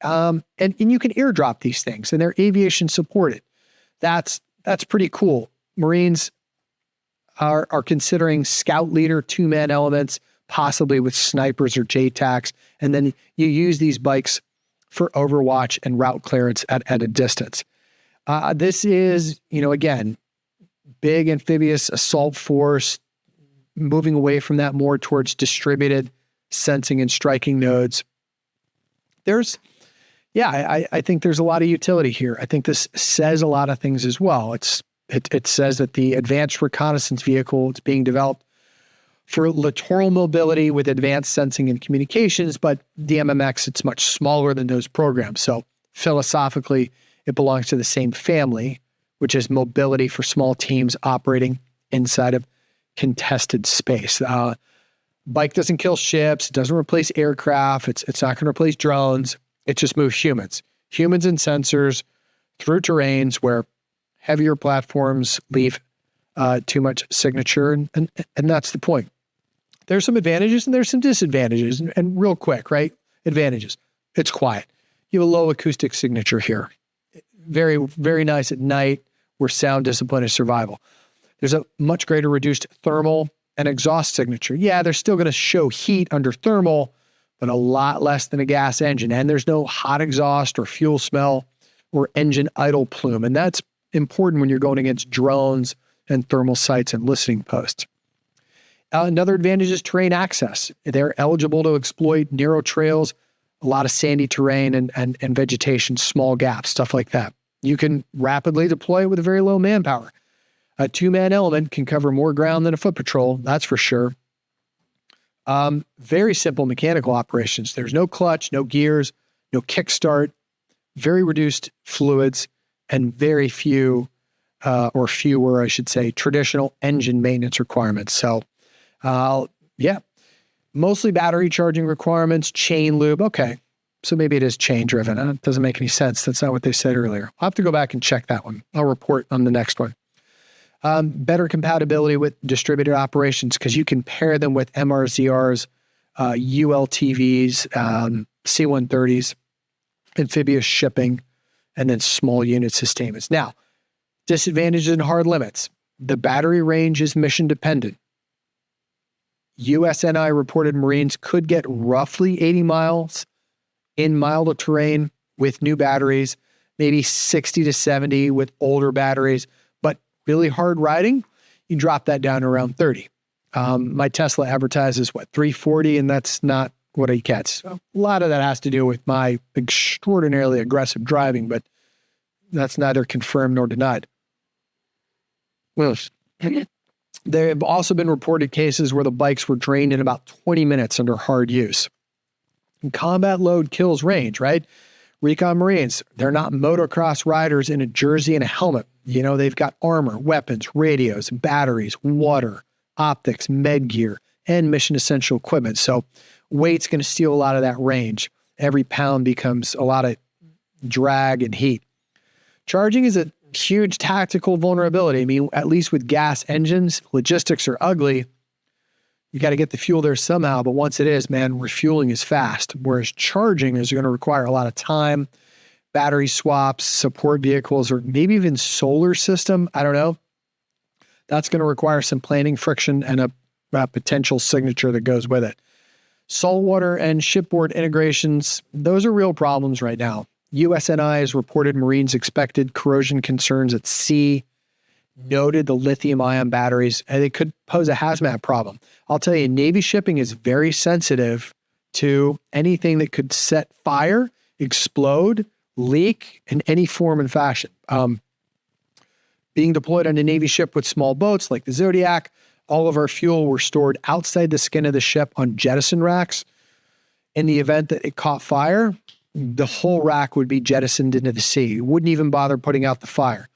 And you can airdrop these things, and they're aviation supported. That's pretty cool. Marines are considering scout leader 2-man elements, possibly with snipers or JTACs, and then you use these bikes for overwatch and route clearance at a distance. This is, again, big amphibious assault force, moving away from that more towards distributed sensing and striking nodes. I think there's a lot of utility here. I think this says a lot of things as well. It says that the advanced reconnaissance vehicle is being developed for littoral mobility with advanced sensing and communications, but the MMX, it's much smaller than those programs. So philosophically, it belongs to the same family, which is mobility for small teams operating inside of contested space. Bike doesn't kill ships. It doesn't replace aircraft. It's not going to replace drones. It just moves humans and sensors through terrains where heavier platforms leave too much signature. And that's the point. There's some advantages and there's some disadvantages. And real quick, right? Advantages. It's quiet. You have a low acoustic signature here. Very, very nice at night where sound discipline is survival. There's a much greater reduced thermal and exhaust signature. Yeah, they're still going to show heat under thermal, but a lot less than a gas engine. And there's no hot exhaust or fuel smell or engine idle plume. And that's important when you're going against drones and thermal sites and listening posts. Another advantage is terrain access. They're eligible to exploit narrow trails, a lot of sandy terrain and vegetation, small gaps, stuff like that. You can rapidly deploy with a very low manpower. A 2-man element can cover more ground than a foot patrol, that's for sure. Very simple mechanical operations. There's no clutch, no gears, no kickstart, very reduced fluids, and very few, or fewer, I should say, traditional engine maintenance requirements. So, mostly battery charging requirements, chain lube. Okay. So maybe it is chain driven. It doesn't make any sense. That's not what they said earlier. I'll have to go back and check that one. I'll report on the next one. Better compatibility with distributed operations because you can pair them with MRZRs, ULTVs, C-130s, amphibious shipping, and then small unit sustainments. Now, disadvantages and hard limits. The battery range is mission dependent. USNI reported Marines could get roughly 80 miles in milder terrain with new batteries, maybe 60 to 70 with older batteries, but really hard riding, you drop that down to around 30. My Tesla advertises 340, and that's not what he gets. A lot of that has to do with my extraordinarily aggressive driving, but that's neither confirmed nor denied. Well, there have also been reported cases where the bikes were drained in about 20 minutes under hard use. And combat load kills range, right? Recon Marines, they're not motocross riders in a jersey and a helmet. You know, they've got armor, weapons, radios, batteries, water, optics, med gear, and mission essential equipment. So weight's going to steal a lot of that range. Every pound becomes a lot of drag and heat. Charging is a huge tactical vulnerability. I mean, at least with gas engines, logistics are ugly. You got to get the fuel there somehow, but once it is, man, refueling is fast. Whereas charging is going to require a lot of time, battery swaps, support vehicles, or maybe even solar system. I don't know. That's going to require some planning, friction, and a potential signature that goes with it. Saltwater and shipboard integrations, those are real problems right now. USNI has reported Marines expected corrosion concerns at sea, noted the lithium-ion batteries, and they could pose a hazmat problem. I'll tell you, Navy shipping is very sensitive to anything that could set fire, explode, leak in any form and fashion. Being deployed on a Navy ship with small boats like the Zodiac, all of our fuel were stored outside the skin of the ship on jettison racks. In the event that it caught fire, the whole rack would be jettisoned into the sea. You wouldn't even bother putting out the fire.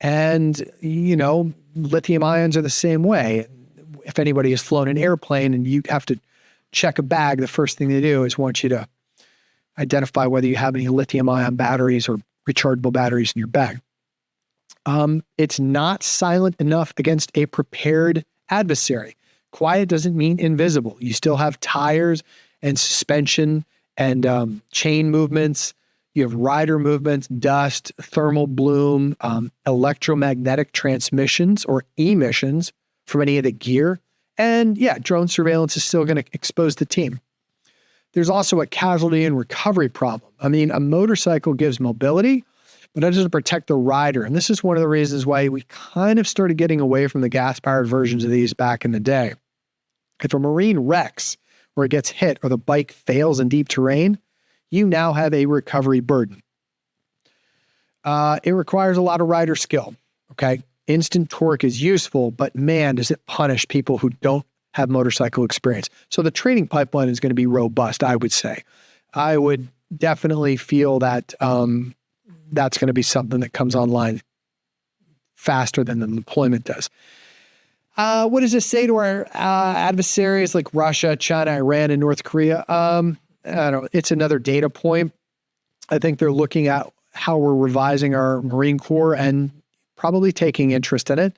And, you know, lithium ions are the same way. If anybody has flown an airplane and you have to check a bag, the first thing they do is want you to identify whether you have any lithium ion batteries or rechargeable batteries in your bag. It's not silent enough against a prepared adversary. Quiet doesn't mean invisible. You still have tires and suspension and chain movements. You have rider movements, dust, thermal bloom, electromagnetic transmissions or emissions from any of the gear. And yeah, drone surveillance is still going to expose the team. There's also a casualty and recovery problem. I mean, a motorcycle gives mobility, but it doesn't protect the rider. And this is one of the reasons why we kind of started getting away from the gas-powered versions of these back in the day. If a Marine wrecks or it gets hit or the bike fails in deep terrain, you now have a recovery burden. It requires a lot of rider skill, okay? Instant torque is useful, but man, does it punish people who don't have motorcycle experience. So the training pipeline is going to be robust, I would say. I would definitely feel that that's going to be something that comes online faster than the deployment does. What does this say to our adversaries like Russia, China, Iran, and North Korea? I don't know. It's another data point. I think they're looking at how we're revising our Marine Corps and probably taking interest in it,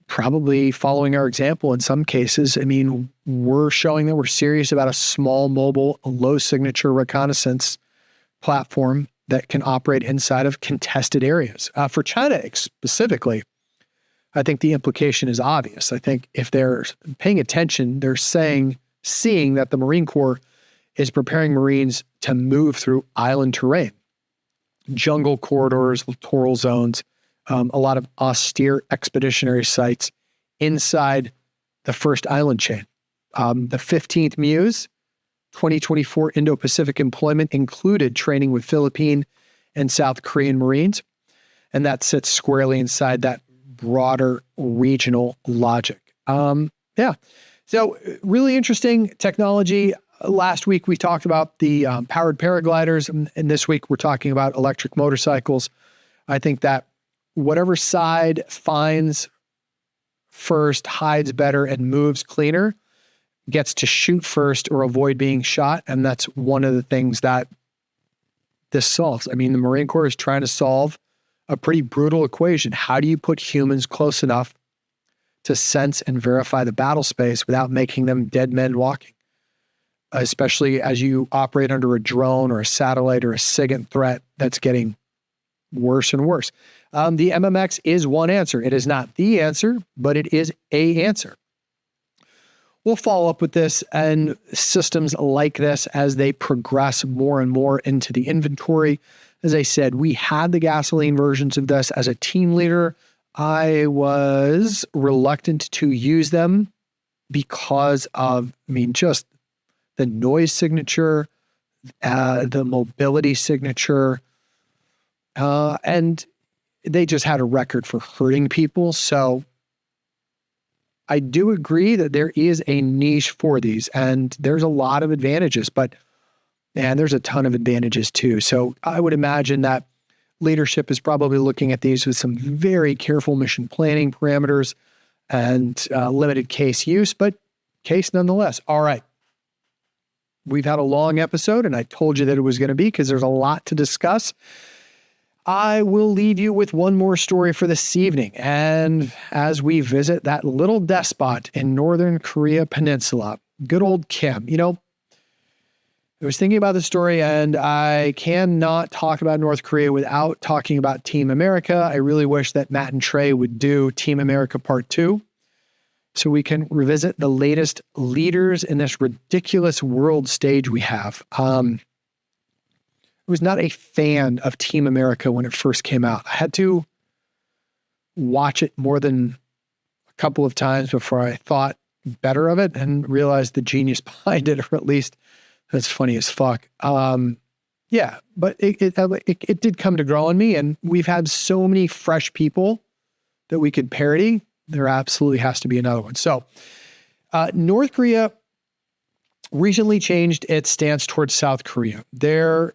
probably following our example in some cases. I mean, we're showing that we're serious about a small, mobile, low signature reconnaissance platform that can operate inside of contested areas. For China specifically, I think the implication is obvious. I think if they're paying attention, they're seeing that the Marine Corps is preparing Marines to move through island terrain, jungle corridors, littoral zones, a lot of austere expeditionary sites inside the first island chain. The 15th Muse 2024 Indo-Pacific employment included training with Philippine and South Korean Marines, and that sits squarely inside that broader regional logic. So really interesting technology. Last week, we talked about the powered paragliders, and this week we're talking about electric motorcycles. I think that whatever side finds first, hides better, and moves cleaner gets to shoot first or avoid being shot. And that's one of the things that this solves. I mean, the Marine Corps is trying to solve a pretty brutal equation. How do you put humans close enough to sense and verify the battle space without making them dead men walking? Especially as you operate under a drone or a satellite or a SIGINT threat that's getting worse and worse. The MMX is one answer. It is not the answer, but it is a answer. We'll follow up with this and systems like this as they progress more and more into the inventory. As I said, we had the gasoline versions of this. As a team leader, I was reluctant to use them because of, just the noise signature, the mobility signature, and they just had a record for hurting people. So I do agree that there is a niche for these, and there's a lot of advantages, but there's a ton of advantages too. So I would imagine that leadership is probably looking at these with some very careful mission planning parameters and limited case use, but case nonetheless. All right. We've had a long episode, and I told you that it was going to be because there's a lot to discuss. I will leave you with one more story for this evening. And as we visit that little despot in Northern Korea Peninsula, good old Kim, I was thinking about the story, and I cannot talk about North Korea without talking about Team America. I really wish that Matt and Trey would do Team America Part 2 so we can revisit the latest leaders in this ridiculous world stage we have. I was not a fan of Team America when it first came out. I had to watch it more than a couple of times before I thought better of it and realized the genius behind it, or at least that's funny as fuck. Yeah, but it did come to grow on me, and we've had so many fresh people that we could parody. There absolutely has to be another one. So North Korea recently changed its stance towards South Korea. Their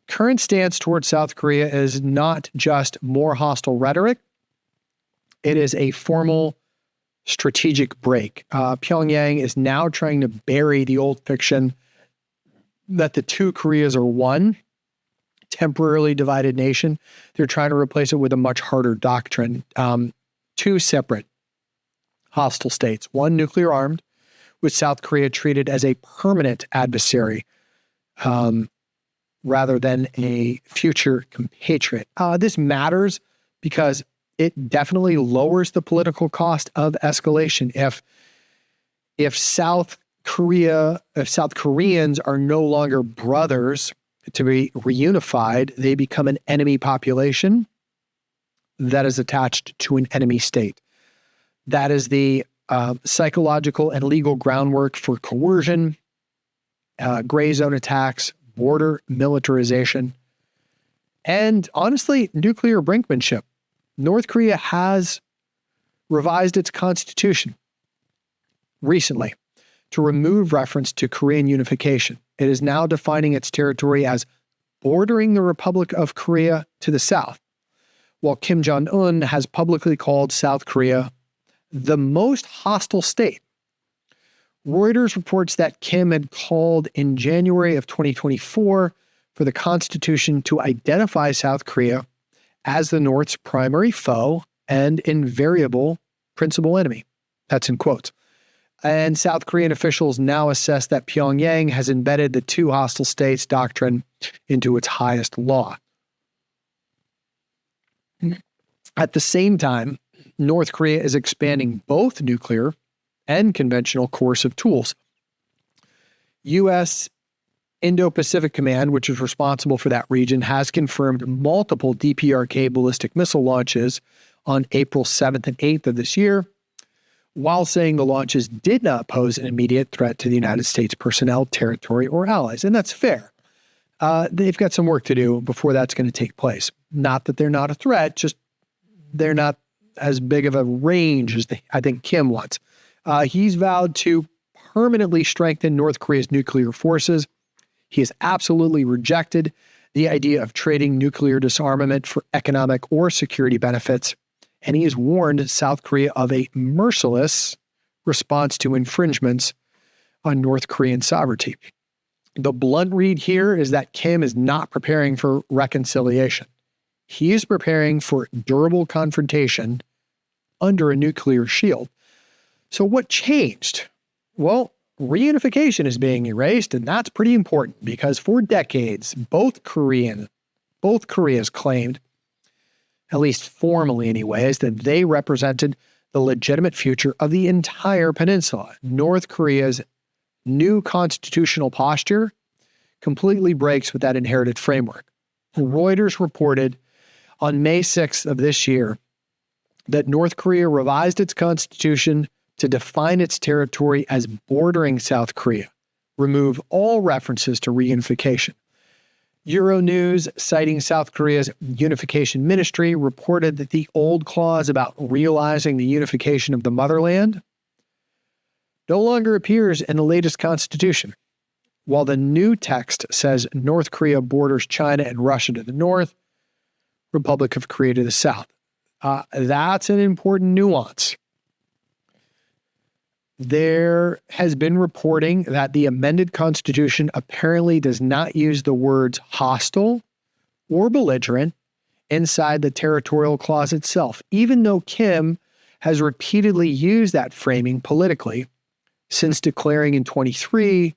current stance towards South Korea is not just more hostile rhetoric. It is a formal strategic break. Pyongyang is now trying to bury the old fiction that the two Koreas are one temporarily divided nation. They're trying to replace it with a much harder doctrine. Two separate hostile states, one nuclear armed, with South Korea treated as a permanent adversary rather than a future compatriot. This matters because it definitely lowers the political cost of escalation. If South Koreans are no longer brothers to be reunified, they become an enemy population that is attached to an enemy state. That is the psychological and legal groundwork for coercion, gray zone attacks, border militarization, and honestly, nuclear brinkmanship. North Korea has revised its constitution recently to remove reference to Korean unification. It is now defining its territory as bordering the Republic of Korea to the south, while Kim Jong-un has publicly called South Korea the most hostile state. Reuters reports that Kim had called in January of 2024 for the Constitution to identify South Korea as the North's primary foe and invariable principal enemy. That's in quotes. And South Korean officials now assess that Pyongyang has embedded the two hostile states doctrine into its highest law. At the same time, North Korea is expanding both nuclear and conventional coercive tools. U.S. Indo-Pacific Command, which is responsible for that region, has confirmed multiple DPRK ballistic missile launches on April 7th and 8th of this year, while saying the launches did not pose an immediate threat to the United States personnel, territory, or allies. And that's fair. They've got some work to do before that's going to take place. Not that they're not a threat, just they're not as big of a range as I think Kim wants. He's vowed to permanently strengthen North Korea's nuclear forces. He has absolutely rejected the idea of trading nuclear disarmament for economic or security benefits, and he has warned South Korea of a merciless response to infringements on North Korean sovereignty. The blunt read here is that Kim is not preparing for reconciliation. He is preparing for durable confrontation under a nuclear shield. So what changed? Well, reunification is being erased, and that's pretty important because for decades, both Koreas claimed, at least formally anyways, that they represented the legitimate future of the entire peninsula. North Korea's new constitutional posture completely breaks with that inherited framework. Reuters reported on May 6th of this year that North Korea revised its constitution to define its territory as bordering South Korea, remove all references to reunification. Euronews, citing South Korea's unification ministry, reported that the old clause about realizing the unification of the motherland no longer appears in the latest constitution, while the new text says North Korea borders China and Russia to the north, Republic of Korea to the south. That's an important nuance. There has been reporting that the amended constitution apparently does not use the words hostile or belligerent inside the territorial clause itself, even though Kim has repeatedly used that framing politically since declaring in 23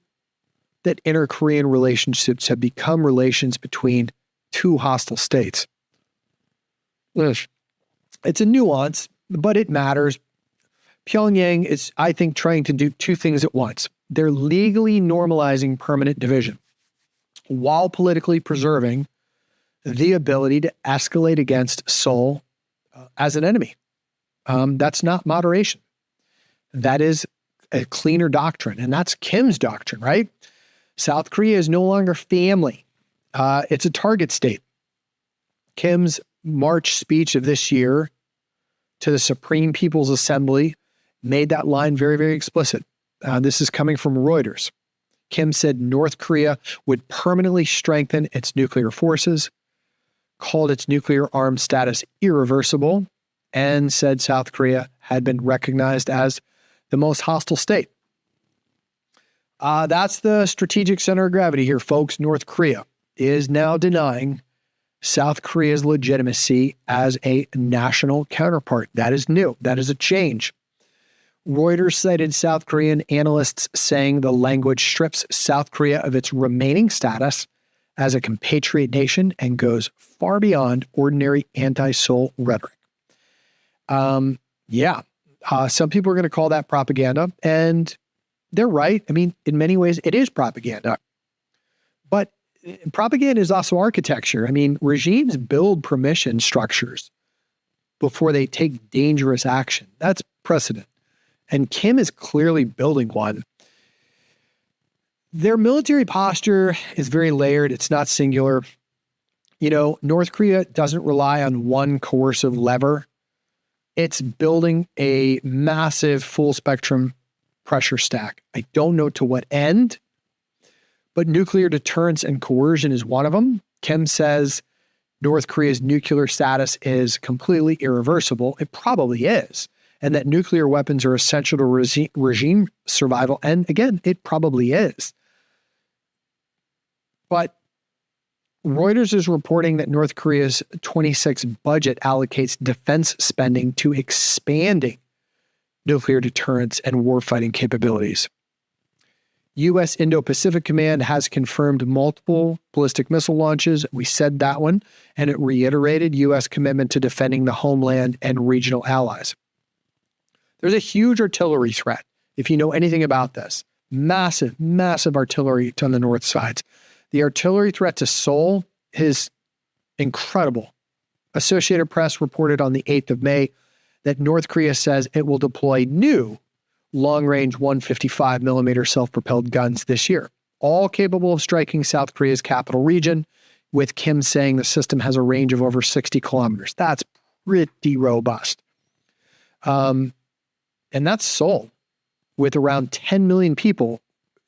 that inter-Korean relationships have become relations between two hostile states. It's a nuance, but it matters. Pyongyang is, I think, trying to do two things at once. They're legally normalizing permanent division while politically preserving the ability to escalate against Seoul as an enemy. That's not moderation. That is a cleaner doctrine, and that's Kim's doctrine, right? South Korea is no longer family. It's a target state. Kim's March speech of this year to the Supreme People's Assembly made that line very, very explicit. This is coming from Reuters. Kim said North Korea would permanently strengthen its nuclear forces, called its nuclear arms status irreversible, and said South Korea had been recognized as the most hostile state. That's the strategic center of gravity here, folks. North Korea is now denying South Korea's legitimacy as a national counterpart. That is new. That is a change. Reuters cited South Korean analysts saying the language strips South Korea of its remaining status as a compatriot nation and goes far beyond ordinary anti-Seoul rhetoric. Some people are going to call that propaganda, and they're right. I mean, in many ways, it is propaganda. But propaganda is also architecture. I mean, regimes build permission structures before they take dangerous action. That's precedent. And Kim is clearly building one. Their military posture is very layered. It's not singular. You know, North Korea doesn't rely on one coercive lever. It's building a massive full spectrum pressure stack. I don't know to what end, but nuclear deterrence and coercion is one of them. Kim says North Korea's nuclear status is completely irreversible. It probably is. And that nuclear weapons are essential to regime survival. And again, it probably is. But Reuters is reporting that North Korea's 26 budget allocates defense spending to expanding nuclear deterrence and warfighting capabilities. U.S. Indo-Pacific Command has confirmed multiple ballistic missile launches. We said that one, and it reiterated U.S. commitment to defending the homeland and regional allies. There's a huge artillery threat, if you know anything about this. Massive, massive artillery on the north sides. The artillery threat to Seoul is incredible. Associated Press reported on the 8th of May that North Korea says it will deploy new long-range 155 millimeter self-propelled guns this year, all capable of striking South Korea's capital region, with Kim saying the system has a range of over 60 kilometers. That's pretty robust. And that's Seoul. with around 10 million people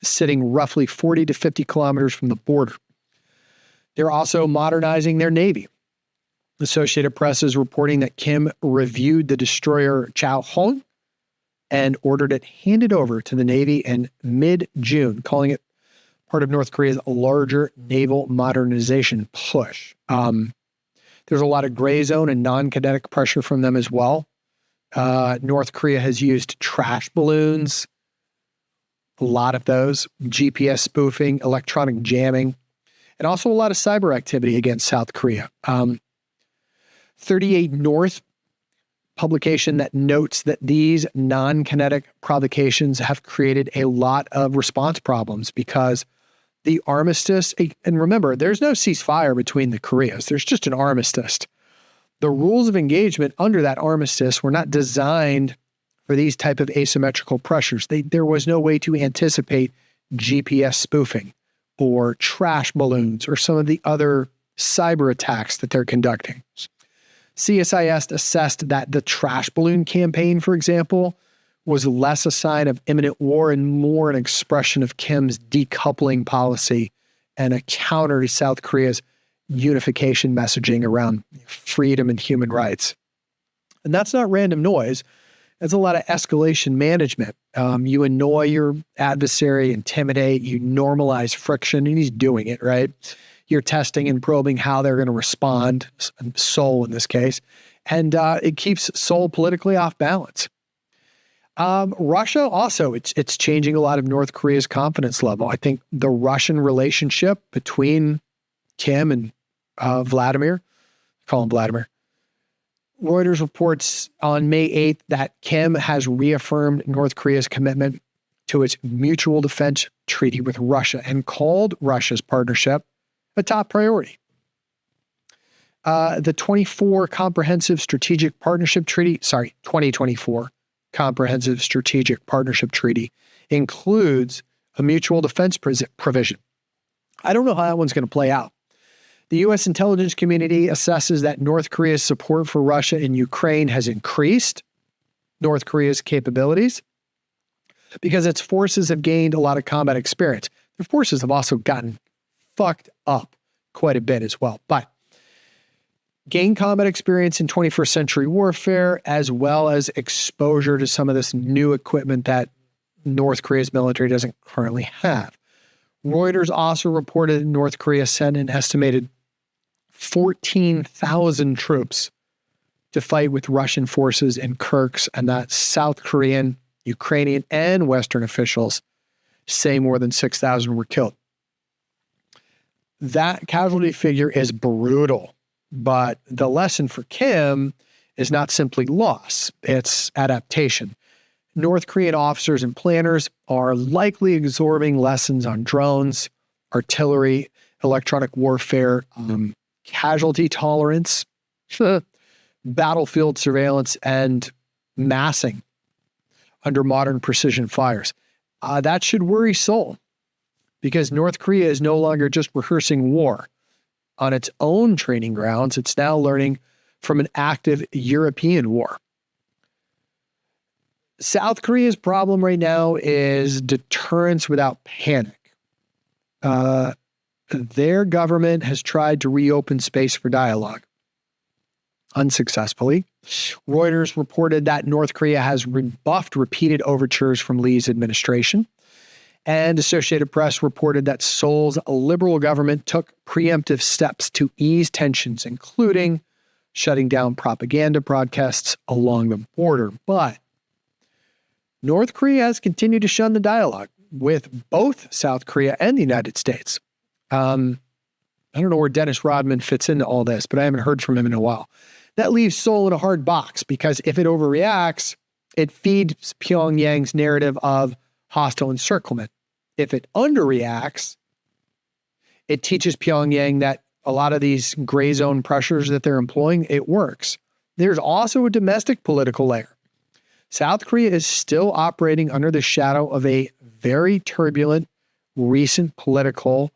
sitting roughly 40 to 50 kilometers from the border. They're also modernizing their Navy. Associated Press is reporting that Kim reviewed the destroyer Chao Hong and ordered it handed over to the Navy in mid-June, calling it part of North Korea's larger naval modernization push. There's a lot of gray zone and non-kinetic pressure from them as well. North Korea has used trash balloons, a lot of those, GPS spoofing, electronic jamming, and also a lot of cyber activity against South Korea. 38 North publication that notes that these non-kinetic provocations have created a lot of response problems because the armistice, and remember, there's no ceasefire between the Koreas. There's just an armistice. The rules of engagement under that armistice were not designed for these type of asymmetrical pressures. There was no way to anticipate GPS spoofing or trash balloons or some of the other cyber attacks that they're conducting. CSIS assessed that the trash balloon campaign, for example, was less a sign of imminent war and more an expression of Kim's decoupling policy and a counter to South Korea's unification messaging around freedom and human rights. And that's not random noise. It's a lot of escalation management. You annoy your adversary, intimidate, you normalize friction, and he's doing it, right? You're testing and probing how they're going to respond, Seoul in this case, and it keeps Seoul politically off balance. Russia also, it's changing a lot of North Korea's confidence level. I think the Russian relationship between Kim and Vladimir, call him Vladimir. Reuters reports on May 8th that Kim has reaffirmed North Korea's commitment to its mutual defense treaty with Russia and called Russia's partnership a top priority. The 2024 Comprehensive Strategic Partnership Treaty includes a mutual defense provision. I don't know how that one's going to play out. The U.S. intelligence community assesses that North Korea's support for Russia in Ukraine has increased North Korea's capabilities because its forces have gained a lot of combat experience. Their forces have also gotten fucked up quite a bit as well, but gain combat experience in 21st century warfare, as well as exposure to some of this new equipment that North Korea's military doesn't currently have. Reuters also reported that North Korea sent an estimated 14,000 troops to fight with Russian forces in Kirks, and that South Korean, Ukrainian, and Western officials say more than 6,000 were killed. That casualty figure is brutal, but the lesson for Kim is not simply loss, it's adaptation. North Korean officers and planners are likely absorbing lessons on drones, artillery, electronic warfare, casualty tolerance, battlefield surveillance, and massing under modern precision fires. That should worry Seoul, because North Korea is no longer just rehearsing war on its own training grounds. It's now learning from an active European war. South Korea's problem right now is deterrence without panic. Their government has tried to reopen space for dialogue unsuccessfully. Reuters reported that North Korea has rebuffed repeated overtures from Lee's administration. And Associated Press reported that Seoul's liberal government took preemptive steps to ease tensions, including shutting down propaganda broadcasts along the border. But North Korea has continued to shun the dialogue with both South Korea and the United States. I don't know where Dennis Rodman fits into all this, but I haven't heard from him in a while. That leaves Seoul in a hard box because if it overreacts, it feeds Pyongyang's narrative of hostile encirclement. If it underreacts, it teaches Pyongyang that a lot of these gray zone pressures that they're employing, it works. There's also a domestic political layer. South Korea is still operating under the shadow of a very turbulent recent political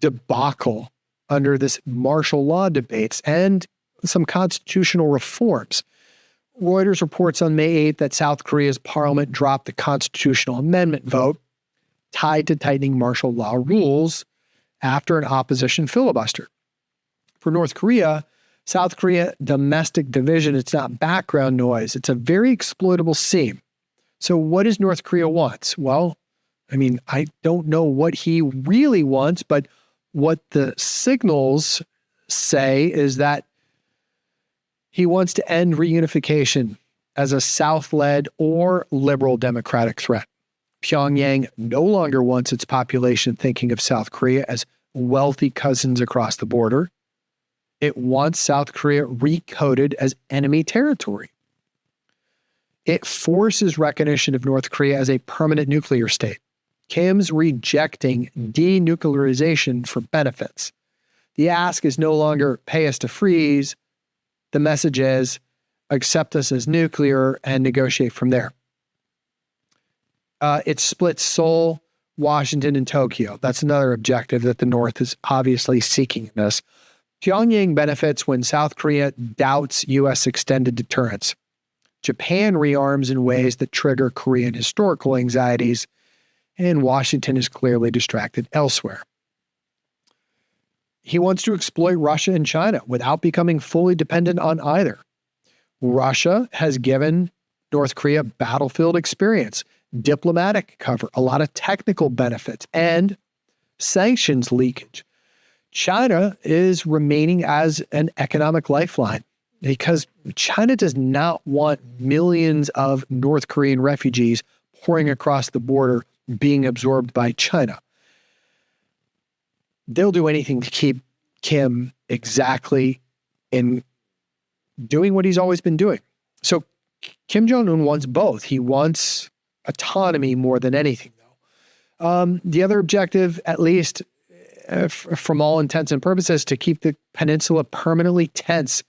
debacle under this martial law debates and some constitutional reforms. Reuters reports on May 8th that South Korea's parliament dropped the constitutional amendment vote tied to tightening martial law rules after an opposition filibuster. For North Korea, South Korea domestic division, it's not background noise. It's a very exploitable seam. So what does North Korea want? Well, I don't know what he really wants, but what the signals say is that he wants to end reunification as a South-led or liberal democratic threat. Pyongyang no longer wants its population thinking of South Korea as wealthy cousins across the border. It wants South Korea recoded as enemy territory. It forces recognition of North Korea as a permanent nuclear state. Kim's rejecting denuclearization for benefits. The ask is no longer pay us to freeze. The message is accept us as nuclear and negotiate from there. It splits Seoul, Washington, and Tokyo. That's another objective that the North is obviously seeking in this. Pyongyang benefits when South Korea doubts U.S. extended deterrence. Japan rearms in ways that trigger Korean historical anxieties, and Washington is clearly distracted elsewhere. He wants to exploit Russia and China without becoming fully dependent on either. Russia has given North Korea battlefield experience, diplomatic cover, a lot of technical benefits, and sanctions leakage. China is remaining as an economic lifeline because China does not want millions of North Korean refugees pouring across the border being absorbed by China. They'll do anything to keep Kim exactly in doing what he's always been doing. So Kim Jong-un wants both. He wants autonomy more than anything, though. The other objective, at least from all intents and purposes, to keep the peninsula permanently tense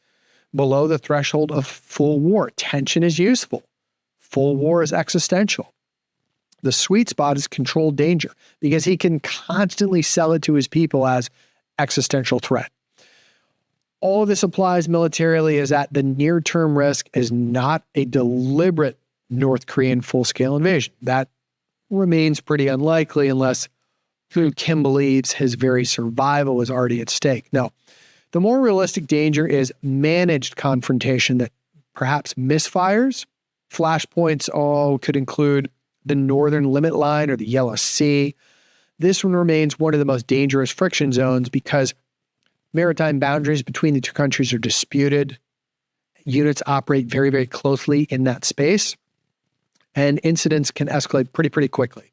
below the threshold of full war. Tension is useful. Full war is existential. The sweet spot is controlled danger because he can constantly sell it to his people as existential threat. All of this applies militarily is that the near-term risk is not a deliberate North Korean full-scale invasion. That remains pretty unlikely unless Kim believes his very survival is already at stake. No, the more realistic danger is managed confrontation that perhaps misfires. Flashpoints could include the Northern Limit Line or the Yellow Sea. This one remains one of the most dangerous friction zones because maritime boundaries between the two countries are disputed. Units operate very, very closely in that space, and incidents can escalate pretty quickly.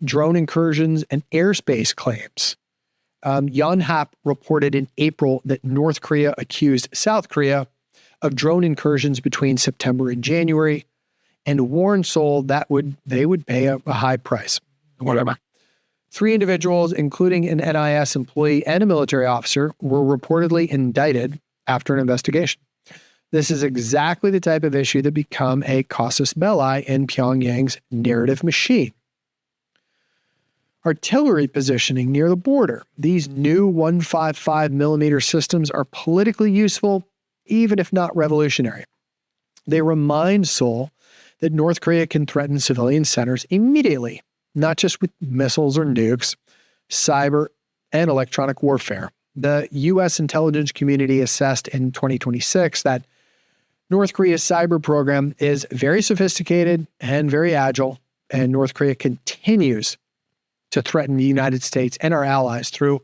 Drone incursions and airspace claims. Yonhap reported in April that North Korea accused South Korea of drone incursions between September and January, and warned Seoul that they would pay a high price. Whatever. 3 individuals, including an NIS employee and a military officer, were reportedly indicted after an investigation. This is exactly the type of issue that become a casus belli in Pyongyang's narrative machine. Artillery positioning near the border. These new 155 millimeter systems are politically useful, even if not revolutionary. They remind Seoul that North Korea can threaten civilian centers immediately, not just with missiles or nukes, cyber, and electronic warfare. The U.S. intelligence community assessed in 2026 that North Korea's cyber program is very sophisticated and very agile, and North Korea continues to threaten the United States and our allies through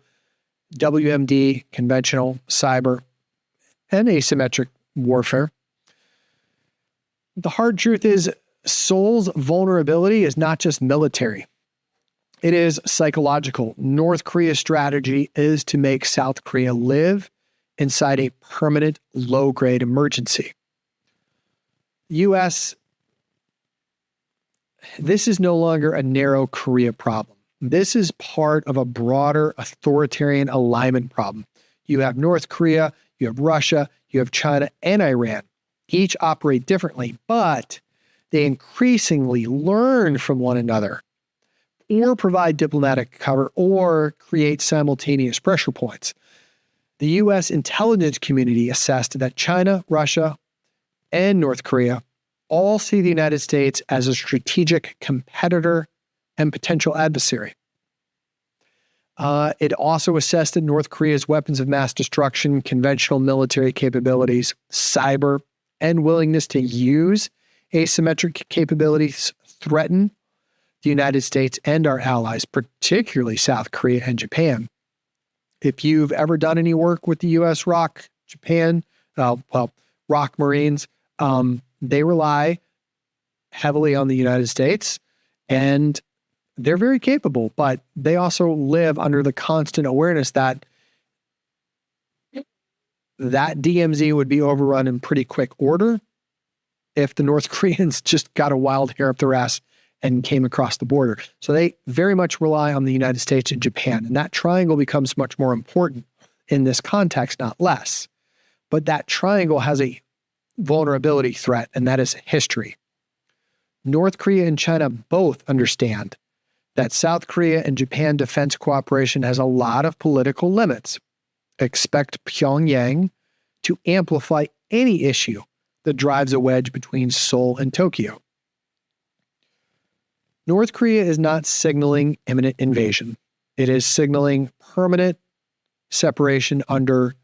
WMD, conventional, cyber, and asymmetric warfare. The hard truth is Seoul's vulnerability is not just military. It is psychological. North Korea's strategy is to make South Korea live inside a permanent low-grade emergency. U.S., this is no longer a narrow Korea problem. This is part of a broader authoritarian alignment problem. You have North Korea, you have Russia, you have China, and Iran. Each operate differently, but they increasingly learn from one another or provide diplomatic cover or create simultaneous pressure points. The U.S. intelligence community assessed that China, Russia, and North Korea all see the United States as a strategic competitor and potential adversary. It also assessed that North Korea's weapons of mass destruction, conventional military capabilities, cyber, and willingness to use asymmetric capabilities threaten the United States and our allies, particularly South Korea and Japan. If you've ever done any work with the U.S. ROC Japan, ROC Marines, they rely heavily on the United States, and they're very capable, but they also live under the constant awareness that DMZ would be overrun in pretty quick order if the North Koreans just got a wild hair up their ass and came across the border. So they very much rely on the United States and Japan, and that triangle becomes much more important in this context, not less. But that triangle has a vulnerability threat, and that is history. North Korea and China both understand that South Korea and Japan defense cooperation has a lot of political limits. Expect Pyongyang to amplify any issue that drives a wedge between Seoul and Tokyo. North Korea is not signaling imminent invasion. It is signaling permanent separation under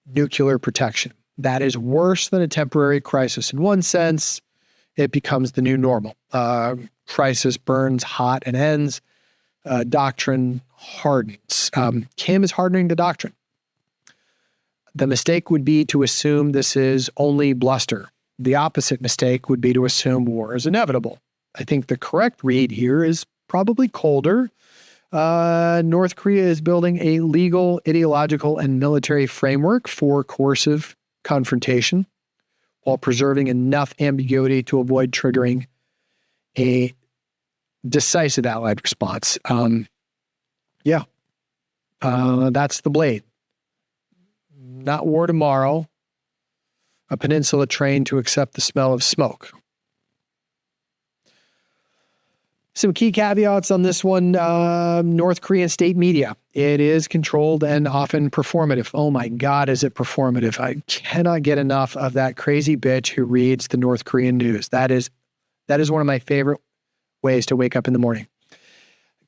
nuclear protection. That is worse than a temporary crisis. In one sense, it becomes the new normal. Crisis burns hot and ends. Doctrine hardens. Kim is hardening the doctrine. The mistake would be to assume this is only bluster. The opposite mistake would be to assume war is inevitable. I think the correct read here is probably colder. North Korea is building a legal, ideological, and military framework for coercive confrontation while preserving enough ambiguity to avoid triggering a decisive Allied response. That's the blade. Not war tomorrow. A peninsula trained to accept the smell of smoke. Some key caveats on this one. North Korean state media. It is controlled and often performative. Oh my God, is it performative? I cannot get enough of that crazy bitch who reads the North Korean news. That is one of my favorite ways to wake up in the morning.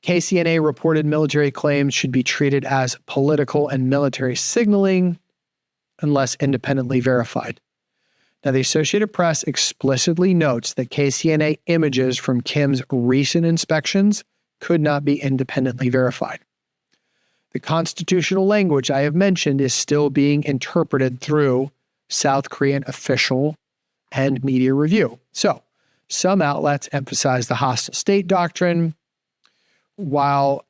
KCNA reported military claims should be treated as political and military signaling unless independently verified. Now, the Associated Press explicitly notes that KCNA images from Kim's recent inspections could not be independently verified. The constitutional language I have mentioned is still being interpreted through South Korean official and media review. So, some outlets emphasize the hostile state doctrine, while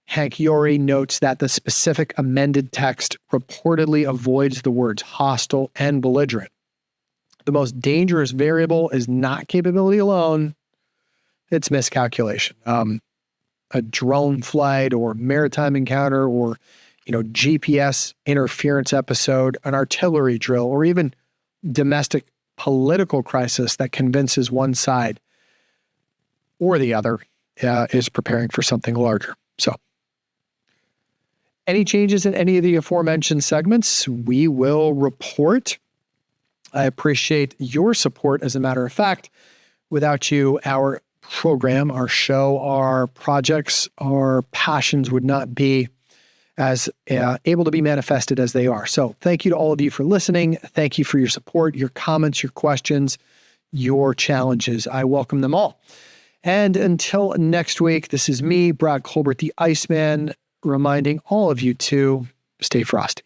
Hank Yori notes that the specific amended text reportedly avoids the words hostile and belligerent. The most dangerous variable is not capability alone, it's miscalculation. A drone flight or maritime encounter or, GPS interference episode, an artillery drill, or even domestic political crisis that convinces one side or the other is preparing for something larger. So, any changes in any of the aforementioned segments, we will report. I appreciate your support. As a matter of fact, without you, our program, our show, our projects, our passions would not be as able to be manifested as they are. So thank you to all of you for listening. Thank you for your support, your comments, your questions, your challenges. I welcome them all. And until next week, this is me, Brad Colbert, the Iceman, reminding all of you to stay frosty.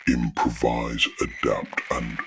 Improvise, adapt, and